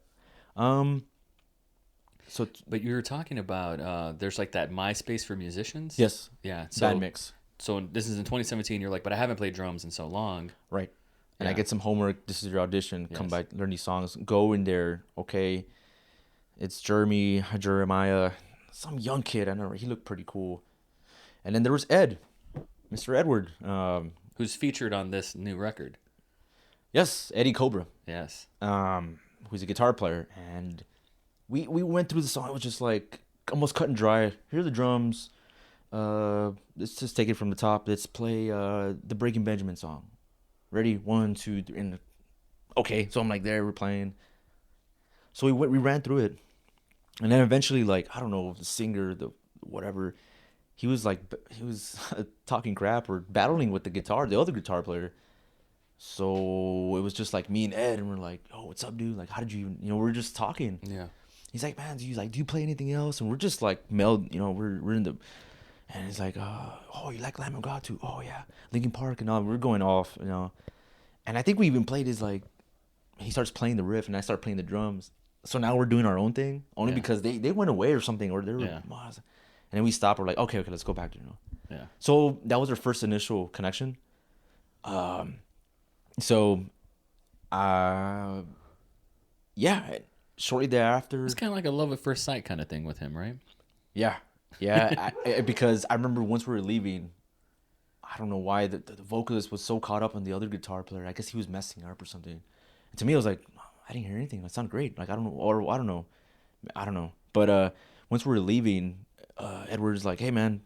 so But you were talking about there's like that MySpace for musicians. yes, Yeah. So band mix, So this is in 2017. You're like, but I haven't played drums in so long. right? And I Yeah. get some homework. This is your audition. Come Yes. by, learn these songs. Go in there. Okay, it's Jeremiah, some young kid. I know he looked pretty cool. And then there was Ed, Mr. Edward. Who's featured on this new record? Yes, Eddie Cobra. Yes. Who's a guitar player, and we went through the song. It was just like almost cut and dry. Here are the drums. Let's just take it from the top. Let's play the Breaking Benjamin song. Ready? 1, 2, 3. And okay, so I'm like there. We're playing. So we ran through it, and then eventually, like, I don't know, the singer, the whatever, he was talking crap or battling with the other guitar player. So it was just like me and Ed, and we're like, "Oh, what's up, dude? Like, how did you we're just talking." Yeah. He's like, "Man, do you play anything else?" And we're just like we're in the, and he's like, "Oh, you like Lamb of God too? Oh yeah, Linkin Park and all." We're going off, and I think we even played his, like, he starts playing the riff and I start playing the drums. So now we're doing our own thing only Yeah. because they went away or something, or they were, Yeah. and then we stop. We're like, okay, let's go back to Yeah. So that was our first initial connection. So, yeah, shortly thereafter, It's kind of like a love at first sight kind of thing with him, right? yeah, because I remember once we were leaving, I don't know why the vocalist was so caught up on the other guitar player. I guess he was messing up or something. And to me, I was like, I didn't hear anything. That sounded great. Like, I don't know. But once we were leaving, Edward's like, "Hey man,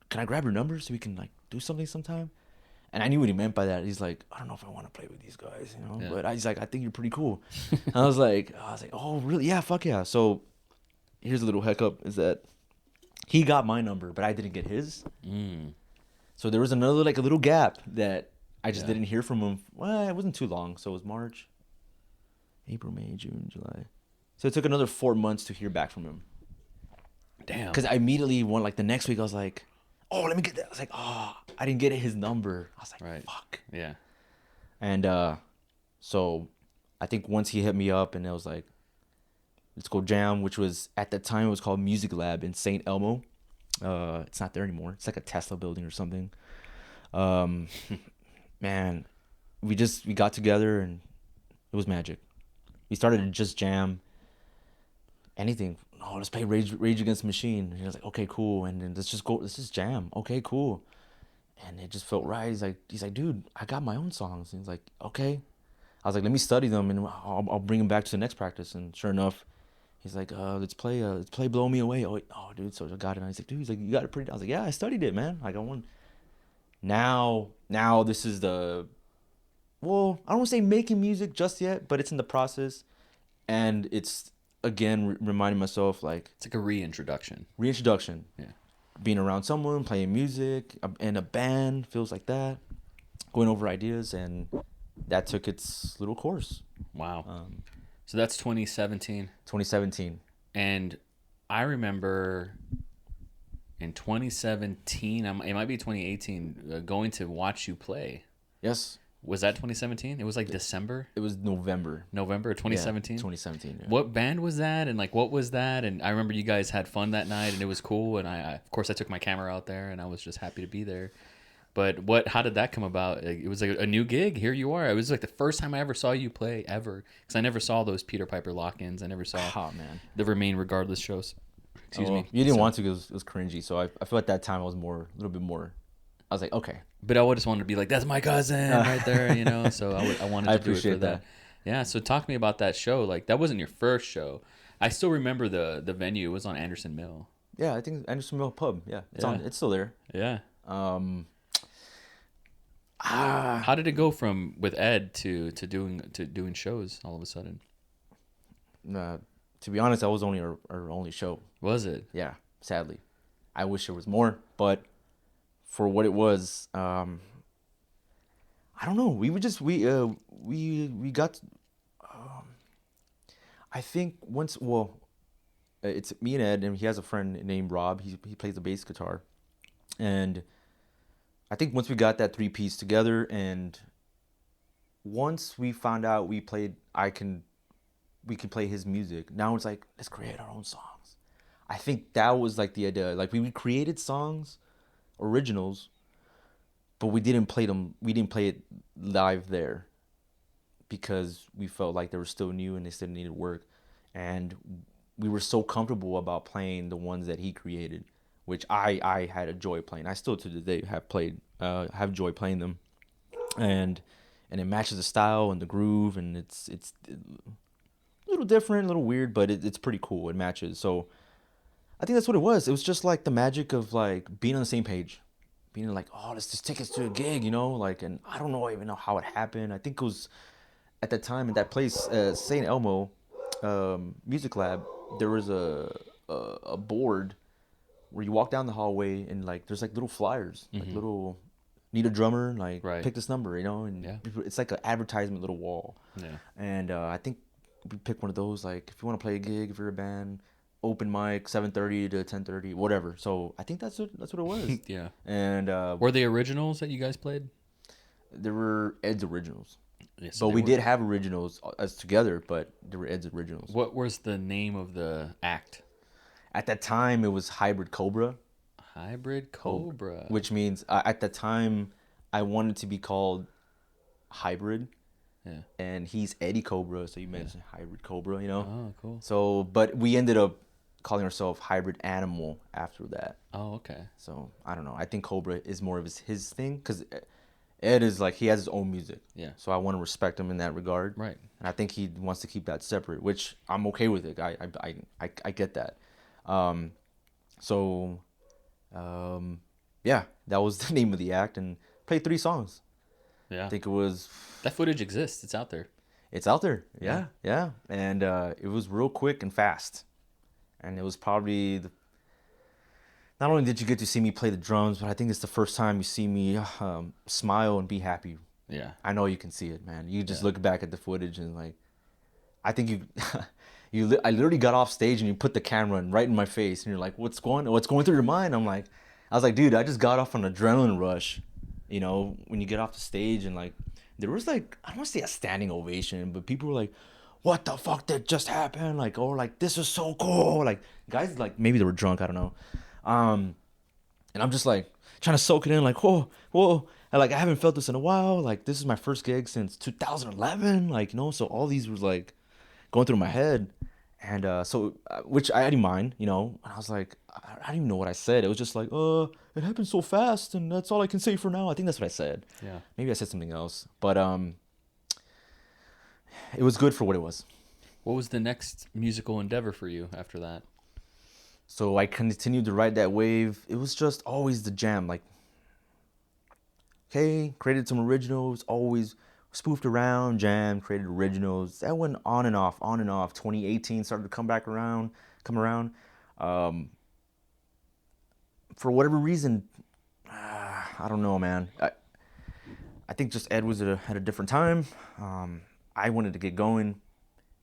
can I grab your number so we can, like, do something sometime?" And I knew what he meant by that. He's like, "I don't know if I want to play with these guys, Yeah. But he's like, I think you're pretty cool." And I was like, "Oh really? Yeah, fuck yeah." So here's a little hiccup: is that he got my number, but I didn't get his. So there was another, like, a little gap that I just Yeah. didn't hear from him. Well, it wasn't too long. So it was March, April, May, June, July. So it took another 4 months to hear back from him. Damn. Because I immediately went, like, the next week, I was like, "Oh, let me get that." I was like, "Oh, I didn't get his number." I was like, Right. "Fuck." Yeah. And so I think once he hit me up and it was like, "Let's go jam," which was, at the time, it was called Music Lab in St. Elmo. It's not there anymore. It's like a Tesla building or something. Man, we got together and it was magic. We started to just jam anything. "Oh, let's play Rage Against the Machine." And he was like, "Okay, cool." And then let's just jam. "Okay, cool." And it just felt right. He's like, "Dude, I got my own songs." And he's like, "Okay." I was like, "Let me study them and I'll bring them back to the next practice." And sure enough, he's like, let's play Blow Me Away." Oh, dude, so I got it. And he's like, "Dude," he's like, "You got it pretty." I was like, "Yeah, I studied it, man. I got one." Now this is well, I don't want to say making music just yet, but it's in the process. And it's, again, reminding myself, like, It's like a reintroduction. reintroduction. Yeah. Being around someone, playing music, in a band, feels like that. Going over ideas, and that took its little course. Wow. So that's 2017. 2017. And I remember in 2017. It might be 2018. Going to watch you play. Yes. Was that 2017? It was like December. It was November. November 2017. 2017. Yeah. What band was that, and like what was that? And I remember you guys had fun that night, and it was cool. And I of course I took my camera out there, and I was just happy to be there. But how did that come about? It was like a new gig. Here you are. It was like the first time I ever saw you play ever, because I never saw those Peter Piper lock-ins. I never saw Man. the Remain Regardless shows. Excuse me. You didn't want to because it was cringy. So I feel at that time I was a little bit more. I was like, okay. But I just wanted to be like, that's my cousin right there, you know. So I wanted to I do it appreciate for that. Yeah. So talk to me about that show. Like that wasn't your first show. I still remember the venue. It was on Anderson Mill. Yeah, I think Anderson Mill Pub. Yeah, it's still there. Yeah. How did it go from with Ed to doing shows all of a sudden? To be honest, that was only our only show. Was it? Yeah, sadly. I wish there was more, but for what it was, I don't know. We got. I think once. Well, it's me and Ed, and he has a friend named Rob. He plays the bass guitar, and I think once we got that 3-piece together, and once we found out we could play his music. Now it's like, let's create our own songs. I think that was like the idea. Like we created songs, originals, but we didn't play them. We didn't play it live there because we felt like they were still new and they still needed work. And we were so comfortable about playing the ones that he created, which I had a joy playing. I still to this day have joy playing them, and it matches the style and the groove, and it's a little different, a little weird, but it's pretty cool. It matches. So I think that's what it was. It was just like the magic of like being on the same page, being like, oh, let's just take us to a gig, you know, like, and I don't even know how it happened. I think it was at that time in that place, St. Elmo Music Lab. There was a board where you walk down the hallway and like there's like little flyers, like little need a drummer, like pick this number, you know, and it's like an advertisement little wall. Yeah. And I think we picked one of those, like if you want to play a gig, if you're a band, open mic 7:30 to 10:30, whatever. So I think that's what it was. Yeah. And were they originals that you guys played? There were Ed's originals. Yes, but we did have originals as together, but there were Ed's originals. What was the name of the act? At that time, it was Hybrid Cobra. Hybrid Cobra. Which means at the time, I wanted to be called Hybrid. Yeah. And he's Eddie Cobra, so you mentioned Hybrid Cobra, you know? Oh, cool. So, but we ended up calling ourselves Hybrid Animal after that. Oh, okay. So, I don't know. I think Cobra is more of his thing, because Ed is like, he has his own music. Yeah. So I want to respect him in that regard. Right. And I think he wants to keep that separate, which I'm okay with it. I get that. Yeah, that was the name of the act, and played 3 songs. Yeah. I think it was... That footage exists. It's out there. It's out there. Yeah. And it was real quick and fast. And it was probably... Not only did you get to see me play the drums, but I think it's the first time you see me smile and be happy. Yeah. I know you can see it, man. You just look back at the footage and like... I think I literally got off stage and you put the camera right in my face and you're like, what's going through your mind? I was like, dude, I just got off an adrenaline rush. You know, when you get off the stage and like, there was like, I don't want to say a standing ovation, but people were like, what the fuck did just happen? Like, or like, this is so cool. Like guys, like maybe they were drunk. I don't know. And I'm just like trying to soak it in like, whoa. And like, I haven't felt this in a while. Like this is my first gig since 2011. Like, you know, so all these was like going through my head. And which I didn't mind, you know. And I was like, I didn't even know what I said. It was just like, it happened so fast, and that's all I can say for now. I think that's what I said. Yeah. Maybe I said something else, but it was good for what it was. What was the next musical endeavor for you after that? So I continued to ride that wave. It was just always the jam. Like, okay, created some originals, always spoofed around, jammed, created originals. That went on and off. 2018 started to come around. For whatever reason, I don't know, man. I think just Ed was at a different time. I wanted to get going,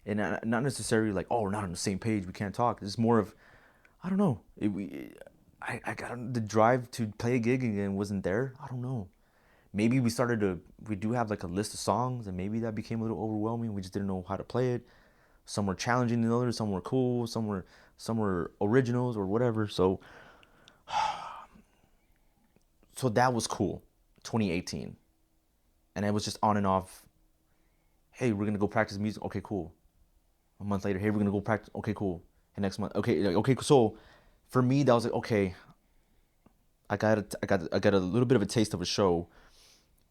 and not necessarily like, oh, we're not on the same page, we can't talk. It's more of, I don't know. I got the drive to play a gig again wasn't there. I don't know. Maybe we do have like a list of songs, and maybe that became a little overwhelming. We just didn't know how to play it. Some were challenging than others, some were cool, some were originals or whatever. So that was cool. 2018. And it was just on and off. Hey, we're gonna go practice music. Okay, cool. A month later, hey, we're gonna go practice. Okay, cool. And next month, okay, like, okay. So for me, that was like, okay, I got a little bit of a taste of a show,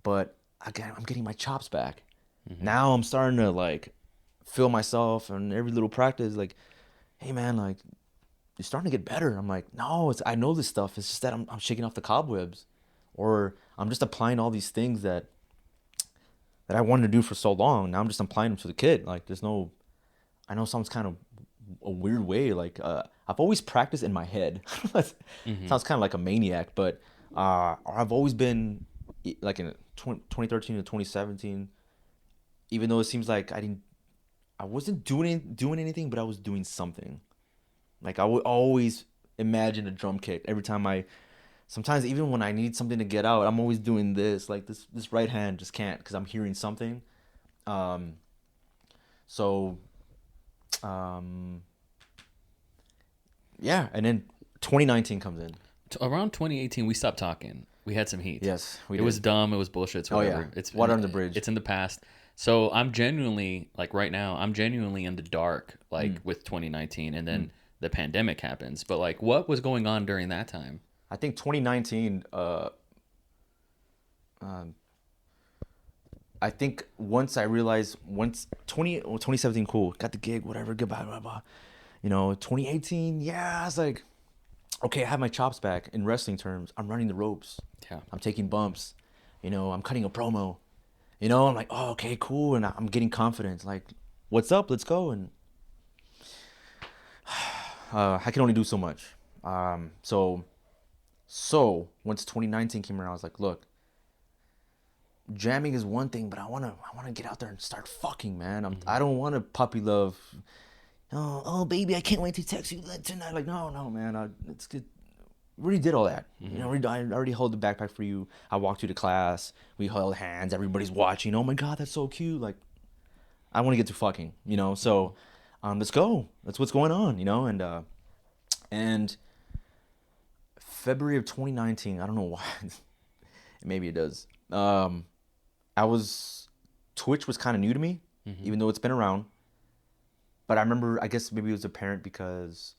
but I'm getting my chops back. Now I'm starting to like feel myself, and every little practice, like, hey man, like you're starting to get better. I'm like, no, I know this stuff. It's just that I'm shaking off the cobwebs, or I'm just applying all these things that I wanted to do for so long. Now I'm just applying them to the kid. Like there's no, I know sounds kind of a weird way. Like I've always practiced in my head. Sounds kind of like a maniac, but I've always been like in 2013 to 2017. Even though it seems like I wasn't doing anything, but I was doing something. Like I would always imagine a drum kit every time sometimes even when I need something to get out, I'm always doing this. Like this right hand just can't because I'm hearing something. So, yeah, and then 2019 comes in. Around 2018, we stopped talking. We had some heat. Yes, it was dumb. It was bullshit. It's whatever. Yeah. It's water under the bridge. It's in the past. So I'm genuinely like right now. I'm genuinely in the dark, like with 2019, and then the pandemic happens. But like, what was going on during that time? I think 2019. I think once I realized 2017, cool, got the gig, whatever, goodbye, blah blah. 2018, yeah, I was like, okay, I have my chops back in wrestling terms. I'm running the ropes. Yeah. I'm taking bumps. I'm cutting a promo. I'm like, oh, okay, cool, and I'm getting confidence. Like, what's up? Let's go. And I can only do so much. So once 2019 came around, I was like, look, jamming is one thing, but I wanna get out there and start fucking, man. I don't want to puppy love. Oh, baby, I can't wait to text you tonight. Like, no, man, it's good. We already did all that. I already held the backpack for you. I walked you to class. We held hands. Everybody's watching. Oh my god, that's so cute. Like, I want to get to fucking. So, let's go. That's what's going on. And February of 2019. I don't know why. Maybe it does. Twitch was kind of new to me, even though it's been around. But I remember, I guess maybe it was apparent because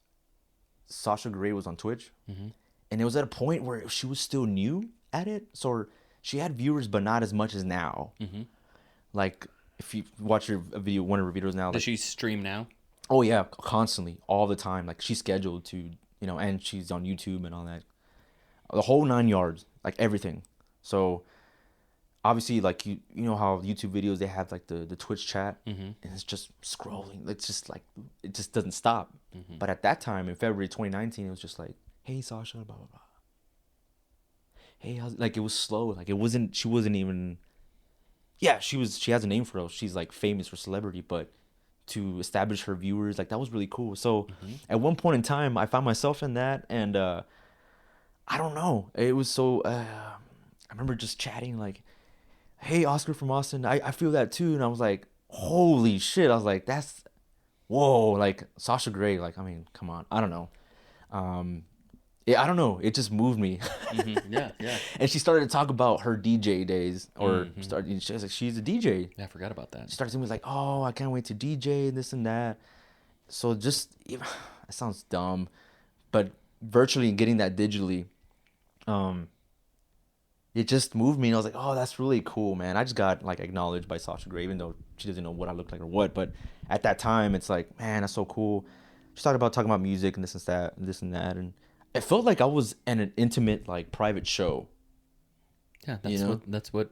Sasha Grey was on Twitch. And it was at a point where she was still new at it. So she had viewers, but not as much as now. Like, if you watch one of her videos now. Does she stream now? Oh, yeah, constantly, all the time. Like, she's scheduled to, and she's on YouTube and all that. The whole 9 yards, like everything. So obviously, like you know how YouTube videos, they have like the Twitch chat, and it's just scrolling. It's just like, it just doesn't stop. But at that time in February 2019, it was just like, hey Sasha, blah blah blah. Hey, like it was slow. Like she wasn't even. Yeah, she has a name for her. She's like famous for celebrity, but to establish her viewers, like that was really cool. So at one point in time, I found myself in that, and I don't know. It was so. I remember just chatting like, hey, Awsker from Austin, I feel that too. And I was like, holy shit. I was like, that's, whoa, like Sasha Grey, like, I mean, come on. I don't know. Yeah, I don't know. It just moved me. Yeah. And she started to talk about her DJ days, or she was like, she's a DJ. Yeah, I forgot about that. She started to be like, oh, I can't wait to DJ, this and that. So just, it sounds dumb, but virtually getting that digitally, it just moved me, and I was like, oh, that's really cool, man. I just got like acknowledged by Sasha Grey, even though she doesn't know what I look like or what. But at that time, it's like, man, that's so cool. She talking about music and this and that, and it felt like I was in an intimate, like, private show. Yeah, that's what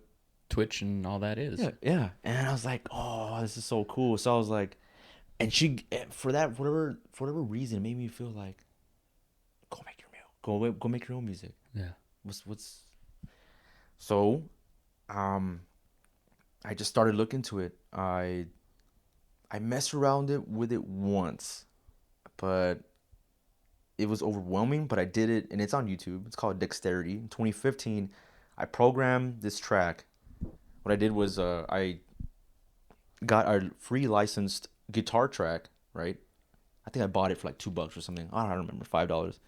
Twitch and all that is. Yeah. And I was like, oh, this is so cool. So I was like, and she, for whatever reason, it made me feel like, go make your own music. Yeah. What's so, I just started looking into it. I messed around with it once, but it was overwhelming, but I did it, and it's on YouTube. It's called Dexterity. In 2015, I programmed this track. What I did was I got a free licensed guitar track, right? I think I bought it for like $2 or something. I don't remember, $5.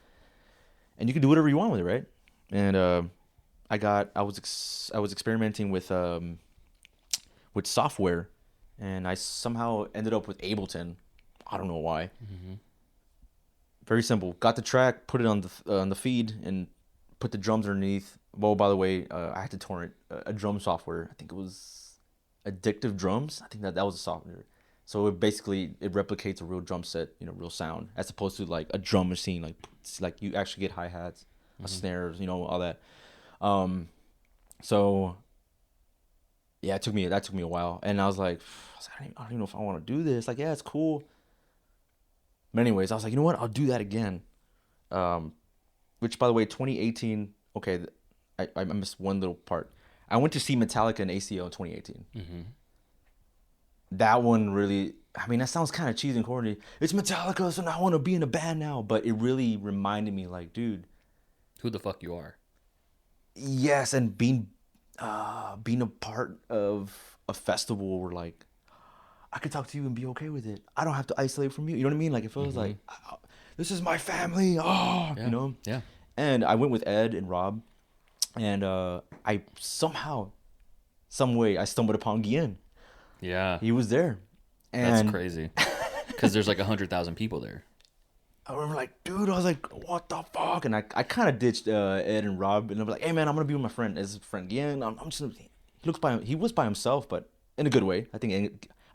And you can do whatever you want with it, right? And I was experimenting with software, and I somehow ended up with Ableton. I don't know why. Very simple. Got the track, put it on the feed, and put the drums underneath. Well, by the way, I had to torrent a drum software. I think it was Addictive Drums. I think that was a software. So it replicates a real drum set, real sound, as opposed to like a drum machine, like you actually get hi-hats, snares, all that. So yeah, that took me a while, and I was like, I don't even know if I want to do this. Like, yeah, it's cool. But anyways, I was like, you know what? I'll do that again. Which, by the way, 2018. Okay, I missed one little part. I went to see Metallica and ACO in 2018. That one really, I mean, that sounds kind of cheesy and corny. It's Metallica, so now I want to be in a band now. But it really reminded me, like, dude, who the fuck you are. Yes, and being a part of a festival where, like, I could talk to you and be okay with it. I don't have to isolate from you. You know what I mean? Like, it feels like, oh, this is my family. Oh, Yeah. Yeah. And I went with Ed and Rob, and I somehow, some way, I stumbled upon Guillen. Yeah. He was there. And that's crazy. Because there's like 100,000 people there. I remember, like, dude, I was like, what the fuck? And I kind of ditched Ed and Rob, and I was like, hey, man, I'm going to be with my friend. His friend Guillen. He was by himself, but in a good way. I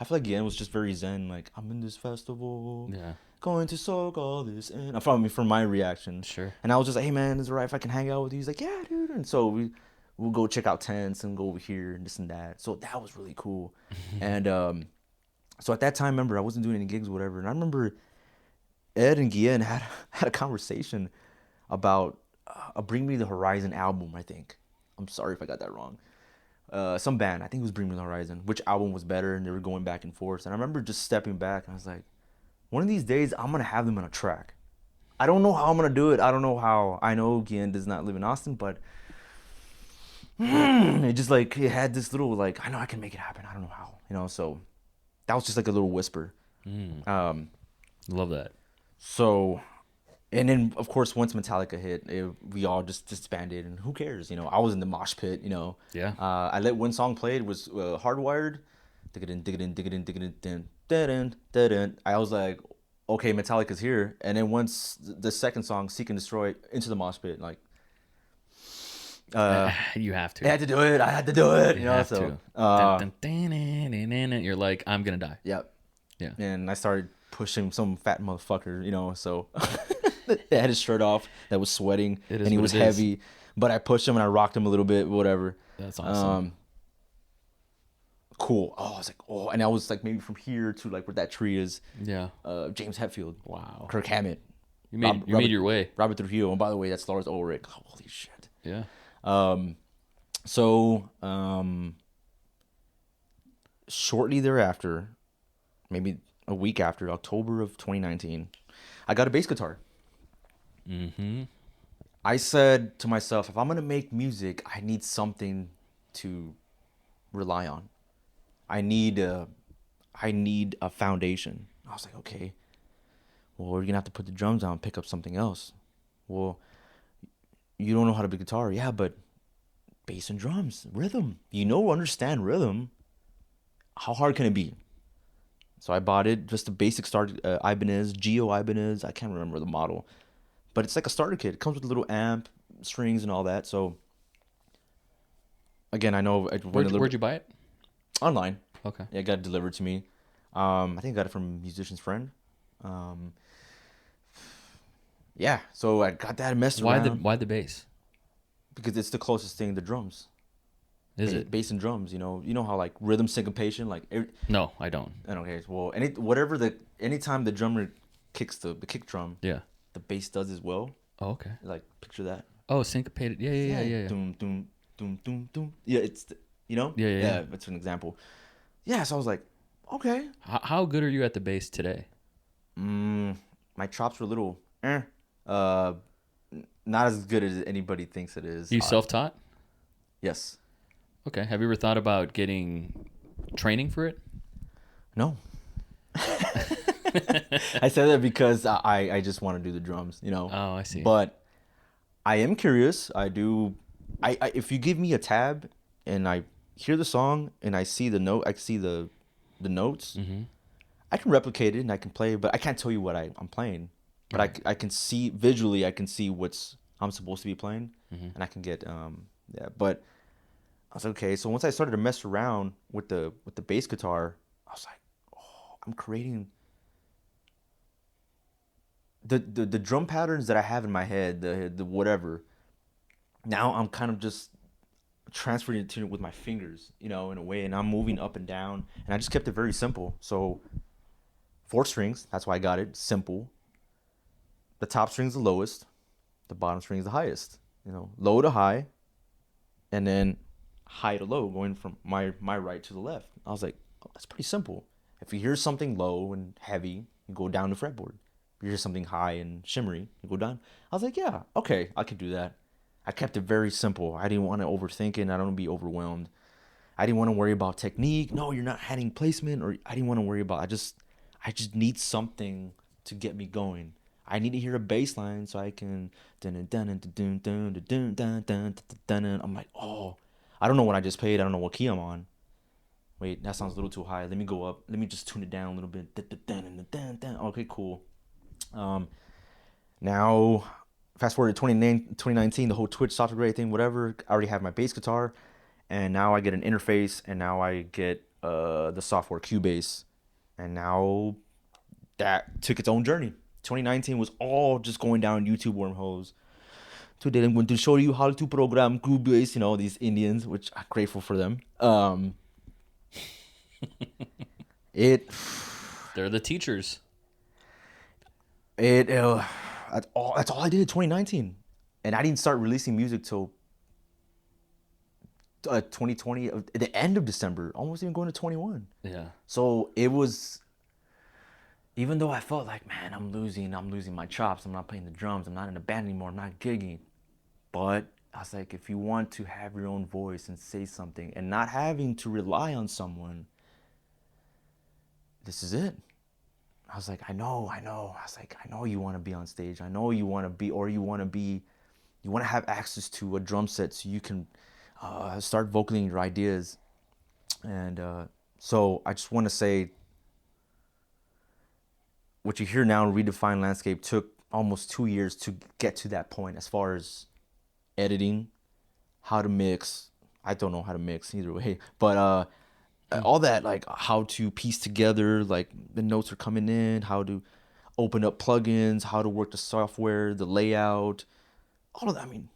feel like Guillen was just very zen, like, I'm in this festival. Yeah. Going to soak all this in. From my reaction. Sure. And I was just like, hey, man, is it right if I can hang out with you? He's like, yeah, dude. And so we'll go check out tents and go over here and this and that. So that was really cool. And so at that time, remember, I wasn't doing any gigs or whatever. And I remember Ed and Guillen had a conversation about a Bring Me the Horizon album, I think. I'm sorry if I got that wrong. Some band, I think it was Bring Me the Horizon, which album was better, and they were going back and forth. And I remember just stepping back, and I was like, one of these days, I'm going to have them on a track. I don't know how I'm going to do it. I don't know how. I know Guillen does not live in Austin, but it just, like, it had this little, like, I know I can make it happen. I don't know how, so that was just like a little whisper. Love that. So, and then, of course, once Metallica hit, we all just disbanded, and who cares? I was in the mosh pit, Yeah. I let one song play. It was Hardwired. Dig it in, dig it in, dig it in, dig it in, dun, dun, dun. I was like, okay, Metallica's here. And then once the second song, Seek and Destroy, into the mosh pit, like, you have to. I had to do it. I had to do it. You have to. Dun, dun, dun, dun, you're like, I'm going to die. Yep. Yeah. And I started pushing some fat motherfucker, so that had his shirt off, that was sweating, and he was heavy. But I pushed him and I rocked him a little bit, whatever. That's awesome. Cool. Oh, I was like, oh, and I was like, maybe from here to like where that tree is. Yeah. James Hetfield. Wow. Kirk Hammett. You made your way. Robert Trujillo. And by the way, that's Lars Ulrich. Oh, holy shit. Yeah. Shortly thereafter, maybe a week after, October of 2019, I got a bass guitar. I said to myself, if I'm going to make music, I need something to rely on. I need a foundation. I was like, okay, well, we're going to have to put the drums down and pick up something else. Well, you don't know how to play guitar. Yeah, but bass and drums, rhythm. Understand rhythm. How hard can it be? So I bought it, just a basic start, Ibanez, Geo Ibanez. I can't remember the model. But it's like a starter kit. It comes with a little amp, strings, and all that. So, again, I know... Where'd you buy it? Online. Okay. Yeah, it got delivered to me. I think I got it from a musician's friend. Yeah, so I got that and messed around. Why the bass? Because it's the closest thing to drums. Is it? Bass and drums, you know how like rhythm syncopation, like... No, I don't. Okay, well, anytime the drummer kicks the kick drum... Yeah. The bass does as well. Oh, okay. Like, picture that. Oh, syncopated. Yeah. Doom, doom, doom, doom, doom. Yeah, it's, Yeah, that's an example. Yeah, so I was like, okay. How good are you at the bass today? My chops were a little, Uh, not as good as anybody thinks it is. You self-taught? Yes. Okay. Have you ever thought about getting training for it? No. I said that because I just want to do the drums, you know. Oh, I see. But I am curious. I do. I if you give me a tab and I hear the song and I see the note, I see the notes. Mm-hmm. I can replicate it and I can play, but I can't tell you what I'm playing. But I can see visually. I can see what's I'm supposed to be playing, and I can get yeah. But I was like, okay. So once I started to mess around with the bass guitar, I was like, oh, I'm creating the drum patterns that I have in my head, the whatever. Now I'm kind of just transferring it to with my fingers, you know, in a way, and I'm moving up and down, and I just kept it very simple. So 4 strings, that's why I got it simple. The top string's the lowest, the bottom string is the highest. You know, low to high, and then high to low, going from my right to the left. I was like, oh, that's pretty simple. If you hear something low and heavy, you go down the fretboard. If you hear something high and shimmery, you go down. I was like, yeah, okay, I could do that. I kept it very simple. I didn't want to overthink it, and I don't want to be overwhelmed. I didn't want to worry about technique. No, you're not adding placement, or I didn't want to worry about. I just need something to get me going. I need to hear a bass line so I can. I'm like, oh, I don't know what I just played. I don't know what key I'm on. Wait, that sounds a little too high. Let me go up. Let me just tune it down a little bit. Okay, cool. Now, fast forward to 2019, the whole Twitch software grade thing, whatever. I already have my bass guitar, and now I get an interface, and now I get the software Cubase, and now that took its own journey. 2019 was all just going down YouTube wormholes. Today I'm going to show you how to program Cubase, you know, these Indians, which I'm grateful for them. They're the teachers. That's all I did in 2019. And I didn't start releasing music till 2020, the end of December, almost even going to 21. Yeah. So it was, even though I felt like, man, I'm losing my chops. I'm not playing the drums. I'm not in a band anymore. I'm not gigging. But I was like, if you want to have your own voice and say something and not having to rely on someone, this is it. I was like, I know. I was like, I know you want to be on stage. I know you want to be, or you want to have access to a drum set so you can start vocaling your ideas. And so I just want to say, what you hear now in Redefined Landscape took almost 2 years to get to that point as far as editing, how to mix. I don't know how to mix either way, but all that, like how to piece together, like the notes are coming in, how to open up plugins, how to work the software, the layout, all of that. I mean,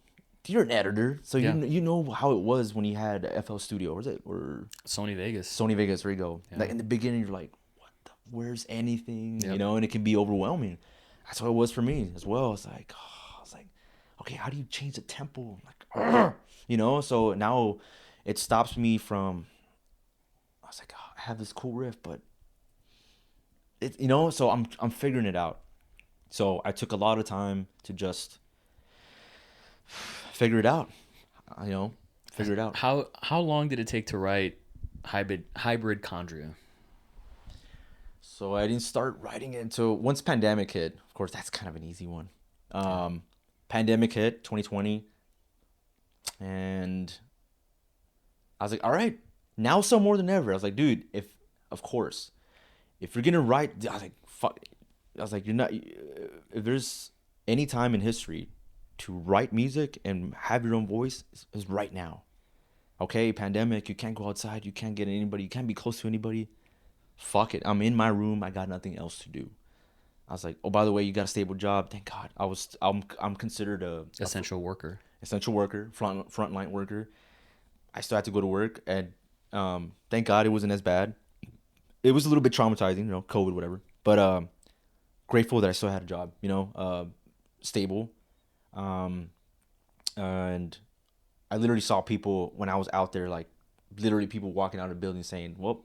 you're an editor, so Yeah. you know how it was when you had FL Studio, or was it, or Sony Vegas. Sony Vegas? There you go. Yeah. Like in the beginning, you're like, where's anything, Yep. you know, and it can be overwhelming. That's what it was for me as well. It's like, okay, how do you change the tempo? Like, you know, so now it stops me from, I was like, oh, I have this cool riff, but it, you know, so I'm figuring it out. So I took a lot of time to just figure it out, you know, figure it out. How long did it take to write Hybrid Chondria? So I didn't start writing it until once pandemic hit. Of course, that's kind of an easy one. Pandemic hit 2020, and I was like, all right, now so more than ever. I was like, dude, if you're gonna write, I was like, fuck. I was like, you're not. If there's any time in history to write music and have your own voice, is right now. Okay, pandemic, you can't go outside, you can't get anybody, you can't be close to anybody. Fuck it, I'm in my room, I got nothing else to do. I was like, oh, by the way, you got a stable job. Thank God. I'm considered a Essential worker. frontline worker. I still had to go to work, and thank God it wasn't as bad. It was a little bit traumatizing, you know, COVID, whatever. But grateful that I still had a job, you know, stable. And I literally saw people when I was out there, like literally people walking out of the building saying, well,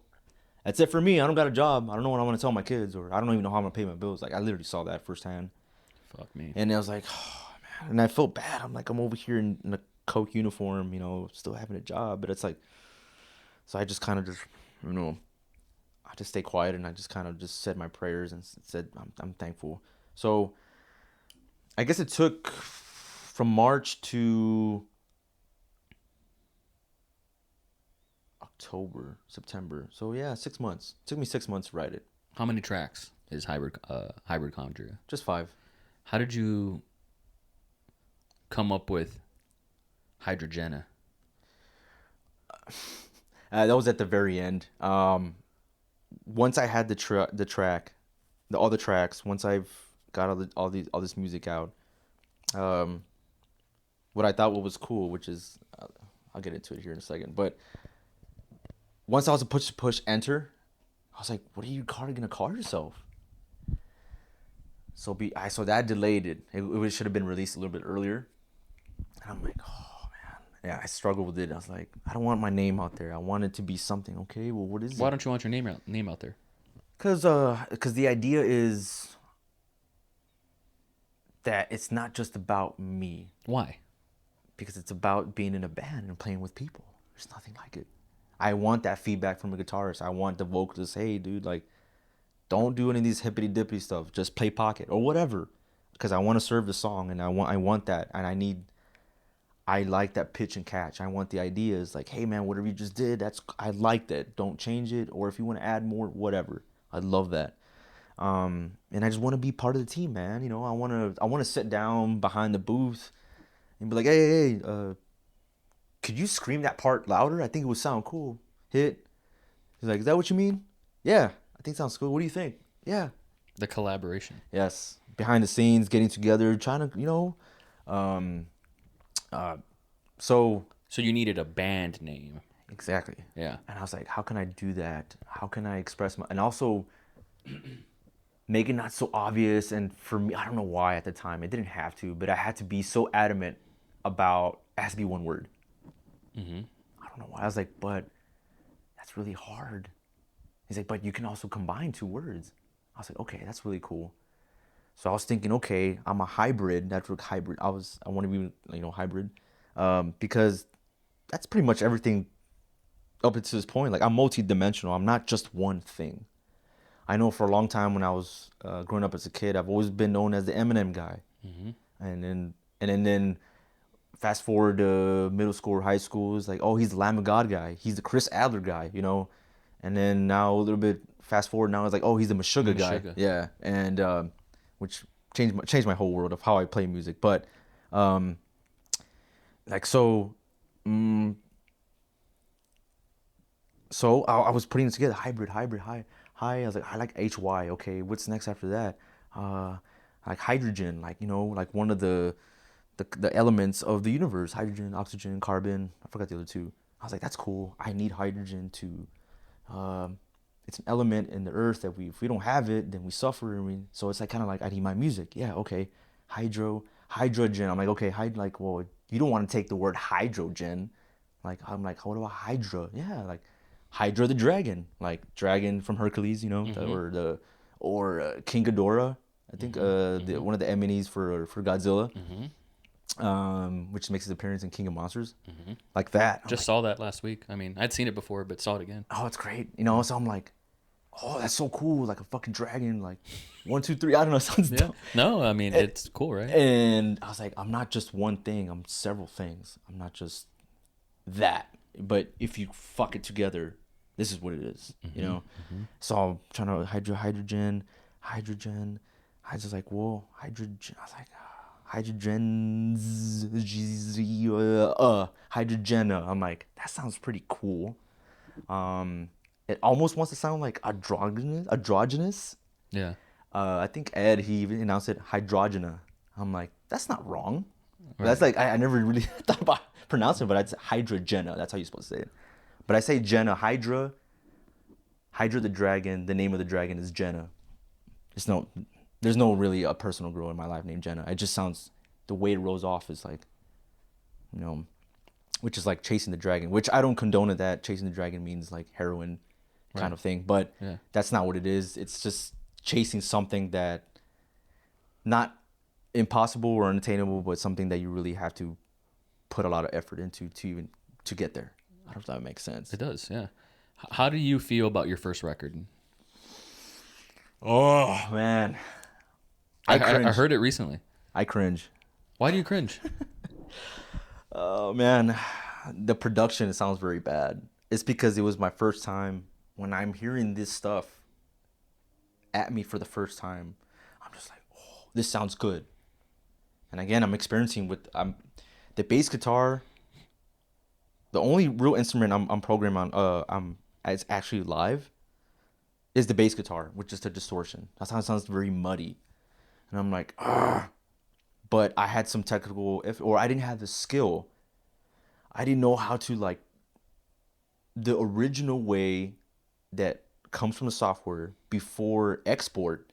that's it for me. I don't got a job. I don't know what I want to tell my kids, or I don't even know how I'm going to pay my bills. Like, I literally saw that firsthand. Fuck me. And I was like, oh, man. And I felt bad. I'm like, I'm over here in a Coke uniform, still having a job. But it's like, so I just kind of I just stay quiet and I just kind of just said my prayers and said, I'm thankful. So I guess it took from March to October, September. So yeah, 6 months. It took me 6 months to write it. How many tracks is Hybrid Conjure? Just 5. How did you come up with Hydrajenah? That was at the very end. Once I had all the tracks, once I've got all this music out, what I thought was cool, which is, I'll get into it here in a second, but once I was to push enter, I was like, what are you gonna call yourself? So that delayed it. It should have been released a little bit earlier. And I'm like, oh man, yeah, I struggled with it. I was like, I don't want my name out there. I want it to be something. Okay, well, what is it? Why don't you want your name out there? Cause the idea is that it's not just about me. Why? Because it's about being in a band and playing with people. There's nothing like it. I want that feedback from a guitarist. I want the vocalist, hey, dude, like, don't do any of these hippity dippity stuff. Just play pocket or whatever. Because I want to serve the song and I want that. And I like that pitch and catch. I want the ideas like, hey man, whatever you just did, I like that. Don't change it. Or if you want to add more, whatever. I love that. And I just want to be part of the team, man. I want to sit down behind the booth and be like, hey, could you scream that part louder? I think it would sound cool. Hit. He's like, is that what you mean? Yeah, I think it sounds cool. What do you think? Yeah. The collaboration. Yes. Behind the scenes, getting together, trying to, so you needed a band name. Exactly. Yeah. And I was like, how can I do that? How can I express and also make it not so obvious? And for me, I don't know why at the time, it didn't have to, but I had to be so adamant about, it has to be one word. Mm-hmm. I don't know why. I was like, but that's really hard. He's like, but you can also combine 2 words. I was like, okay, that's really cool. So I was thinking, okay, I'm a hybrid. That's what hybrid. I want to be, hybrid, because that's pretty much everything up until this point. Like, I'm multi-dimensional. I'm not just one thing. I know for a long time when I was growing up as a kid, I've always been known as the Eminem guy. Mm-hmm. And then fast forward to middle school or high school, it's like, oh, he's the Lamb of God guy. He's the Chris Adler guy, And then now a little bit fast forward, now it's like, oh, he's the Meshuggah guy. Yeah, and which changed my whole world of how I play music. But so I was putting it together, hybrid, high. I was like, I like HY. Okay, what's next after that? Like hydrogen, like one of the elements of the universe, hydrogen, oxygen, carbon. I forgot the other 2. I was like, that's cool. I need hydrogen to, it's an element in the earth that if we don't have it, then we suffer. So it's like kind of like, I need my music. Yeah, okay. Hydrogen. I'm like, okay, well, you don't want to take the word hydrogen. I'm like, what about Hydra? Yeah, like Hydra the dragon, like dragon from Hercules, Mm-hmm. or King Ghidorah. I think Mm-hmm. one of the enemies for Godzilla. Mm-hmm. Which makes his appearance in King of Monsters, Mm-hmm. like that. Just saw that last week. I mean, I'd seen it before, but saw it again. Oh, it's great, So I'm like, oh, that's so cool, like a fucking dragon, like 1, 2, 3. I don't know, sounds dumb. No, I mean it's cool, right? And I was like, I'm not just one thing. I'm several things. I'm not just that. But if you fuck it together, this is what it is, Mm-hmm. So I'm trying to hydrogen. I was just like, whoa, hydrogen. I was like, Hydrajenah. I'm like, that sounds pretty cool. It almost wants to sound like androgynous. Yeah. I think Ed, he even announced it Hydrajenah. I'm like, that's not wrong. Right. That's like, I never really thought about pronouncing it, but it's Hydrajenah. That's how you're supposed to say it. But I say Jenna, Hydra the dragon. The name of the dragon is Jenna. There's no really a personal girl in my life named Jenna. It just sounds, the way it rolls off is like, which is like chasing the dragon, which I don't condone it that chasing the dragon means like heroin kind of thing. But That's not what it is. It's just chasing something that not impossible or unattainable, but something that you really have to put a lot of effort into to get there. I don't know if that makes sense. It does, yeah. How do you feel about your first record? Oh man, I cringe. I heard it recently. I cringe. Why do you cringe? Oh man, the production, it sounds very bad. It's because it was my first time. When I'm hearing this stuff at me for the first time, I'm just like, oh, this sounds good. And again, I'm experiencing with the bass guitar. The only real instrument I'm programming on it's actually live is the bass guitar with just a distortion. That's how it sounds, very muddy. And I'm like, ah. But I had some technical, or I didn't have the skill. I didn't know how to, like, the original way that comes from the software before export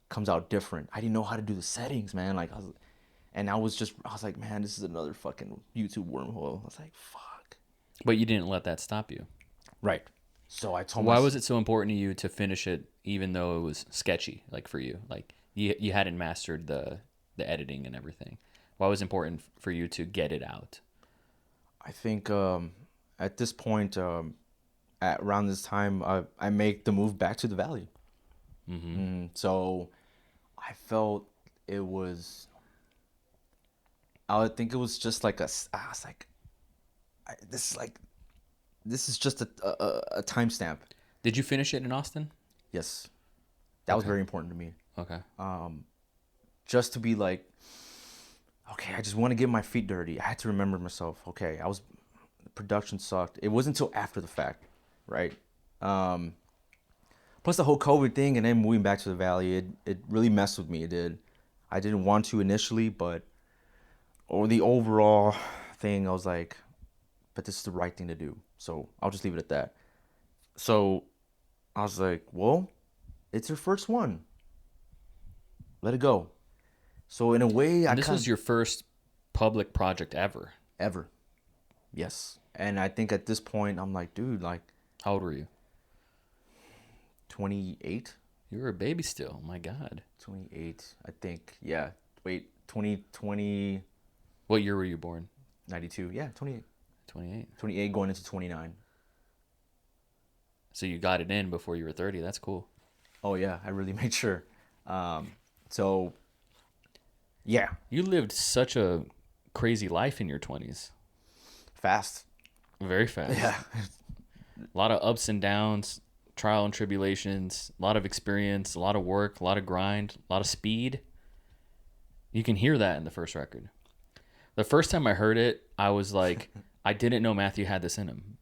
comes out different. I didn't know how to do the settings, man. Like, I was like, man, this is another fucking YouTube wormhole. I was like, fuck. But you didn't let that stop you. Right. So I told Why was it so important to you to finish it, even though it was sketchy, like for you? Like you hadn't mastered the editing and everything. Why was it important for you to get it out? I think at this point, at around this time, I make the move back to the Valley. So I felt it was. I think it was just like I was like, this is just a timestamp. Did you finish it in Austin? Yes, that was very important to me. Okay. Just to be like, okay, I just want to get my feet dirty. I had to remember myself. Okay, the production sucked. It wasn't until after the fact, right? Plus the whole COVID thing, and then moving back to the Valley, it really messed with me. It did. I didn't want to initially, but the overall thing, I was like, but this is the right thing to do. So I'll just leave it at that. So I was like, well, it's your first one. Let it go. So in a way, this was your first public project ever. Ever. Yes. And I think at this point, I'm like, dude, like. How old were you? 28. You were a baby still. Oh my God. 28, I think. Yeah. Wait, 20. What year were you born? 92. Yeah, 28. 28. 28 going into 29. So you got it in before you were 30. That's cool. Oh, yeah. I really made sure. So, yeah. You lived such a crazy life in your 20s. Fast. Very fast. Yeah. A lot of ups and downs, trial and tribulations, a lot of experience, a lot of work, a lot of grind, a lot of speed. You can hear that in the first record. The first time I heard it, I was like, I didn't know Matthew had this in him.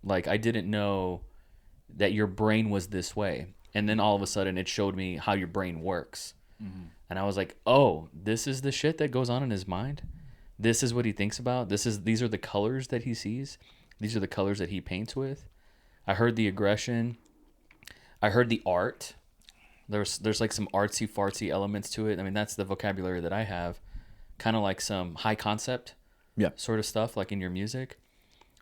Like, I didn't know that your brain was this way. And then all of a sudden it showed me how your brain works. Mm-hmm. And I was like, oh, this is the shit that goes on in his mind. This is what he thinks about. These are the colors that he sees. These are the colors that he paints with. I heard the aggression. I heard the art. There's like some artsy fartsy elements to it. I mean, that's the vocabulary that I have. Kind of like some high concept sort of stuff, like in your music.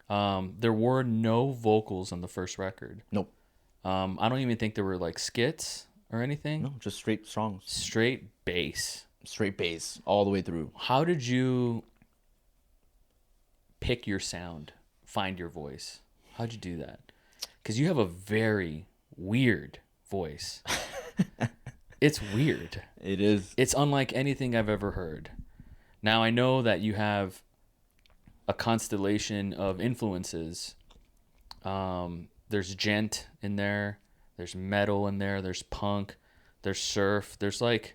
There were no vocals on the first record. Nope. I don't even think there were like skits or anything. No, just straight songs. Straight bass. Straight bass all the way through. How did you pick your sound, find your voice? How'd you do that? Because you have a very weird voice. It's weird. It is. It's unlike anything I've ever heard. Now, I know that you have a constellation of influences. There's djent in there. There's metal in there. There's punk. There's surf. There's like,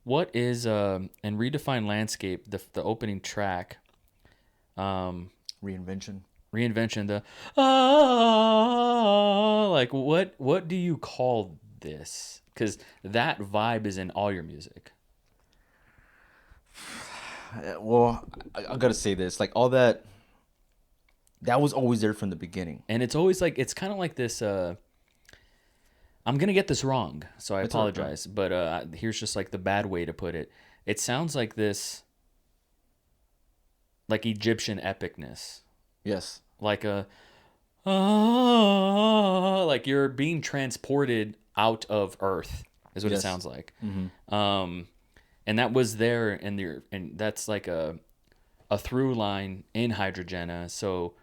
what is, and Redefine Landscape, the opening track. Reinvention. The, like, what do you call this? Because that vibe is in all your music. Well, I gotta say this, like all that was always there from the beginning. And it's always like, it's kind of like this, I'm going to get this wrong, so I apologize. But here's just like the bad way to put it. It sounds like this, like Egyptian epicness. Yes. Like like you're being transported out of Earth is what it sounds like. Mm-hmm. And that was there and that's like a through line in Hydrajenah. So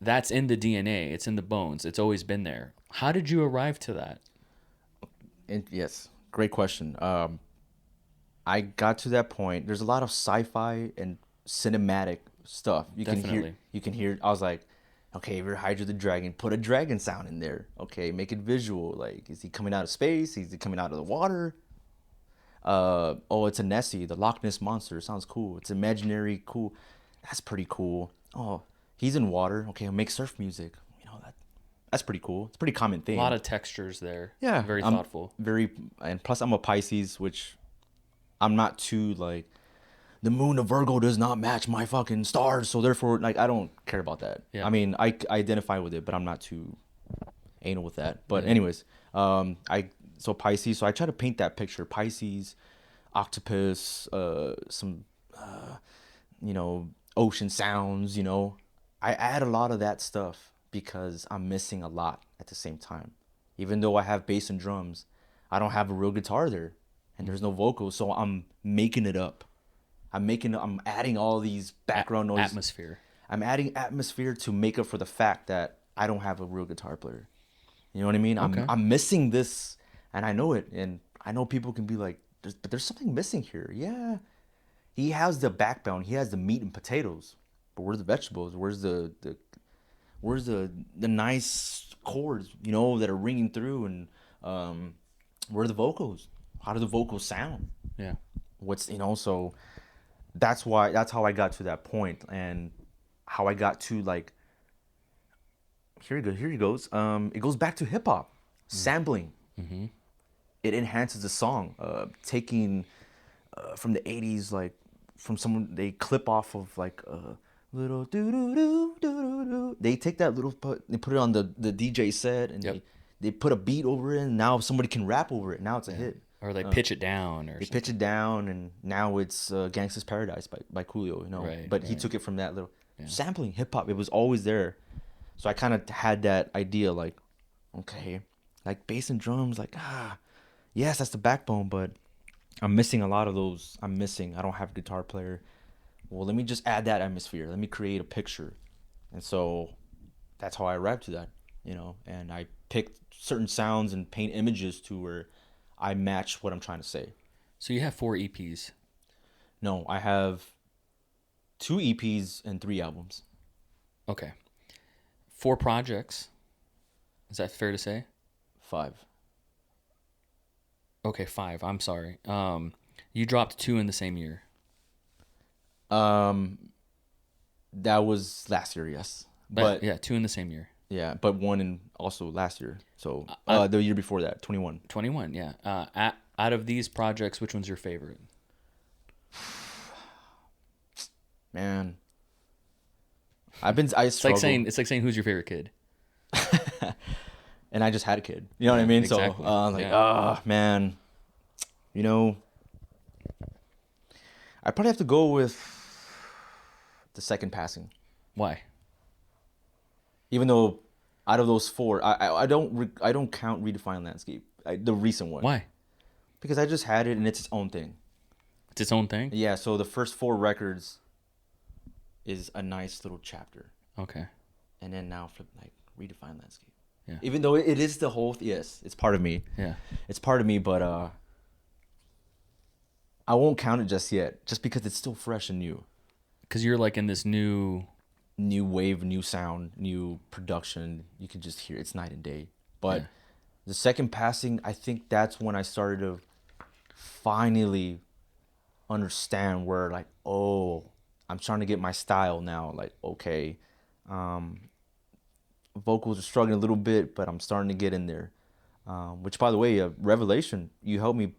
that's in the DNA. It's in the bones. It's always been there. How did you arrive to that? And yes, great question. I got to that point. There's a lot of sci-fi and cinematic stuff. Definitely. You can hear. I was like, okay, if you're Hydra the dragon, put a dragon sound in there. Okay, make it visual. Like, is he coming out of space? Is he coming out of the water? Oh, it's a Nessie, the Loch Ness monster. Sounds cool. It's imaginary, cool. That's pretty cool. Oh, he's in water. Okay, I'll make surf music. You know that's pretty cool. It's a pretty common thing. A lot of textures there. Yeah, Very I'm thoughtful. And plus I'm a Pisces, which I'm not too like the moon of Virgo does not match my fucking stars, so therefore like I don't care about that. Yeah. I mean, I identify with it, but I'm not too anal with that. But anyways, so Pisces, so I try to paint that picture. Pisces, octopus, some ocean sounds, I add a lot of that stuff because I'm missing a lot at the same time. Even though I have bass and drums, I don't have a real guitar there and there's no vocals, so I'm making it up. I'm adding all these background noise. Atmosphere. I'm adding atmosphere to make up for the fact that I don't have a real guitar player. You know what I mean? Okay. I'm missing this, and I know it, and I know people can be like, but there's something missing here. Yeah, he has the backbone, he has the meat and potatoes, but where's the vegetables? Where's the nice chords, that are ringing through, and where are the vocals? How do the vocals sound? Yeah. So that's how I got to that point, and how I got to like, here he goes. It goes back to hip hop, sampling. Mm-hmm. It enhances the song. Taking from the 80s, like from someone, they clip off of like a little doo doo doo doo doo. They take that little, they put it on the DJ set, and Yep. they put a beat over it, and now somebody can rap over it. Now it's a hit. Or they pitch it down, or They something. pitch it down, and now it's Gangsta's Paradise by Coolio, Right, But he right. took it from that little sampling hip hop. It was always there, so I kind of had that idea, like, okay, like bass and drums, like yes, that's the backbone, but I'm missing a lot of those. I don't have a guitar player. Well, let me just add that atmosphere. Let me create a picture, and so that's how I arrived to that, And I picked certain sounds and paint images to where I match what I'm trying to say. So you have 4 EPs. No, I have 2 EPs and 3 albums. Okay. 4 projects. Is that fair to say? 5. Okay, 5. I'm sorry. You dropped 2 in the same year. That was last year, yes. But yeah, 2 in the same year. yeah, but 1 in also last year. So the year before that, 21. 21, yeah. Out of these projects, which one's your favorite? Man, I It's like struggle. saying who's your favorite kid. And I just had a kid. You know what I mean? exactly. So man, I probably have to go with the second passing. Why? Even though out of those 4, I don't count Redefine Landscape, the recent one. Why? Because I just had it and it's its own thing. It's its own thing? Yeah, so the first 4 records is a nice little chapter, Okay. and then now flip like Redefine Landscape. Yeah. Even though it is the whole, yes, it's part of me. Yeah. It's part of me, but I won't count it just yet, just because it's still fresh and new. Because you're like in this new... New wave, new sound, new production. You can just hear it's night and day. But Yeah. the second passing, I think that's when I started to finally understand where, like, oh, I'm trying to get my style now. Like, okay, vocals are struggling a little bit, but I'm starting to get in there. Which, by the way, Revelation, you helped me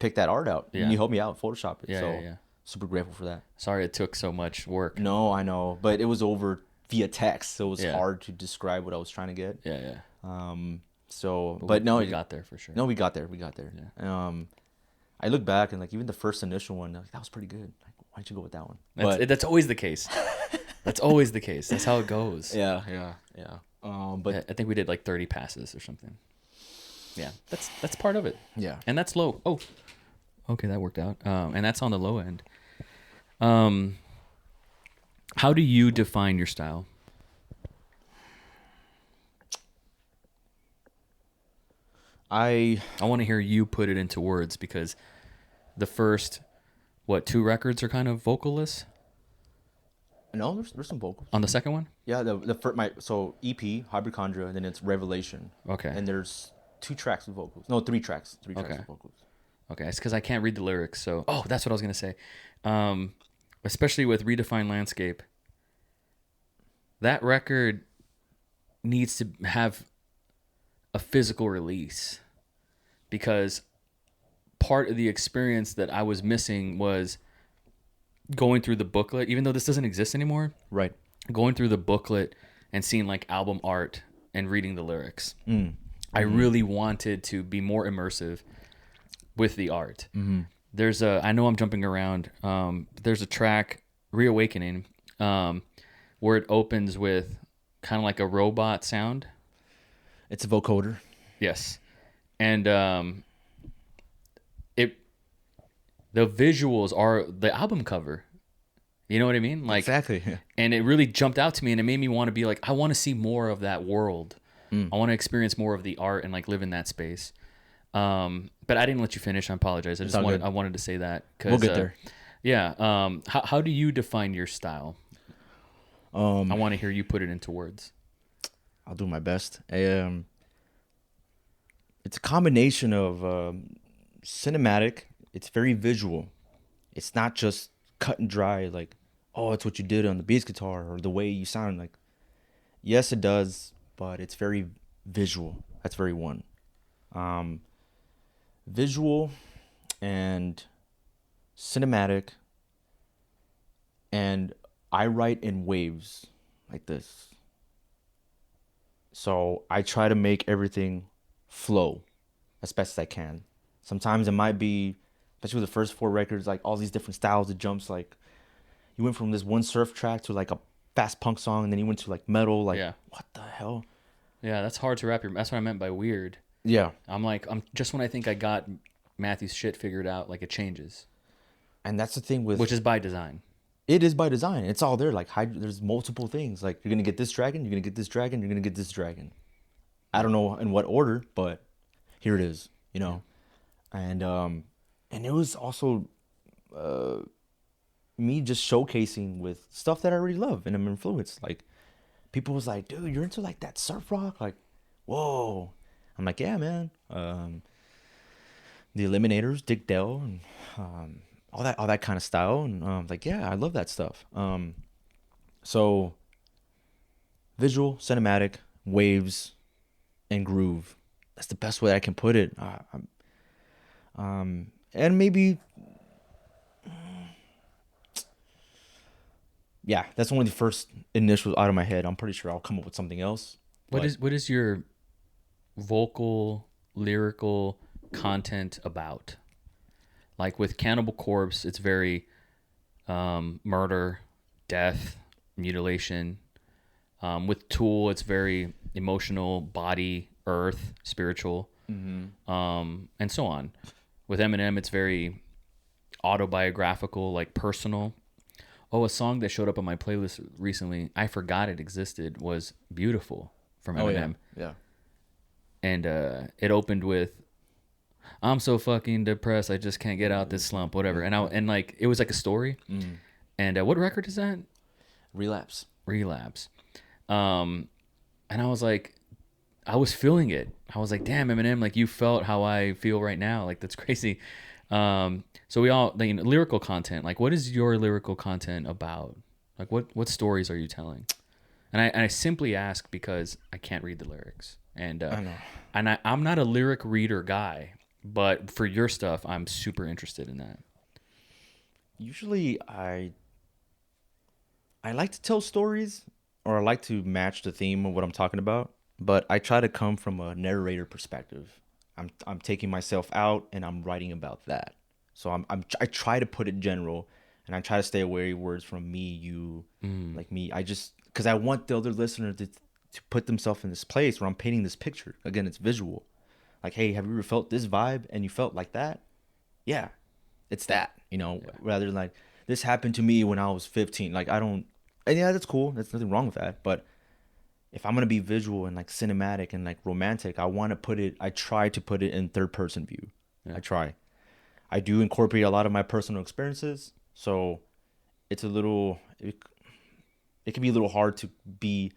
pick that art out. Yeah. You helped me out Photoshop it. Yeah, so yeah. super grateful for that. Sorry it took so much work. No, I know, but it was over via text, so it was Yeah. hard to describe what I was trying to get. Yeah, yeah. So, but no, we got there for sure. No, we got there. Yeah. I look back and like even the first initial one, like, that was pretty good. Like, why don't you go with that one? That's always the case. That's always the case. That's how it goes. Yeah. But I think we did like 30 passes or something. Yeah, that's part of it. yeah, And that's low. Oh, Okay, that worked out. And that's on the low end. How do you define your style? I I want to hear you put it into words because the first, 2 records are kind of vocalless? no, there's some vocals. On the second one? Yeah, the first so EP Hydrajenah, and then it's Revelation. Okay. And there's 2 tracks with vocals. No, 3 tracks. 3 tracks Okay. with vocals. Okay, it's because I can't read the lyrics. So, that's what I was gonna say. Especially with Redefined Landscape, that record needs to have a physical release because part of the experience that I was missing was going through the booklet, even though this doesn't exist anymore. Right. Going through the booklet and seeing like album art and reading the lyrics. I really wanted to be more immersive with the art. There's I know I'm jumping around. There's a track, Reawakening, where it opens with kind of like a robot sound. It's a vocoder. Yes. And the visuals are the album cover. You know what I mean? Like Exactly. Yeah. And it really jumped out to me and it made me want to be like, I want to see more of that world. I want to experience more of the art and like live in that space. But I didn't let you finish. I apologize. I wanted to say that. We'll get there. Yeah. How do you define your style? I want to hear you put it into words. I'll do my best. It's a combination of cinematic. It's very visual. It's not just cut and dry, like, oh, it's what you did on the bass guitar or the way you sound. Like, yes, it does, but it's very visual. That's very one. Visual and cinematic, and I write in waves like this. So I try to make everything flow as best as I can. Sometimes it might be, especially with the first 4 records, like all these different styles of jumps. Like you went from this one surf track to like a fast punk song, and then you went to like metal. Like, what the hell? Yeah, that's hard to wrap your. That's what I meant by weird. Yeah. I'm just when I think I got Matthew's shit figured out, like it changes. And that's the thing with, which is by design. It is by design. It's all there. Like there's multiple things. Like you're gonna get this dragon, you're gonna get this dragon, you're gonna get this dragon. I don't know in what order, but here it is. You know, and it was also me just showcasing with stuff that I already love and I'm influenced. Like people was like, dude, you're into like that surf rock, like, whoa. I'm like, yeah, man. The Eliminators, Dick Dell, and all that kind of style, and like, yeah, I love that stuff. So visual, cinematic, waves, and groove. That's the best way I can put it. And maybe, yeah, that's only the first initials out of my head. I'm pretty sure I'll come up with something else. What is your vocal, lyrical content about? Like with Cannibal Corpse, it's very murder, death, mutilation. With Tool, it's very emotional, body, earth, spiritual, and so on. With Eminem, it's very autobiographical, like personal. Oh, a song that showed up on my playlist recently, I forgot it existed, was Beautiful from Eminem. Yeah. And it opened with, I'm so fucking depressed, I just can't get out this slump, whatever. And like it was like a story. And what record is that? Relapse. And I was like, I was feeling it. I was like, damn, Eminem, like you felt how I feel right now. Like that's crazy. So we all, lyrical content, like what is your lyrical content about? Like what stories are you telling? And I simply ask because I can't read the lyrics. And I know. And I'm not a lyric reader guy, but for your stuff, I'm super interested in that. Usually I like to tell stories, or I like to match the theme of what I'm talking about, but I try to come from a narrator perspective. I'm taking myself out and I'm writing about that. So I try to put it general, and I try to stay away words from me, you, like me. Because I want the other listener to put themselves in this place where I'm painting this picture. Again, it's visual. Like, hey, have you ever felt this vibe and you felt like that? Yeah. it's that, rather than like, this happened to me when I was 15. Like, I don't, and yeah, that's cool. There's nothing wrong with that. But if I'm going to be visual and like cinematic and like romantic, I try to put it in third person view. Yeah. I try. I do incorporate a lot of my personal experiences. So it's it can be a little hard to be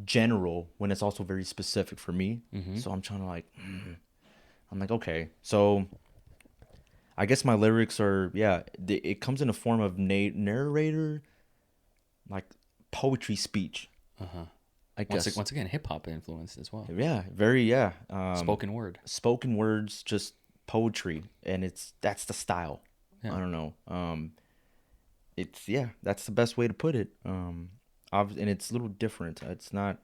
general when it's also very specific for me. Mm-hmm. So I'm trying to like, I'm like, okay. So I guess my lyrics are, it comes in a form of narrator, like poetry speech. Uh-huh. I guess. Once again, hip hop influenced as well. Yeah, very, yeah. Spoken word. Spoken words, just poetry. And that's the style. Yeah. I don't know. That's the best way to put it. And it's a little different. It's not,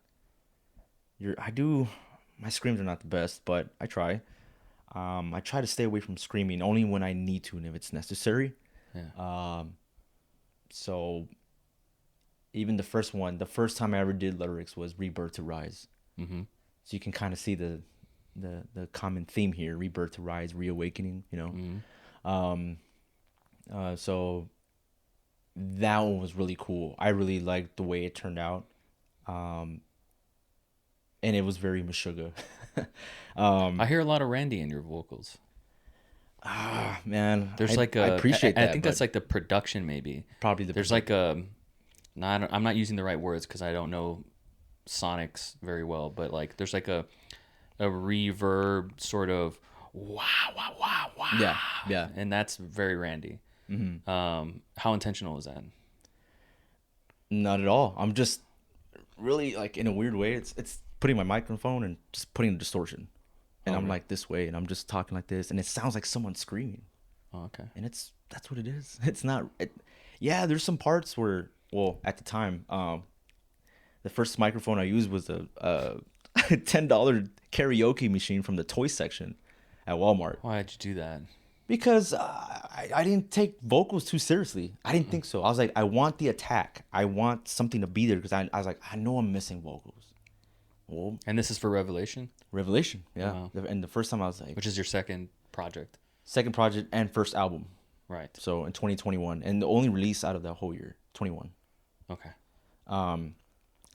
my screams are not the best, but I try. I try to stay away from screaming only when I need to and if it's necessary. Yeah. So even the first time I ever did lyrics was Rebirth to Rise. Mm-hmm. So you can kind of see the common theme here: rebirth to rise, reawakening. Mm-hmm. So that one was really cool. I really liked the way it turned out, and it was very Meshuggah. I hear a lot of Randy in your vocals. Man, There's I appreciate that. I think that's like the production, maybe. Probably There's like a. No, I'm not using the right words because I don't know sonics very well, but like there's like a reverb sort of wow wow wow wow. Yeah. And that's very Randy. Mm-hmm. How intentional is that? Not at all. I'm just really like in a weird way. It's putting my microphone and just putting a distortion, and I'm like this way, and I'm just talking like this, and it sounds like someone screaming. Oh, okay. And that's what it is. It's not. Yeah, there's some parts where, well, at the time, the first microphone I used was a $10 karaoke machine from the toy section at Walmart. Why did you do that? Because I didn't take vocals too seriously. I didn't think so. I was like, I want the attack. I want something to be there because I was like, I know I'm missing vocals. Well, And this is for Revelation, Revelation, yeah. Wow. And the first time I was like, which is your second project, second project and first album. right? So in 2021, and the only release out of that whole year, 21. Okay. So,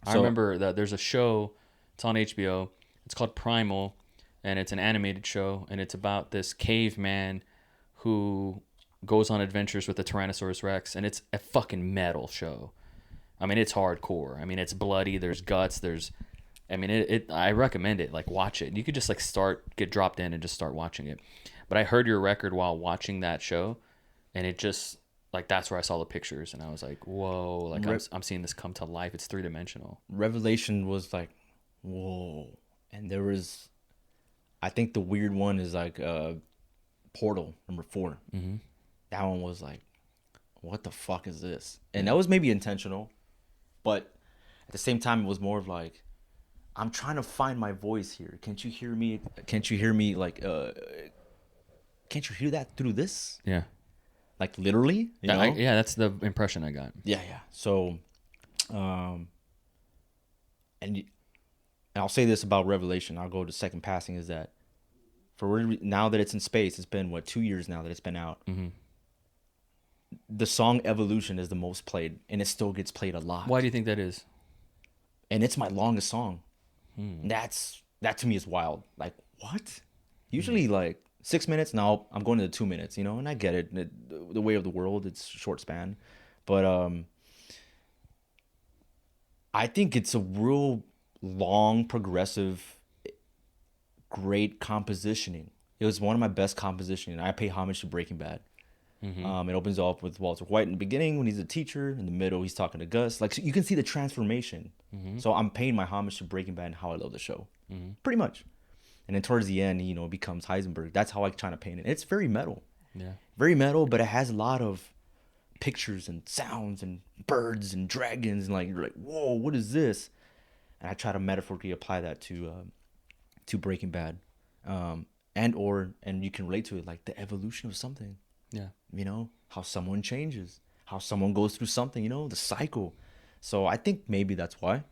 I remember that there's a show. It's on HBO. It's called Primal, and it's an animated show, and it's about this caveman who goes on adventures with the Tyrannosaurus Rex, and it's a fucking metal show. I mean, it's hardcore. I mean, it's bloody. There's guts. I recommend it. Like, watch it. You could just like get dropped in and just start watching it. But I heard your record while watching that show, and it just like that's where I saw the pictures, and I was like, whoa! Like I'm seeing this come to life. It's 3-dimensional. Revelation was like, whoa. And there was, I think the weird one is like Portal number 4. Mm-hmm. That one was like, what the fuck is this? And that was maybe intentional, but at the same time, it was more of like, I'm trying to find my voice here. Can't you hear me? Can't you hear me? Like, can't you hear that through this? Yeah. Like literally, you know? Yeah, that's the impression I got. Yeah. So, and I'll say this about Revelation. I'll go to second passing is that now that it's in space, it's been 2 years now that it's been out. Mm-hmm. The song Evolution is the most played, and it still gets played a lot. Why do you think that is? And it's my longest song. That to me is wild. Like, what? Usually like 6 minutes. Now I'm going to the 2 minutes, and I get it. The way of the world, it's short span. But I think it's a real long, progressive, great compositioning. It was one of my best compositioning. I pay homage to Breaking Bad. Mm-hmm. It opens up with Walter White in the beginning when he's a teacher. In the middle, he's talking to Gus. Like, so you can see the transformation. Mm-hmm. So I'm paying my homage to Breaking Bad and how I love the show. Mm-hmm. Pretty much. And then towards the end, it becomes Heisenberg. That's how I try to paint it. It's very metal. Yeah. Very metal, but it has a lot of pictures and sounds and birds and dragons. And like, you're like, whoa, what is this? And I try to metaphorically apply that to Breaking Bad. And you can relate to it, like the evolution of something. Yeah. How someone changes, how someone goes through something, the cycle. So I think maybe that's why.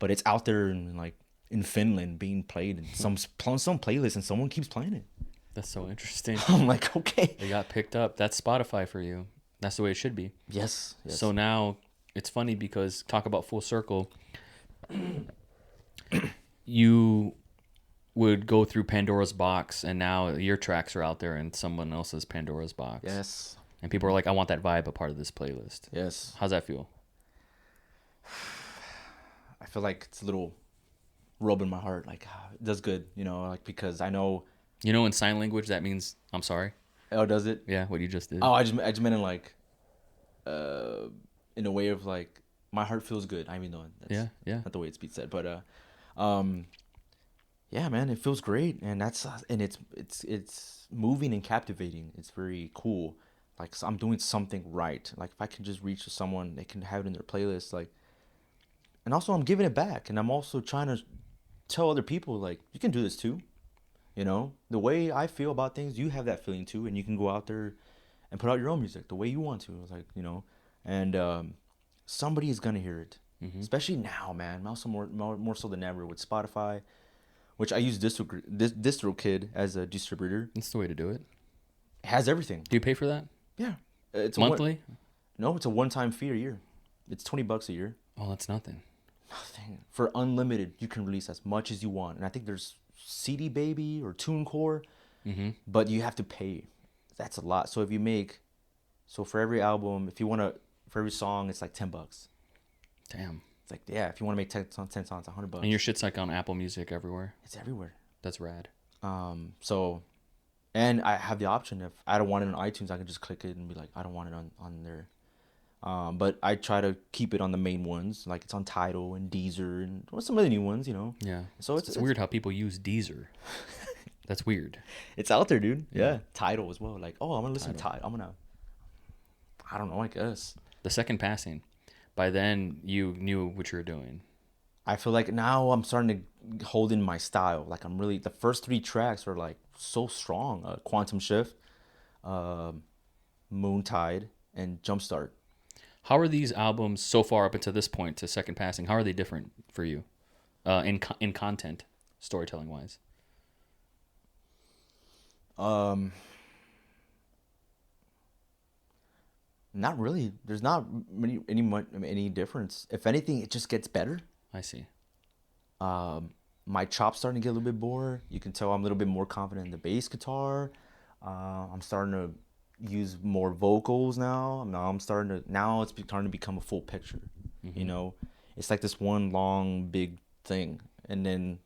But it's out there in Finland being played in some playlist, and someone keeps playing it. That's so interesting. I'm like, okay. They got picked up. That's Spotify for you. That's the way it should be. Yes. So now it's funny because talk about full circle. You would go through Pandora's box, and now your tracks are out there in someone else's Pandora's box. Yes. And people are like, I want that vibe a part of this playlist. Yes. How's that feel? I feel like it's a little rub in my heart. Like, it does good, you know, like, because I know. You know, in sign language, that means I'm sorry. Oh, does it? Yeah, what you just did. Oh, I just meant in like, in a way of like, my heart feels good. I mean, no, that's yeah. not the way it's being said, but yeah, man, it feels great, and it's moving and captivating. It's very cool. Like, so I'm doing something right. Like, if I can just reach to someone, they can have it in their playlist. Like, and also I'm giving it back, and I'm also trying to tell other people, like, you can do this too. You know, the way I feel about things, you have that feeling too, and you can go out there and put out your own music the way you want to. It's like, you know, and somebody is gonna hear it, especially now, man. Also more so than ever with Spotify, which I use DistroKid as a distributor. That's the way to do it. It has everything. Do you pay for that? Yeah, it's Monthly? No, it's a one-time fee a year. It's $20 a year. Oh, that's nothing. Nothing. For unlimited, you can release as much as you want, and I think there's CD Baby or TuneCore, but you have to pay. That's a lot. So if you make, for every album, if you want to, for every song, it's like $10. Damn. It's like, yeah, if you want to make 10 songs, $100. And your shit's like on Apple Music everywhere. It's everywhere. That's rad. So, and I have the option, if I don't want it on iTunes, I can just click it and be like, I don't want it on there. But I try to keep it on the main ones, like it's on Tidal and Deezer and some of the new ones, you know. Yeah. So it's weird how people use Deezer. That's weird. It's out there, dude. Yeah. Tidal as well. Like, oh, I'm gonna listen to Tidal. I don't know, I guess. The second passing. By then, you knew what you were doing. I feel like now I'm starting to hold in my style. Like, I'm really, the first 3 tracks are like so strong. Quantum Shift, Moontide, and Jumpstart. How are these albums so far up until this point to Second Passing? How are they different for you in content, storytelling wise? Not really. There's not any difference. If anything, it just gets better. I see. My chop's starting to get a little bit more. You can tell I'm a little bit more confident in the bass guitar. I'm starting to use more vocals now. Now it's starting to become a full picture. You know, it's like this one long big thing, and then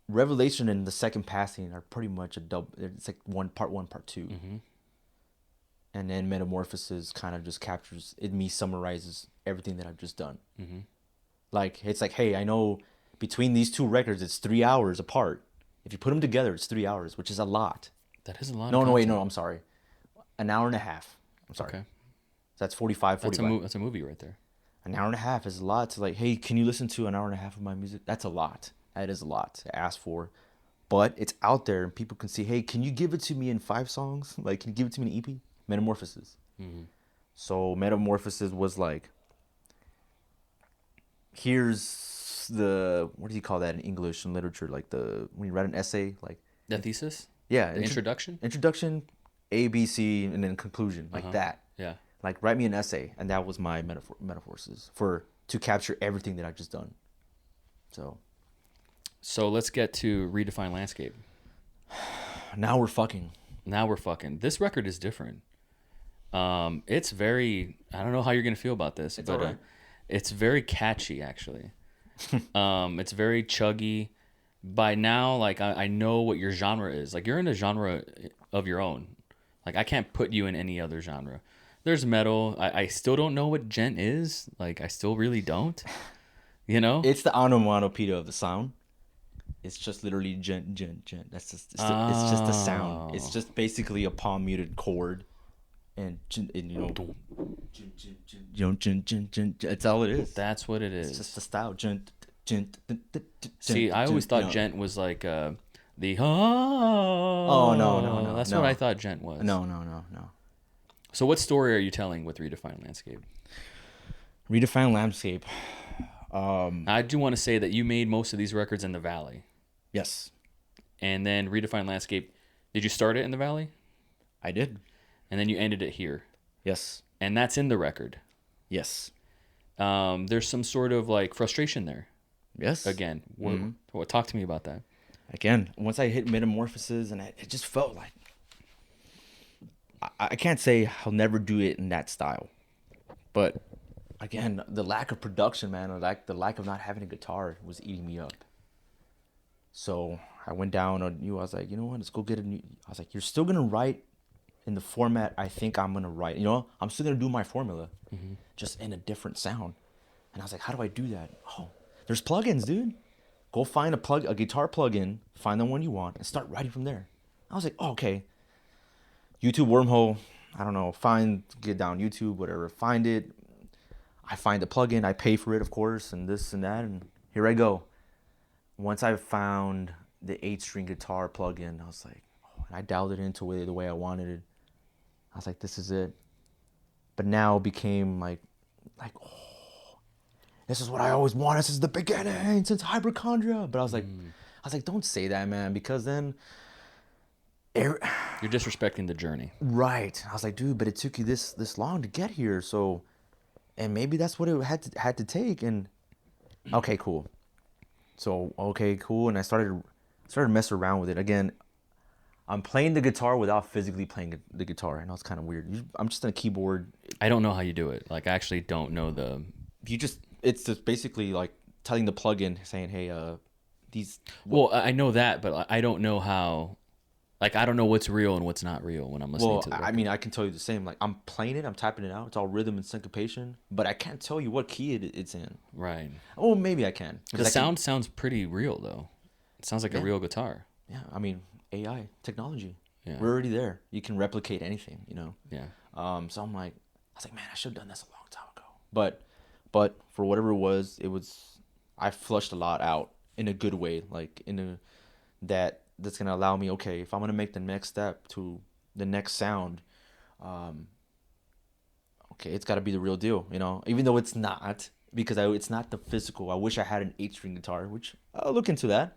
Revelation and the Second Passing are pretty much a double. It's like part 1, part 2. And then Metamorphosis kind of just captures it. Me summarizes everything that I've just done. Like, it's like, hey, I know between these 2 records, it's 3 hours apart. If you put them together, it's 3 hours, which is a lot. That is a lot. No, I'm sorry. An hour and a half. I'm sorry. Okay. So that's 45. That's a movie right there. An hour and a half is a lot to, like, hey, can you listen to an hour and a half of my music? That's a lot. That is a lot to ask for. But it's out there and people can see, hey, can you give it to me in 5 songs? Like, can you give it to me in an EP? Metamorphosis. So Metamorphosis was like, here's the, what do you call that in English and literature? Like when you write an essay, like The thesis? Yeah. The introduction? Introduction, A, B, C, and then conclusion, like that. Yeah. Like, write me an essay, and that was my metaphors to capture everything that I've just done. So let's get to Redefine Landscape. Now we're fucking. This record is different. It's very, I don't know how you're going to feel about this, but alright. It's very catchy, actually. It's very chuggy. By now, like, I know what your genre is. Like, you're in a genre of your own. Like, I can't put you in any other genre. There's metal. I still don't know what gent is. Like, I still really don't. You know? It's the onomatopoeia of the sound. It's just literally gent. That's just, it's just the sound. It's just basically a palm muted chord. And you know, that's all it is. That's what it is. It's just the style. See, I always thought gent was like the Oh no. That's what I thought gent was. No. So what story are you telling with Redefine Landscape? Redefine Landscape. I do want to say that you made most of these records in the Valley. Yes. and then Redefine Landscape. Did you start it in the Valley? I did. And then you ended it here. Yes. And that's in the record. Yes. There's some sort of like frustration there. Yes. Again, what talk to me about that? Again, once I hit Metamorphosis, and it just felt like I can't say I'll never do it in that style, but again, the lack of production, man, or like the lack of not having a guitar was eating me up. So I went down on you. I was like, you know what? Let's go get a new. I was like, you're still gonna write in the format I think I'm gonna write. You know, I'm still gonna do my formula, just in a different sound. And I was like, how do I do that? Oh, there's plugins, dude. Go find a guitar plugin, find the one you want, and start writing from there. I was like, oh, okay. YouTube wormhole, I don't know, get down YouTube, whatever, find it. I find the plugin, I pay for it, of course, and this and that, and here I go. Once I found the 8-string guitar plugin, I was like, oh, and I dialed it into it the way I wanted it. I was like, this is it. But now it became like, oh, this is what I always wanted. This is the beginning since hypochondria. But I was like, don't say that, man, because then you're disrespecting the journey. Right. I was like, dude, but it took you this long to get here. So, and maybe that's what it had to take. And okay, cool. So okay, cool. And I started messing around with it again. I'm playing the guitar without physically playing the guitar. I know it's kind of weird. I'm just on a keyboard. I don't know how you do it. Like, I actually don't know It's just basically like telling the plugin, saying, hey, these. Well, I know that, but I don't know how. Like, I don't know what's real and what's not real when I'm listening to the record. I mean, I can tell you the same. Like, I'm playing it, I'm typing it out. It's all rhythm and syncopation, but I can't tell you what key it's in. Right. Oh, maybe I can. The sound sounds pretty real, though. It sounds like a real guitar. Yeah, I mean, AI, technology. Yeah. We're already there. You can replicate anything, you know? Yeah. So I was like, man, I should have done this a long time ago. But for whatever it was, I flushed a lot out in a good way, like that's going to allow me, okay, if I'm going to make the next step to the next sound, okay, it's got to be the real deal, you know, even though it's not, because it's not the physical. I wish I had an 8-string guitar, which I'll look into that.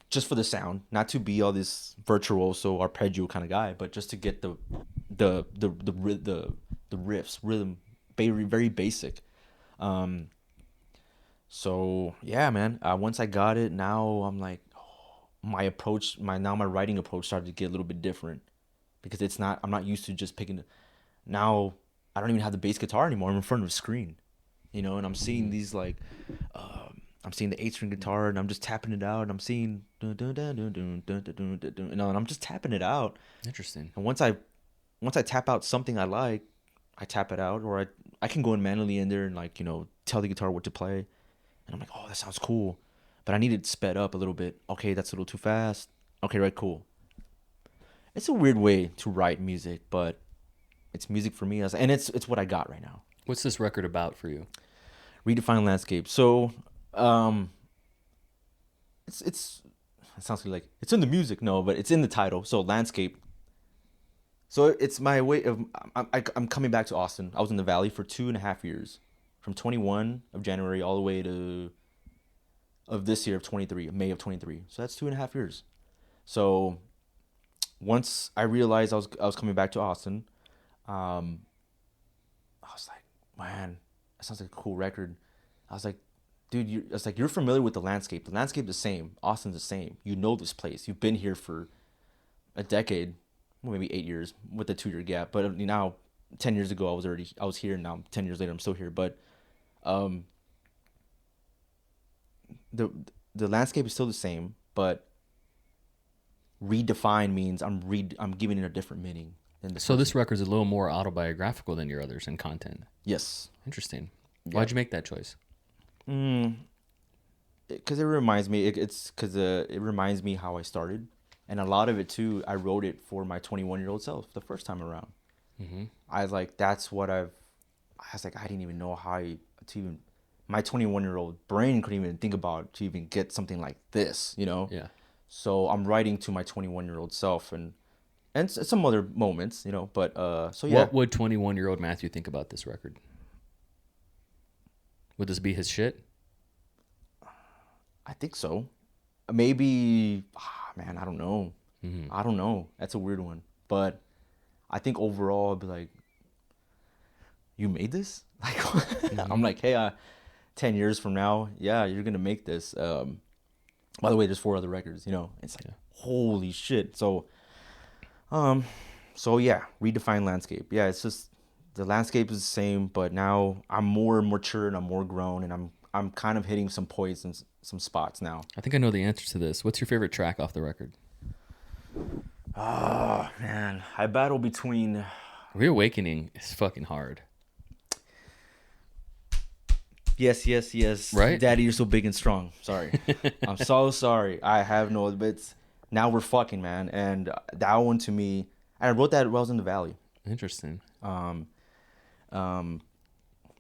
Just for the sound, not to be all this virtuoso arpeggio kind of guy, but just to get the riffs, rhythm, very, very basic. So yeah, man. Once I got it, now I'm like, my writing approach started to get a little bit different, because I'm not used to just picking. Now I don't even have the bass guitar anymore. I'm in front of a screen, you know, and I'm seeing these like, I'm seeing the 8-string guitar, and I'm just tapping it out, and I'm seeing dun, dun, dun, dun, dun, dun, dun, dun, dun, dun, and I'm just tapping it out. Interesting. And once I tap out something I like, I tap it out, or I can go in manually in there and, like, you know, tell the guitar what to play. And I'm like, oh, that sounds cool. But I need it sped up a little bit. Okay, that's a little too fast. Okay, right, cool. It's a weird way to write music, but it's music for me. And it's what I got right now. What's this record about for you? Redefine Landscape. So, it sounds like it's in the music. No, but it's in the title. So, Landscape. So it's my way of, I'm coming back to Austin. I was in the Valley for 2.5 years. From 21 of January all the way to this year of 23, May of 23. So that's 2.5 years. So once I realized I was coming back to Austin, I was like, man, that sounds like a cool record. I was like, dude, you're familiar with the landscape. The landscape is the same. Austin's the same. You know this place. You've been here for a decade, well, maybe 8 years with a 2-year gap. But now, 10 years ago, I was here. Now 10 years later, I'm still here. But the landscape is still the same, but redefine means I'm giving it a different meaning. So this record's a little more autobiographical than your others in content. Yes. Interesting. Yeah. Why'd you make that choice? Because it reminds me. It reminds me how I started, and a lot of it too. I wrote it for my 21-year-old self the first time around. Mm-hmm. I was like, I didn't even know how to even. My 21-year-old brain couldn't even think about to even get something like this, you know. Yeah. So I'm writing to my 21-year-old self and some other moments, you know. But so yeah. What would 21-year-old Matthew think about this record? Would this be his shit? I think so. maybe, man, I don't know. Mm-hmm. I don't know. That's a weird one. But I think overall, I'd be like, you made this? Like, I'm like, hey, 10 years from now, yeah, you're going to make this. By the way, there's 4 other records, you know. It's like, holy shit. So yeah, redefine landscape. Yeah, it's just the landscape is the same, but now I'm more mature and I'm more grown, and I'm kind of hitting some points and some spots now. I think I know the answer to this. What's your favorite track off the record? Oh man, I battle between. Reawakening is fucking hard. Yes. Right? Daddy, you're so big and strong. Sorry. I'm so sorry. I have no bits. Now we're fucking, man. And that one to me, and I wrote that while I was in the Valley. Interesting.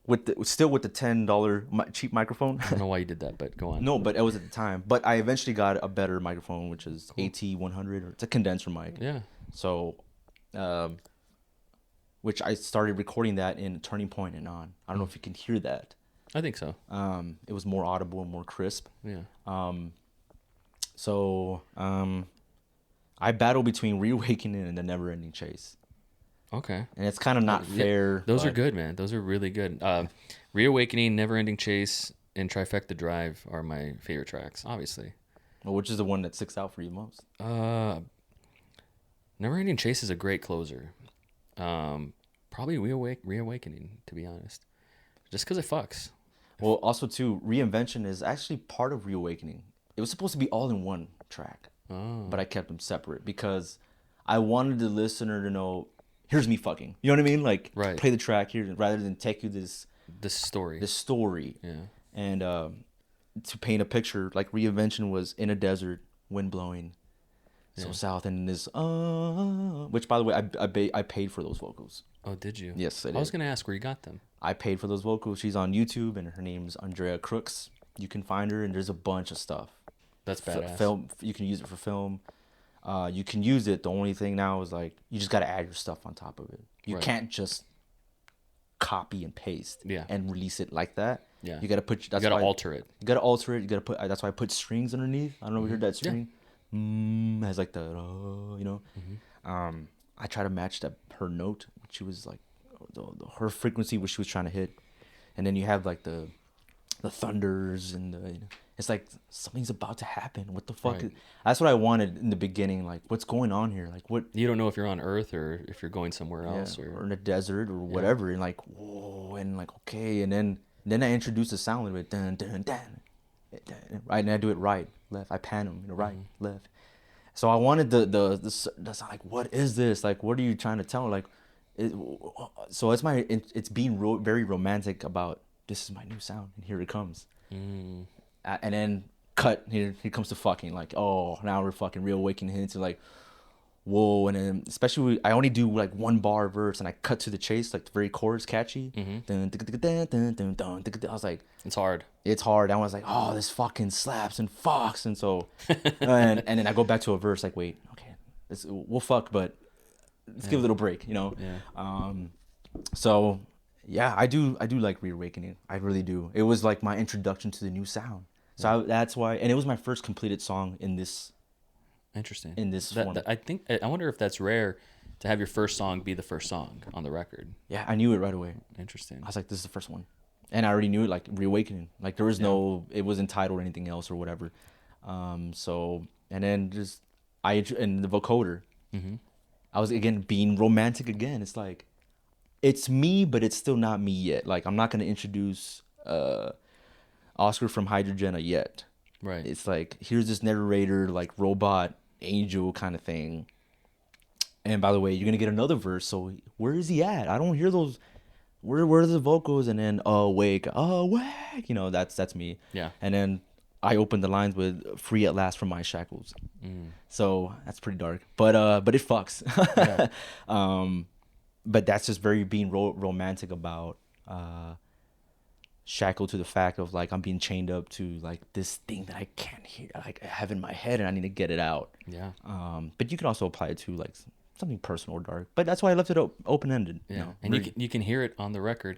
With the $10 cheap microphone. I don't know why you did that, but go on. No, but it was at the time. But I eventually got a better microphone, which is AT100, or it's a condenser mic. Yeah. So, which I started recording that in Turning Point and on. I don't know if you can hear that. I think so. It was more audible and more crisp. Yeah. So I battle between Reawakening and The Never Ending Chase. Okay. And it's kind of not fair. Those are but good, man. Those are really good. Reawakening, Never Ending Chase, and Trifecta Drive are my favorite tracks, obviously. Well, which is the one that sticks out for you most? Never Ending Chase is a great closer. Probably Reawakening, to be honest. Just because it fucks. Well, also, too, Reinvention is actually part of Reawakening. It was supposed to be all in one track, but I kept them separate because I wanted the listener to know, here's me fucking. You know what I mean? Like, Right. play the track here rather than take you this story. story. Yeah. And to paint a picture, like Reinvention was in a desert, wind blowing, so south, and this, which, by the way, I paid for those vocals. Oh, did you? Yes, I did. I was going to ask where you got them. I paid for those vocals. She's on YouTube, and her name's Andrea Crooks. You can find her, and there's a bunch of stuff. That's badass. Film, you can use it for film. You can use it. The only thing now is like you just got to add your stuff on top of it. You Right. can't just copy and paste Yeah. and release it like that. Yeah. You got to put. You That's got to why- alter it. You got to alter it. You got to put. That's why I put strings underneath. I don't know if you heard that Yeah. string. Has like the you know. I try to match that her note. She was like her frequency, what she was trying to hit, and then you have like the thunders and it's like something's about to happen. What the fuck? Right. That's what I wanted in the beginning. Like, what's going on here? Like, what? You don't know if you're on Earth or if you're going somewhere else. Or Or in a desert or whatever, and like, whoa, and like, okay, and then I introduce the sound of it, dun dun dun, right, and I do it right, left. I pan them, right, left. So I wanted the sound, like, what is this? Like, what are you trying to tell? Like, so it's being very romantic about this is my new sound, and here it comes. And then cut, here comes the fucking, like, oh, now we're fucking reawakening into like, whoa. And then especially I only do like 1 bar verse, and I cut to the chase, like the very chorus catchy. Dun, dun, dun, dun, dun, dun, dun, dun, dun. I was like, it's hard. it's hard. I was like, oh, this fucking slaps and fucks. And so and then I go back to a verse like, wait, okay, we'll fuck, but let's give a little break, you know. So yeah, I do like Reawakening. I really do. It was like my introduction to the new sound. So that's why, and it was my first completed song in this. Interesting. In this form. I wonder if that's rare to have your first song be the first song on the record. Yeah, I knew it right away. Interesting. I was like, this is the first one, and I already knew it, like Reawakening. Like there was no, it wasn't titled or anything else or whatever. So and then just and the vocoder. I was again being romantic again. It's like, it's me, but it's still not me yet. Like, I'm not gonna introduce Awsker from Hydrajenah yet. Right. It's like, here's this narrator, like robot angel kind of thing. And by the way, you're gonna get another verse. So where is he at? I don't hear those. Where are the vocals? And then awake, you know, that's me. Yeah. And then I opened the lines with "Free at last from my shackles." So that's pretty dark, but it fucks. But that's just very being romantic about shackled to the fact of like I'm being chained up to like this thing that I can't hear, like I have in my head, and I need to get it out. Yeah. But you can also apply it to like something personal or dark. But that's why I left it open ended. Yeah. You know, And you can hear it on the record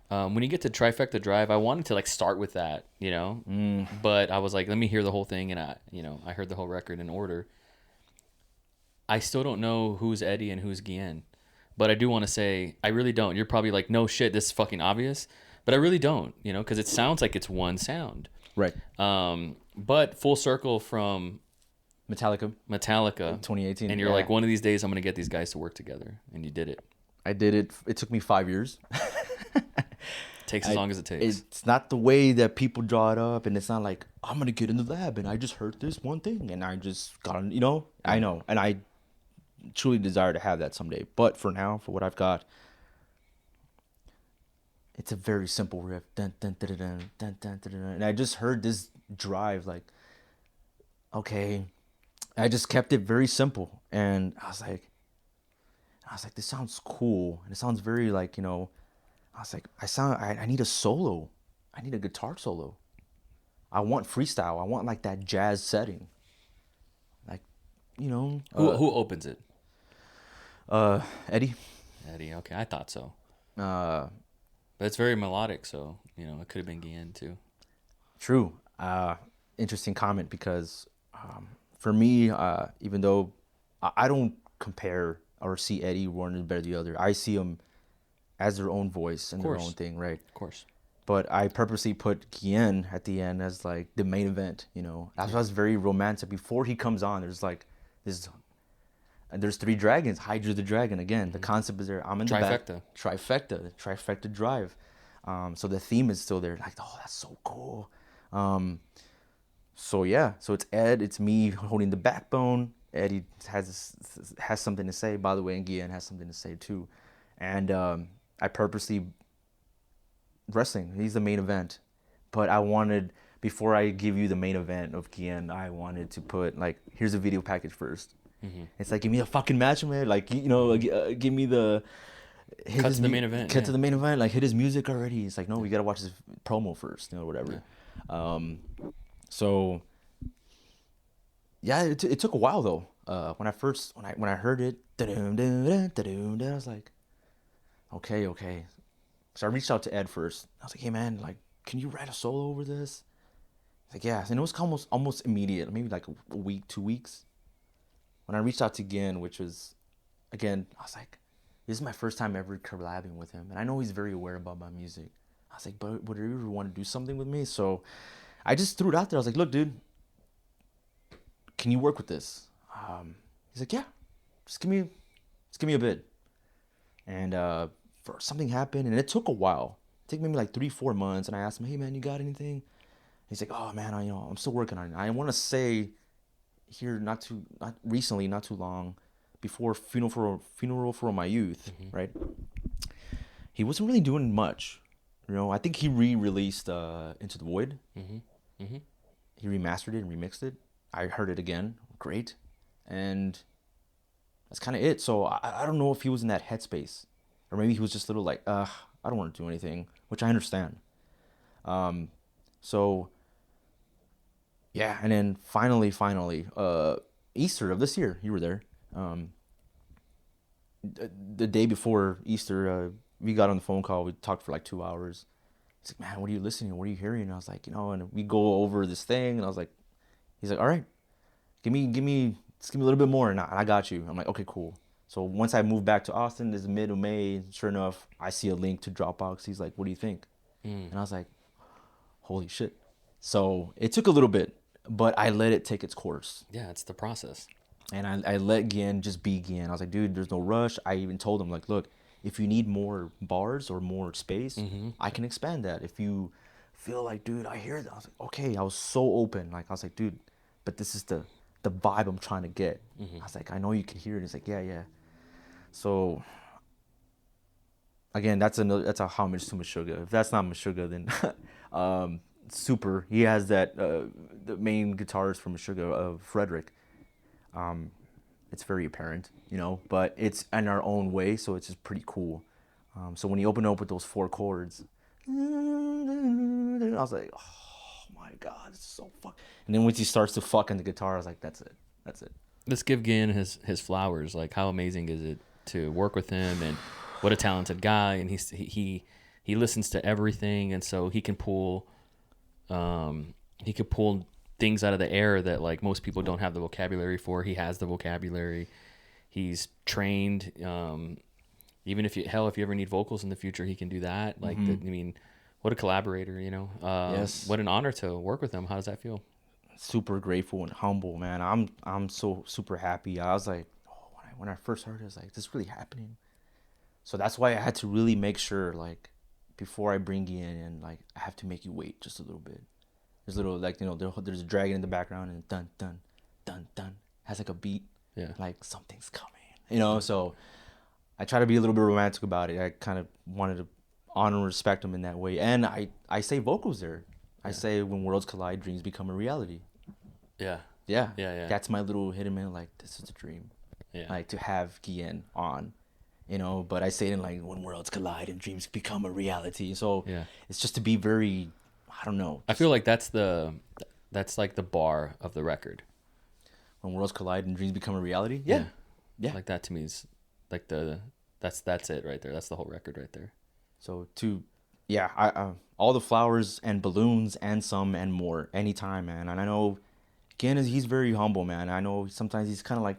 When you get to Trifecta Drive, I wanted to like start with that, but I was like, let me hear the whole thing, and I heard the whole record in order. I still don't know who's Eddie and who's Guillen, but I do want to say I really don't. You're probably like, no shit, this is fucking obvious, but I really don't, because it sounds like it's one sound. Right. But full circle from Metallica, 2018, and you're like, one of these days I'm gonna get these guys to work together, and you did it. I did it. It took me 5 years. Takes as long as it takes. It's not the way that people draw it up, and it's not like I'm gonna get in the lab and I just heard this one thing and I just got on. I know, and I truly desire to have that someday. But for now, for what I've got, it's a very simple riff. Dun, dun, dun, dun, dun, dun, dun, dun, and I just heard this drive, like, okay. I just kept it very simple, and I was like, this sounds cool, and it sounds very like, I was like, I need a solo, I need a guitar solo, I want freestyle, I want like that jazz setting, like, who opens it? Eddie. Okay, I thought so. But it's very melodic, so it could have been Guillen too. True. Interesting comment, because for me, even though I don't compare or see Eddie one better than the other, I see them as their own voice and their own thing, right? Of course. But I purposely put Guillen at the end as like the main event, That's why it's very romantic. Before he comes on, there's like this, there's 3 dragons. Hydra the dragon again. The concept is there. I'm in the back. Trifecta drive. So the theme is still there. Like, oh, that's so cool. So yeah, so it's Ed, it's me holding the backbone. Eddie has something to say, by the way, and Guillen has something to say too. And I purposely, wrestling, he's the main event. But I wanted, before I give you the main event of Guillen, I wanted to put, like, here's a video package first. Mm-hmm. It's like, give me a fucking match, man. Like, give me the... Cut to the main event. Cut to the main event. Like, hit his music already. It's like, no, we got to watch this promo first, whatever. Yeah. So, yeah, it took a while though. When I heard it, I was like, okay. So I reached out to Ed first. I was like, hey man, like, can you write a solo over this? He's like, yeah. And it was almost immediate, maybe like a week, 2 weeks. When I reached out to Guillen, which was, again, I was like, this is my first time ever collabing with him, and I know he's very aware about my music. I was like, but would you ever want to do something with me? So I just threw it out there. I was like, look, dude, can you work with this? He's like, yeah, just give me a bid. And something happened, and it took a while. It took maybe like 3-4 months, and I asked him, hey man, you got anything? He's like, oh man, I'm still working on it. I want to say here, not too long, before funeral for my youth, mm-hmm. right? He wasn't really doing much. I think he re-released Into the Void. Mm-hmm. Mm-hmm. He remastered it and remixed it. I heard it again. Great. And that's kind of it. So I don't know if he was in that headspace. Or maybe he was just a little like, I don't want to do anything. Which I understand. So, yeah. And then finally, Easter of this year, you were there. The day before Easter, we got on the phone call. We talked for like 2 hours. He's like, man, what are you listening to? What are you hearing? And I was like, and we go over this thing. And I was like, he's like, all right, give me a little bit more, and I got you. I'm like, okay, cool. So once I moved back to Austin, this is mid of May. Sure enough, I see a link to Dropbox. He's like, what do you think? And I was like, holy shit. So it took a little bit, but I let it take its course. Yeah, it's the process. And I let Guillen just be Guillen. I was like, dude, there's no rush. I even told him, like, look, if you need more bars or more space, mm-hmm. I can expand that. If you feel like, dude, I hear that. I was like, okay. I was so open. Like, I was like, dude, but this is the vibe I'm trying to get. Mm-hmm. I was like, I know you can hear it. He's like, yeah. So, again, that's a homage to Meshuggah. If that's not Meshuggah, then Super. He has that, the main guitarist from Meshuggah, Frederick. It's very apparent, but it's in our own way, so it's just pretty cool. So when you open up with those 4 chords, I was like, oh my god, it's so fuck. And then once he starts to fuck on the guitar, I was like, that's it. Let's give Guillen his flowers. Like, how amazing is it to work with him, and what a talented guy. And he he listens to everything, and so he can pull things out of the air that like most people don't have the vocabulary for. He has the vocabulary. He's trained. Even if you ever need vocals in the future, he can do that. Like, I mean, what a collaborator, you know? Yes. What an honor to work with him. How does that feel? Super grateful and humble, man. I'm so super happy. I was like, oh, when I first heard it, I was like, this is really happening. So that's why I had to really make sure, like, before I bring you in, and like, I have to make you wait just a little bit. There's a little, like, you know, there's a dragon in the background, and dun dun dun dun has like a beat. Yeah. Like something's coming, you know. So I try to be a little bit romantic about it. I kind of wanted to honor and respect him in that way, and I say vocals there. I say when worlds collide, dreams become a reality. Yeah. Yeah. Yeah. That's my little hidden man. Like, this is a dream. Yeah. Like, to have Guillen on, you know. But I say it in like, when worlds collide and dreams become a reality. So it's just to be very, I don't know. I feel like that's like the bar of the record. When worlds collide and dreams become a reality. Yeah. Like, that to me is like that's it right there. That's the whole record right there. So I all the flowers and balloons and some and more anytime, man. And I know Guillen he's very humble, man. I know sometimes he's kind of like,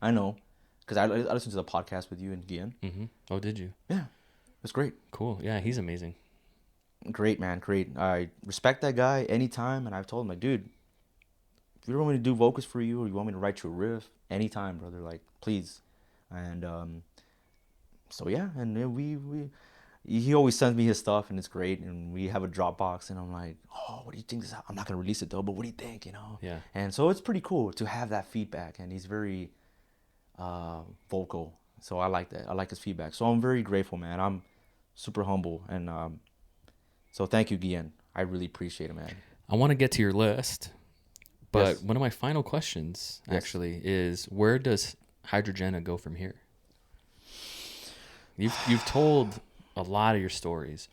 I know, because I listened to the podcast with you and Guillen. Mm-hmm. Oh, did you? Yeah, it's great. Cool. Yeah, he's amazing. Great, man. Great. I respect that guy anytime, and I've told him, like, dude, if you want me to do vocals for you, or you want me to write you a riff, anytime, brother. Like, please. And so yeah, and then he always sends me his stuff, and it's great. And we have a Dropbox, and I'm like, oh, what do you think this? I'm not gonna release it though, but what do you think? You know? Yeah. And so it's pretty cool to have that feedback, and he's very vocal. So I like that. I like his feedback. So I'm very grateful, man. I'm super humble, and so thank you, Guillen. I really appreciate it, man. I want to get to your list, but Yes. one of my final questions actually is, where does Hydrajenah go from here? You've told a lot of your stories,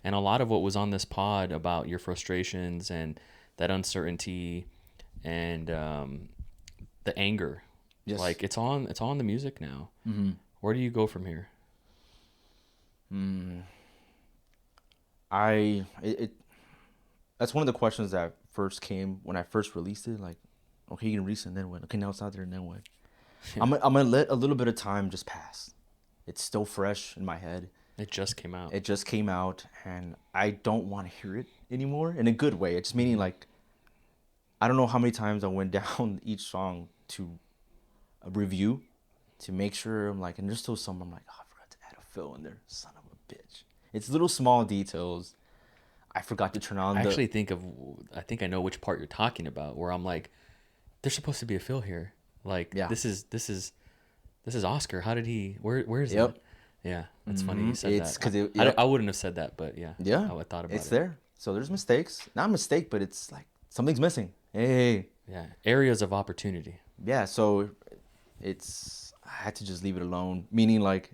and a lot of what was on this pod about your frustrations and that uncertainty and the anger. Yes. Like, it's on the music now. Mm-hmm. Where do you go from here? That's one of the questions that first came when I first released it. Like, okay, you can release it, and then what? Okay, now it's out there, and then what? I'm gonna let a little bit of time just pass. It's still fresh in my head. It just came out. It just came out, and I don't want to hear it anymore in a good way. It's meaning, like, I don't know how many times I went down each song to a review to make sure I'm like, and there's still some I'm like, oh, I forgot to add a fill in there, son of a bitch. It's little small details. I forgot to turn on. I think I know which part you're talking about, where I'm like, there's supposed to be a fill here. Like, this is Awsker. How did he? Where is it? Yeah, that's funny you said that. 'Cause I wouldn't have said that, but yeah. Yeah, I thought about it's it. there. So there's mistakes. Not a mistake, but it's like something's missing. Hey. Yeah, areas of opportunity. Yeah, so I had to just leave it alone. Meaning, like,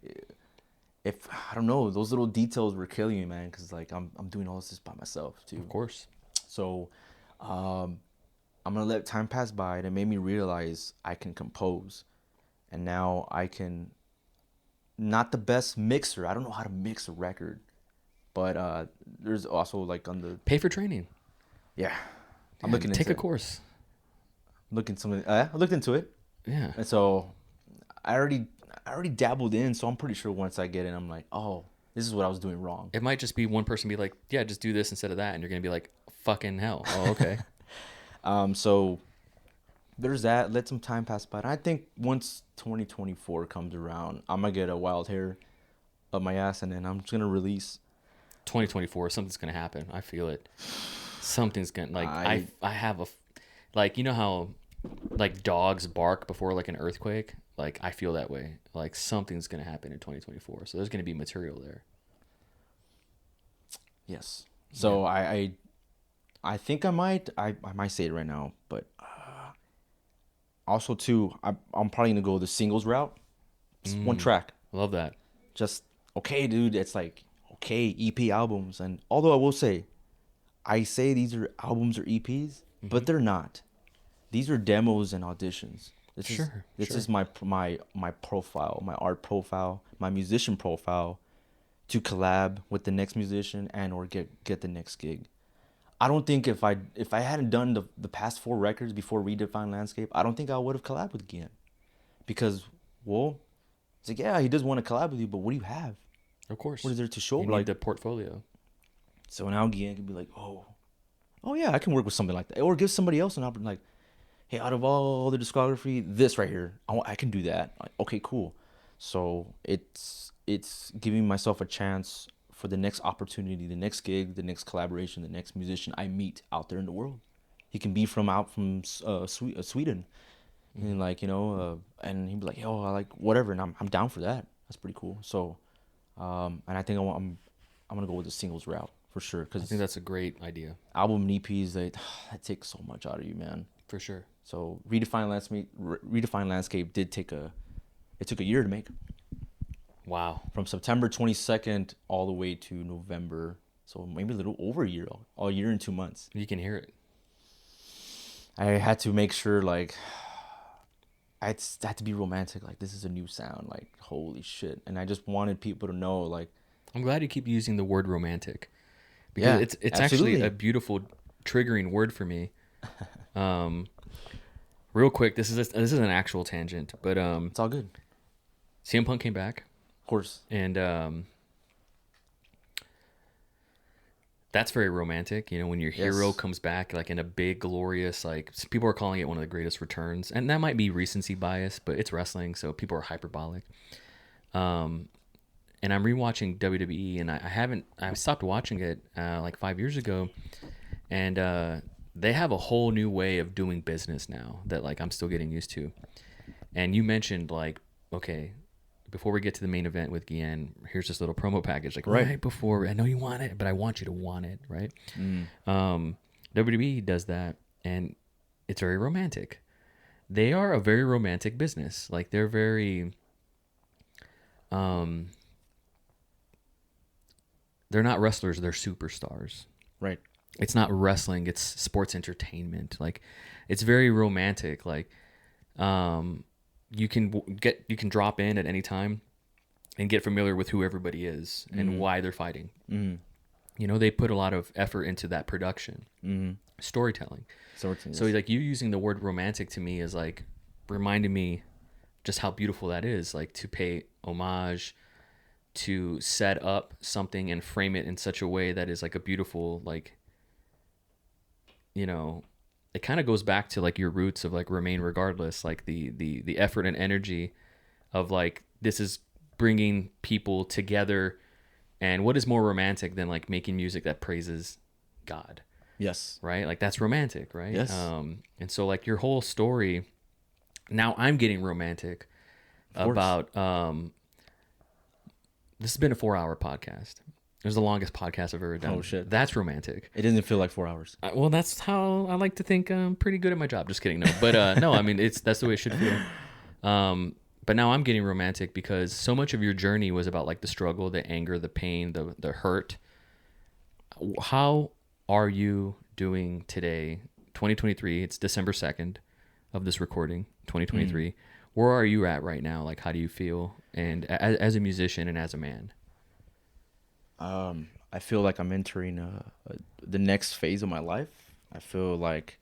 if I don't know, those little details were killing me, man. Because like I'm doing all this by myself too. Of course. So, I'm gonna let time pass by, and it made me realize I can compose, and now I can. Not the best mixer. I don't know how to mix a record, but there's also like on the pay for training. Yeah, I'm Yeah, looking take into a course. I looked into it. Yeah. And so I already dabbled in, so I'm pretty sure once I get in, I'm like, oh, this is what I was doing wrong. It might just be one person be like, yeah, just do this instead of that, and you're gonna be like, fucking hell. Oh, okay. So there's that. Let some time pass by. And I think once 2024 comes around, I'm gonna get a wild hair up my ass, and then I'm just gonna release. 2024, something's gonna happen. I feel it. Something's gonna I have you know how like dogs bark before like an earthquake. Like, I feel that way. Like, something's gonna happen in 2024. So there's gonna be material there. Yes. So yeah. I think I might say it right now, but also too, I'm probably gonna go the singles route. Just one track. Love that. Just okay, dude. It's like okay, EP albums, and although I will say, I say these are albums or EPs, but they're not. These are demos and auditions. This is my profile, my art profile, my musician profile, to collab with the next musician and or get the next gig. I don't think if I hadn't done the past 4 records before Redefine Landscape, I don't think I would have collabed with Gian. Because, well, it's like, yeah, he does want to collab with you, but what do you have? Of course. What is there to show? You Like need the portfolio. So now Gian can be like, oh yeah, I can work with something like that, or give somebody else an opportunity. Like, hey, out of all the discography, this right here, I can do that. Like, okay, cool. So it's giving myself a chance for the next opportunity, the next gig, the next collaboration, the next musician I meet out there in the world. He can be out from Sweden, and like, you know, and he'd be like, yo, I like whatever, and I'm down for that. That's pretty cool. So, and I think I'm gonna go with the singles route for sure, because I think that's a great idea. album and EPs, that take so much out of you, man. For sure. So Redefine Landscape took a year to make. Wow. From September 22nd all the way to November, so maybe a little over a year, a year and 2 months. You can hear it. I had to make sure, like, I had to be romantic. Like, this is a new sound. Like, holy shit! And I just wanted people to know, like, I'm glad you keep using the word romantic, because yeah, it's absolutely. actually a beautiful triggering word for me. Real quick, this is an actual tangent, but It's all good. CM Punk came back, Of course. and that's very romantic. You know, when your hero Yes. comes back, like, in a big, glorious, like, people are calling it one of the greatest returns, and that might be recency bias, but it's wrestling, so people are hyperbolic. And I'm rewatching WWE, and I stopped watching it like 5 years ago, and they have a whole new way of doing business now that, like, I'm still getting used to. And you mentioned, like, okay, before we get to the main event with Gian, here's this little promo package, like, right before, I know you want it, but I want you to want it, right? WWE does that, and it's very romantic. They are a very romantic business. Like, they're very they're not wrestlers, they're superstars. Right. It's not wrestling, it's sports entertainment. Like, it's very romantic. Like, you can drop in at any time and get familiar with who everybody is and why they're fighting. You know, they put a lot of effort into that production, storytelling. So like, you using the word romantic to me is like reminding me just how beautiful that is. Like, to pay homage, to set up something and frame it in such a way that is like a beautiful, like, you know, it kind of goes back to like your roots of like Remain Regardless, like the effort and energy of like, this is bringing people together. And what is more romantic than like making music that praises God? Yes. Right? Like, that's romantic, right? Yes. And so like your whole story, now I'm getting romantic about, this has been a 4-hour podcast. It was the longest podcast I've ever done. Oh, shit. That's romantic. It doesn't feel like 4 hours. Well, that's how I like to think I'm pretty good at my job. Just kidding. No, but no, I mean, that's the way it should feel. But now I'm getting romantic because so much of your journey was about like the struggle, the anger, the pain, the hurt. How are you doing today? 2023, it's December 2nd of this recording, 2023. Where are you at right now? Like, how do you feel? And as a musician and as a man? I feel like I'm entering the next phase of my life. I feel like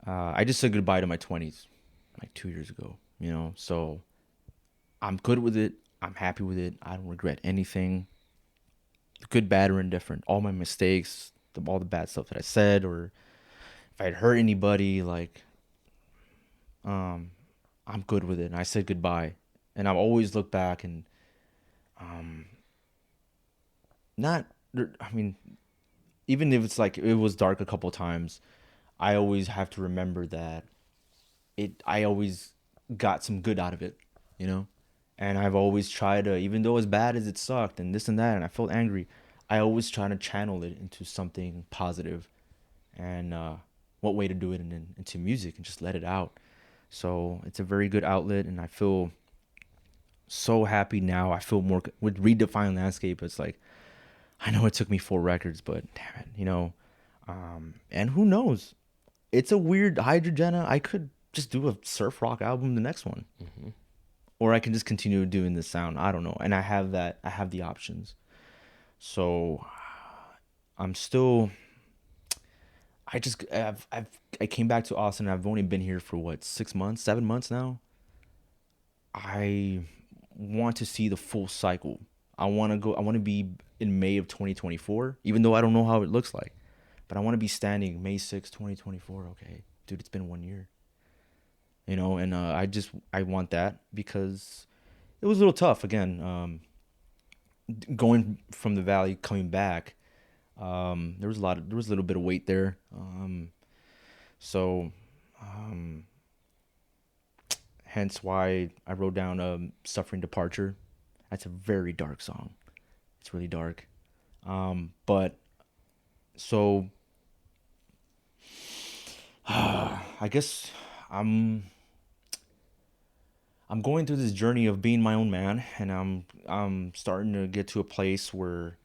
I just said goodbye to my 20s like 2 years ago, you know? So I'm good with it. I'm happy with it. I don't regret anything, good, bad, or indifferent. All my mistakes, all the bad stuff that I said, or if I'd hurt anybody, like, I'm good with it. And I said goodbye. And I've always looked back and, even if it's like it was dark a couple times, I always have to remember that I always got some good out of it, you know? And I've always tried to, even though as bad as it sucked and this and that, and I felt angry, I always try to channel it into something positive. And what way to do it into music and just let it out. So it's a very good outlet, and I feel so happy now. I feel more with Redefine Landscape. It's like, I know it took me 4 records, but damn it, you know. And who knows? It's a weird Hydrajenah. I could just do a surf rock album, the next one, or I can just continue doing this sound. I don't know. And I have that. I have the options. So I'm still. I came back to Austin. I've only been here for what, 6 months, 7 months now. I want to see the full cycle. I want to go. I want to be in May of 2024, even though I don't know how it looks like. But I want to be standing May 6th, 2024. Okay, dude, it's been 1 year. And I want that because it was a little tough again. Going from the valley, coming back, there was a little bit of weight there. So hence why I wrote down "Suffering Departure." That's a very dark song. It's really dark. But so I guess I'm going through this journey of being my own man, and I'm starting to get to a place where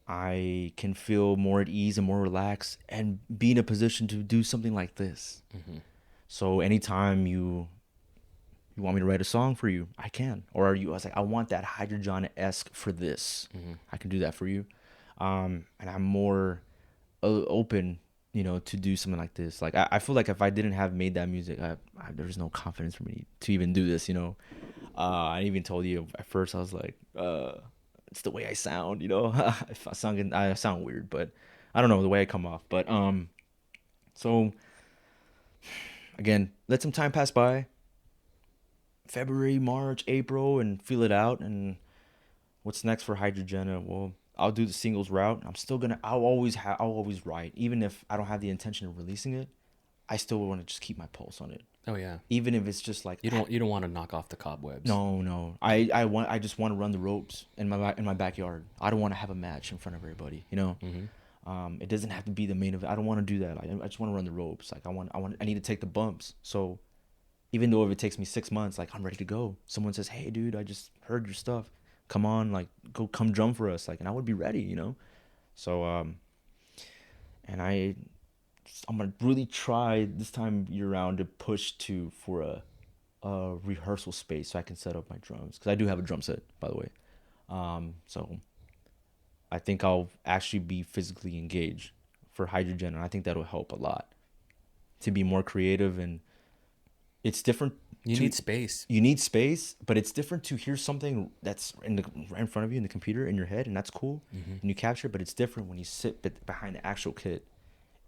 I can feel more at ease and more relaxed and be in a position to do something like this. Mm-hmm. So anytime you want me to write a song for you, I can. Or I was like, I want that Hydrajenah-esque for this. Mm-hmm. I can do that for you. And I'm more open, to do something like this. Like I feel like if I didn't have made that music, there's no confidence for me to even do this. I even told you at first, I was like, it's the way I sound. If I sound weird, but I don't know the way I come off. But so again, let some time pass by. February, March, April, and feel it out. And what's next for Hydrajenah? Well, I'll do the singles route. I'll always write, even if I don't have the intention of releasing it. I still want to just keep my pulse on it. Oh yeah. Even if it's just like You don't want to knock off the cobwebs. No. I just want to run the ropes in my backyard. I don't want to have a match in front of everybody. Mm-hmm. It doesn't have to be the main event. I don't want to do that. I just want to run the ropes. Like I need to take the bumps. So even though if it takes me 6 months, like I'm ready to go. Someone says, "Hey, dude, I just heard your stuff. Come on, like come drum for us." Like, and I would be ready. So and I'm gonna really try this time year round to push for a rehearsal space so I can set up my drums, because I do have a drum set, by the way. So I think I'll actually be physically engaged for Hydrajenah. I think that'll help a lot to be more creative, and it's different. You need space. You need space, but it's different to hear something that's right in front of you in the computer in your head, and that's cool, and you capture it. But it's different when you sit behind the actual kit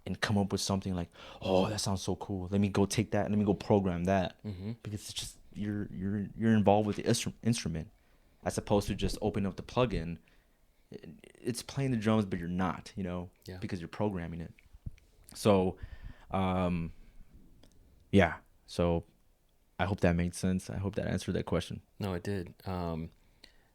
and come up with something like, "Oh, that sounds so cool. Let me go take that and let me go program that," because it's just you're involved with the instrument, as opposed to just opening up the plugin. It's playing the drums, but you're not, because you're programming it. So, yeah. So I hope that made sense. I hope that answered that question. No, it did.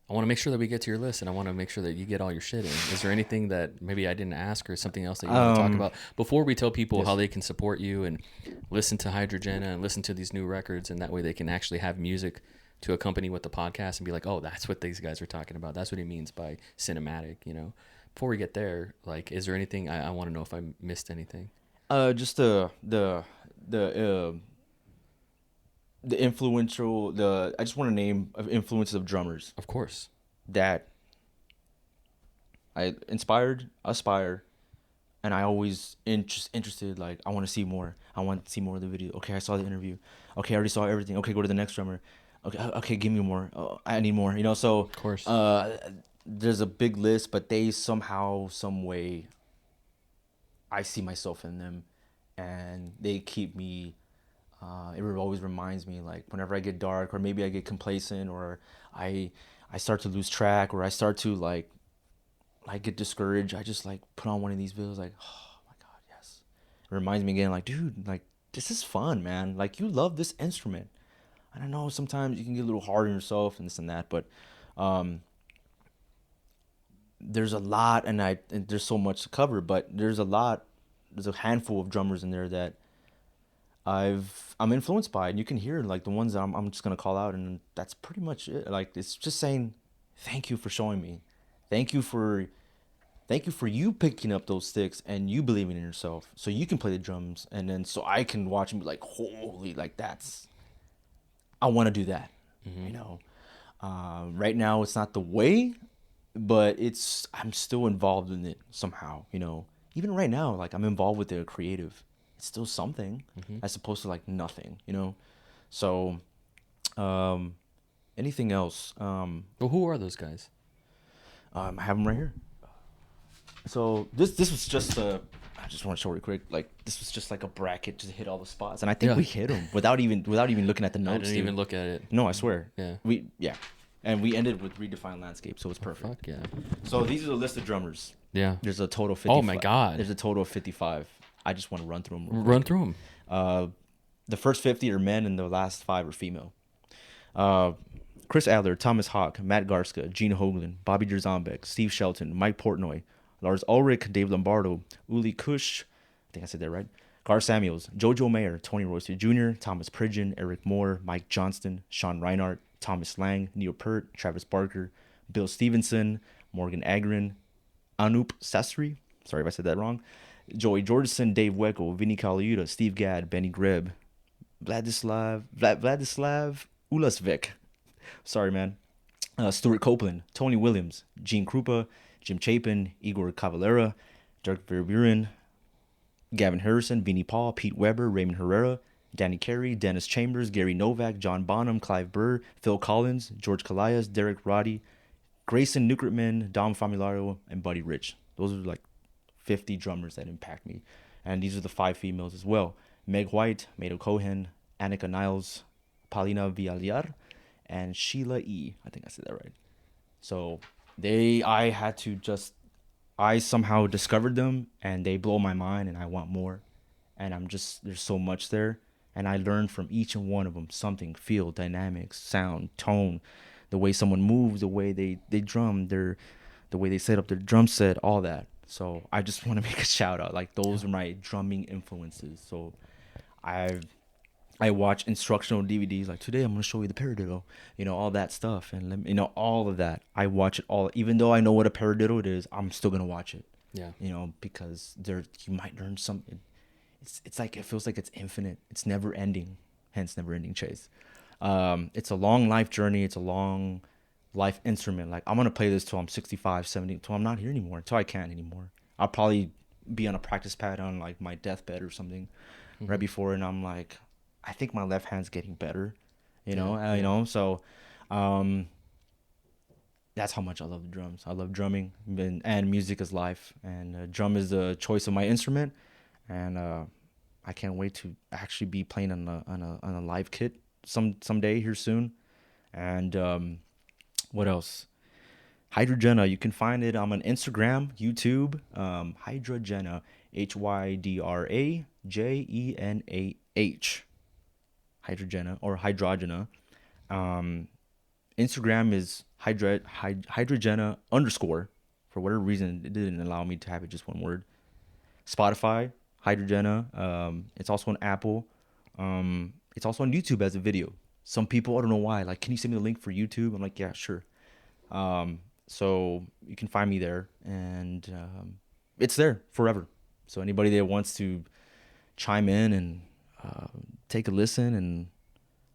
I want to make sure that we get to your list, and I want to make sure that you get all your shit in. Is there anything that maybe I didn't ask, or something else that you want to talk about before we tell people how they can support you and listen to Hydrajenah and listen to these new records, and that way they can actually have music to accompany with the podcast and be like, "Oh, that's what these guys are talking about. That's what he means by cinematic." Before we get there, like, is there anything I want to know if I missed anything? Just the influential, I just want to name influences of drummers Of course. that I aspire, and I always interested. Like, I want to see more. I want to see more of the video. Okay, I saw the interview. Okay, I already saw everything. Okay, go to the next drummer. Okay, give me more. Oh, I need more. So Of course. there's a big list, but they somehow, some way, I see myself in them, and they keep me. It always reminds me, like, whenever I get dark, or maybe I get complacent, or I start to lose track, or I start to like get discouraged, I just like put on one of these videos, like, oh my God, yes. It reminds me again, like, dude, like, this is fun, man. Like, you love this instrument. And I know sometimes you can get a little hard on yourself and this and that, but there's a lot, and there's so much to cover, but there's a handful of drummers in there that I'm influenced by, and you can hear, like, the ones that I'm just gonna call out, and that's pretty much it. Like, it's just saying, thank you for showing me, thank you for you picking up those sticks and you believing in yourself, so you can play the drums, and then so I can watch and be like, holy, like, I want to do that, Right now it's not the way but I'm still involved in it somehow, you know. Even right now, like I'm involved with the creative. It's still something as opposed to like nothing, you know. So, anything else? Well, who are those guys? I have them right here. So this was just I just want to show it quick. Like this was just like a bracket to hit all the spots, and I think Yeah. we hit them without even looking at the I notes. didn't dude. even look at it. No, I swear. Yeah. And we ended with redefined landscape, so it's perfect. Fuck yeah. So these are the list of drummers. Yeah. There's a total of 55. Oh my God. There's a total of 55. I just want to run through them. Run through them. The first 50 are men, and the last 5 are female. Chris Adler, Thomas Hawk, Matt Garska, Gene Hoglan, Bobby Jerzambek, Steve Shelton, Mike Portnoy, Lars Ulrich, Dave Lombardo, Uli Kush, I think I said that right, Gar Samuels, Jojo Mayer, Tony Royster Jr., Thomas Pridgeon, Eric Moore, Mike Johnston, Sean Reinhardt, Thomas Lang, Neil Peart, Travis Barker, Bill Stevenson, Morgan Agron, Anup Sasri, sorry if I said that wrong, Joey Jordison, Dave Weckel, Vinny Kaliuta, Steve Gadd, Benny Greb, Vladislav Ulasvik, sorry man, Stuart Copeland, Tony Williams, Gene Krupa, Jim Chapin, Igor Cavalera, Dirk Verburen, Gavin Harrison, Vinnie Paul, Pete Weber, Raymond Herrera, Danny Carey, Dennis Chambers, Gary Novak, John Bonham, Clive Burr, Phil Collins, George Calais, Derek Roddy, Grayson Nuckertman, Dom Famulario, and Buddy Rich. Those are like 50 drummers that impact me. And these are the 5 females as well. Meg White, Mado Cohen, Annika Niles, Paulina Villar, and Sheila E. I think I said that right. So I somehow discovered them, and they blow my mind, and I want more. And there's so much there. And I learned from each and one of them something: feel, dynamics, sound, tone, the way someone moves, the way they drum, the way they set up their drum set, all that. So I just want to make a shout out. Like those are my drumming influences. So I watch instructional DVDs. Like today I'm going to show you the paradiddle, all that stuff. And all of that. I watch it all. Even though I know what a paradiddle it is, I'm still going to watch it. Yeah. Because you might learn something. It's like, it feels like it's infinite. It's never ending. Hence never ending chase. It's a long life journey. It's a long life instrument. Like I'm going to play this till I'm 65, 70, till I'm not here anymore, till I can't anymore. I'll probably be on a practice pad on like my deathbed or something right before. And I'm like, I think my left hand's getting better, so, that's how much I love the drums. I love drumming, and music is life, and drum is the choice of my instrument. And, I can't wait to actually be playing on a live kit someday here soon. And, what else? Hydrajenah, you can find it on Instagram, YouTube, Hydrajenah, Hydrajenah, Hydrajenah or Hydrajenah. Instagram is Hydrajenah _ for whatever reason it didn't allow me to have it just one word. Spotify, Hydrajenah. It's also on Apple. It's also on YouTube as a video. Some people, I don't know why, like, can you send me the link for YouTube? I'm like, yeah, sure. So you can find me there, and it's there forever. So anybody that wants to chime in and take a listen and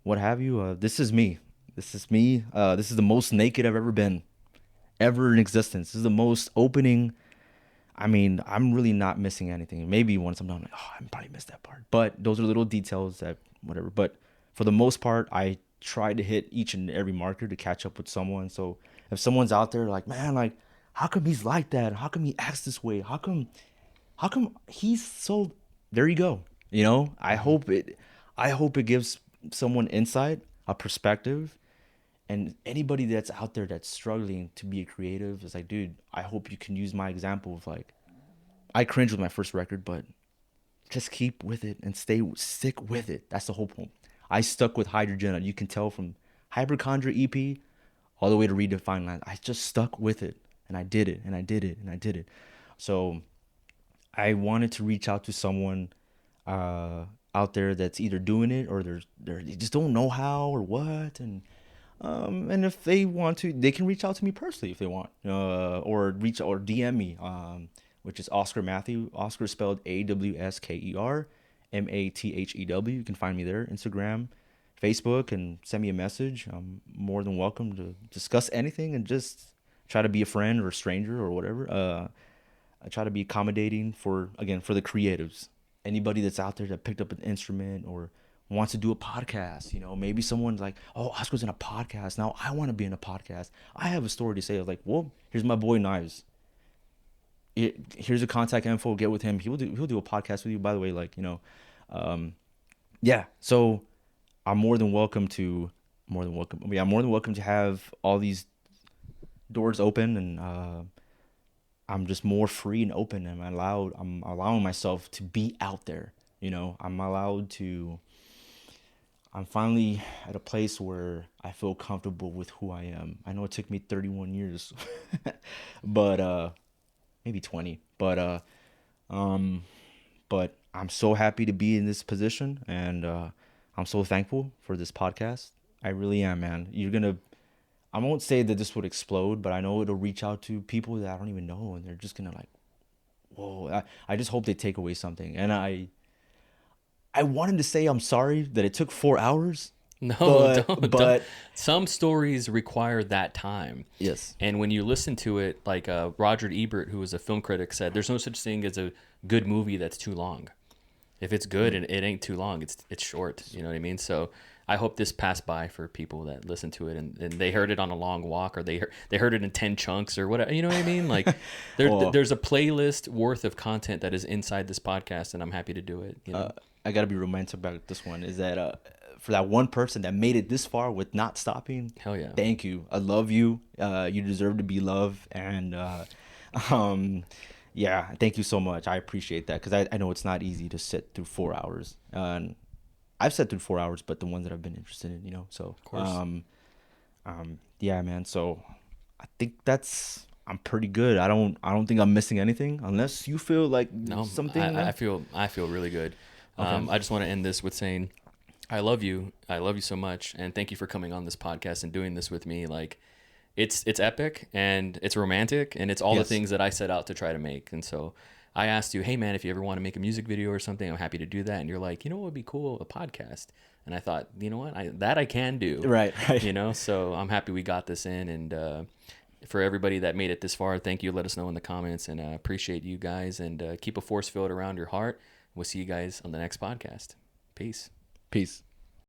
what have you, this is me. This is me. This is the most naked I've ever been, ever in existence. This is the most opening. I mean, I'm really not missing anything. Maybe once I'm done, like, oh, I probably missed that part. But those are little details that whatever. But for the most part, I try to hit each and every marker to catch up with someone. So if someone's out there like, man, like, how come he's like that? How come he acts this way? How come he's so, there you go. I hope it gives someone insight, a perspective, and anybody that's out there that's struggling to be a creative is like, dude, I hope you can use my example of like, I cringe with my first record, but just keep with it and stick with it. That's the whole point. I stuck with Hydrajenah. You can tell from Hypochondria EP all the way to Redefine Land. I just stuck with it, and I did it, and I did it, and I did it. So I wanted to reach out to someone out there that's either doing it or they just don't know how or what, and if they want to, they can reach out to me personally if they want, or DM me, which is Awsker Matthew. Awsker spelled AWSKER MATHEW. You can find me there, Instagram, Facebook, and send me a message. I'm more than welcome to discuss anything and just try to be a friend or a stranger or whatever. I try to be accommodating for the creatives. Anybody that's out there that picked up an instrument or wants to do a podcast, maybe someone's like, oh, Oscar's in a podcast. Now I want to be in a podcast. I have a story to say. I was like, well, here's my boy Knives. Here's a contact info. Get with him. He'll do a podcast with you. By the way, yeah. So I'm more than welcome to have all these doors open, and I'm just more free and open, and I'm allowing myself to be out there. I'm finally at a place where I feel comfortable with who I am. I know it took me 31 years, but maybe 20, but I'm so happy to be in this position, and I'm so thankful for this podcast. I really am, man. I won't say that this would explode, but I know it'll reach out to people that I don't even know, and they're just gonna like, whoa. I just hope they take away something. And I wanted to say I'm sorry that it took 4 hours. No, but don't. Some stories require that time. Yes. And when you listen to it, like Roger Ebert, who was a film critic, said, there's no such thing as a good movie that's too long. If it's good and it ain't too long, it's short. You know what I mean? So I hope this passed by for people that listen to it and they heard it on a long walk, or they heard it in 10 chunks or whatever. You know what I mean? Like there's a playlist worth of content that is inside this podcast, and I'm happy to do it. I gotta be romantic about this one. Is that for that one person that made it this far with not stopping? Hell yeah! Thank you. I love you. You deserve to be loved, and yeah, thank you so much. I appreciate that, because I know it's not easy to sit through 4 hours. And I've sat through 4 hours, but the ones that I've been interested in, so of course. Yeah, man. So I think I'm pretty good. I don't think I'm missing anything, unless you feel like something. I feel really good. Okay. I just want to end this with saying, I love you. I love you so much, and thank you for coming on this podcast and doing this with me. Like, it's epic, and it's romantic, and it's all the things that I set out to try to make. And so I asked you, hey man, if you ever want to make a music video or something, I'm happy to do that. And you're like, what would be cool? A podcast. And I thought, you know what? I can do. Right. So I'm happy we got this in. And for everybody that made it this far, thank you. Let us know in the comments, and appreciate you guys, and keep a force field around your heart. We'll see you guys on the next podcast. Peace.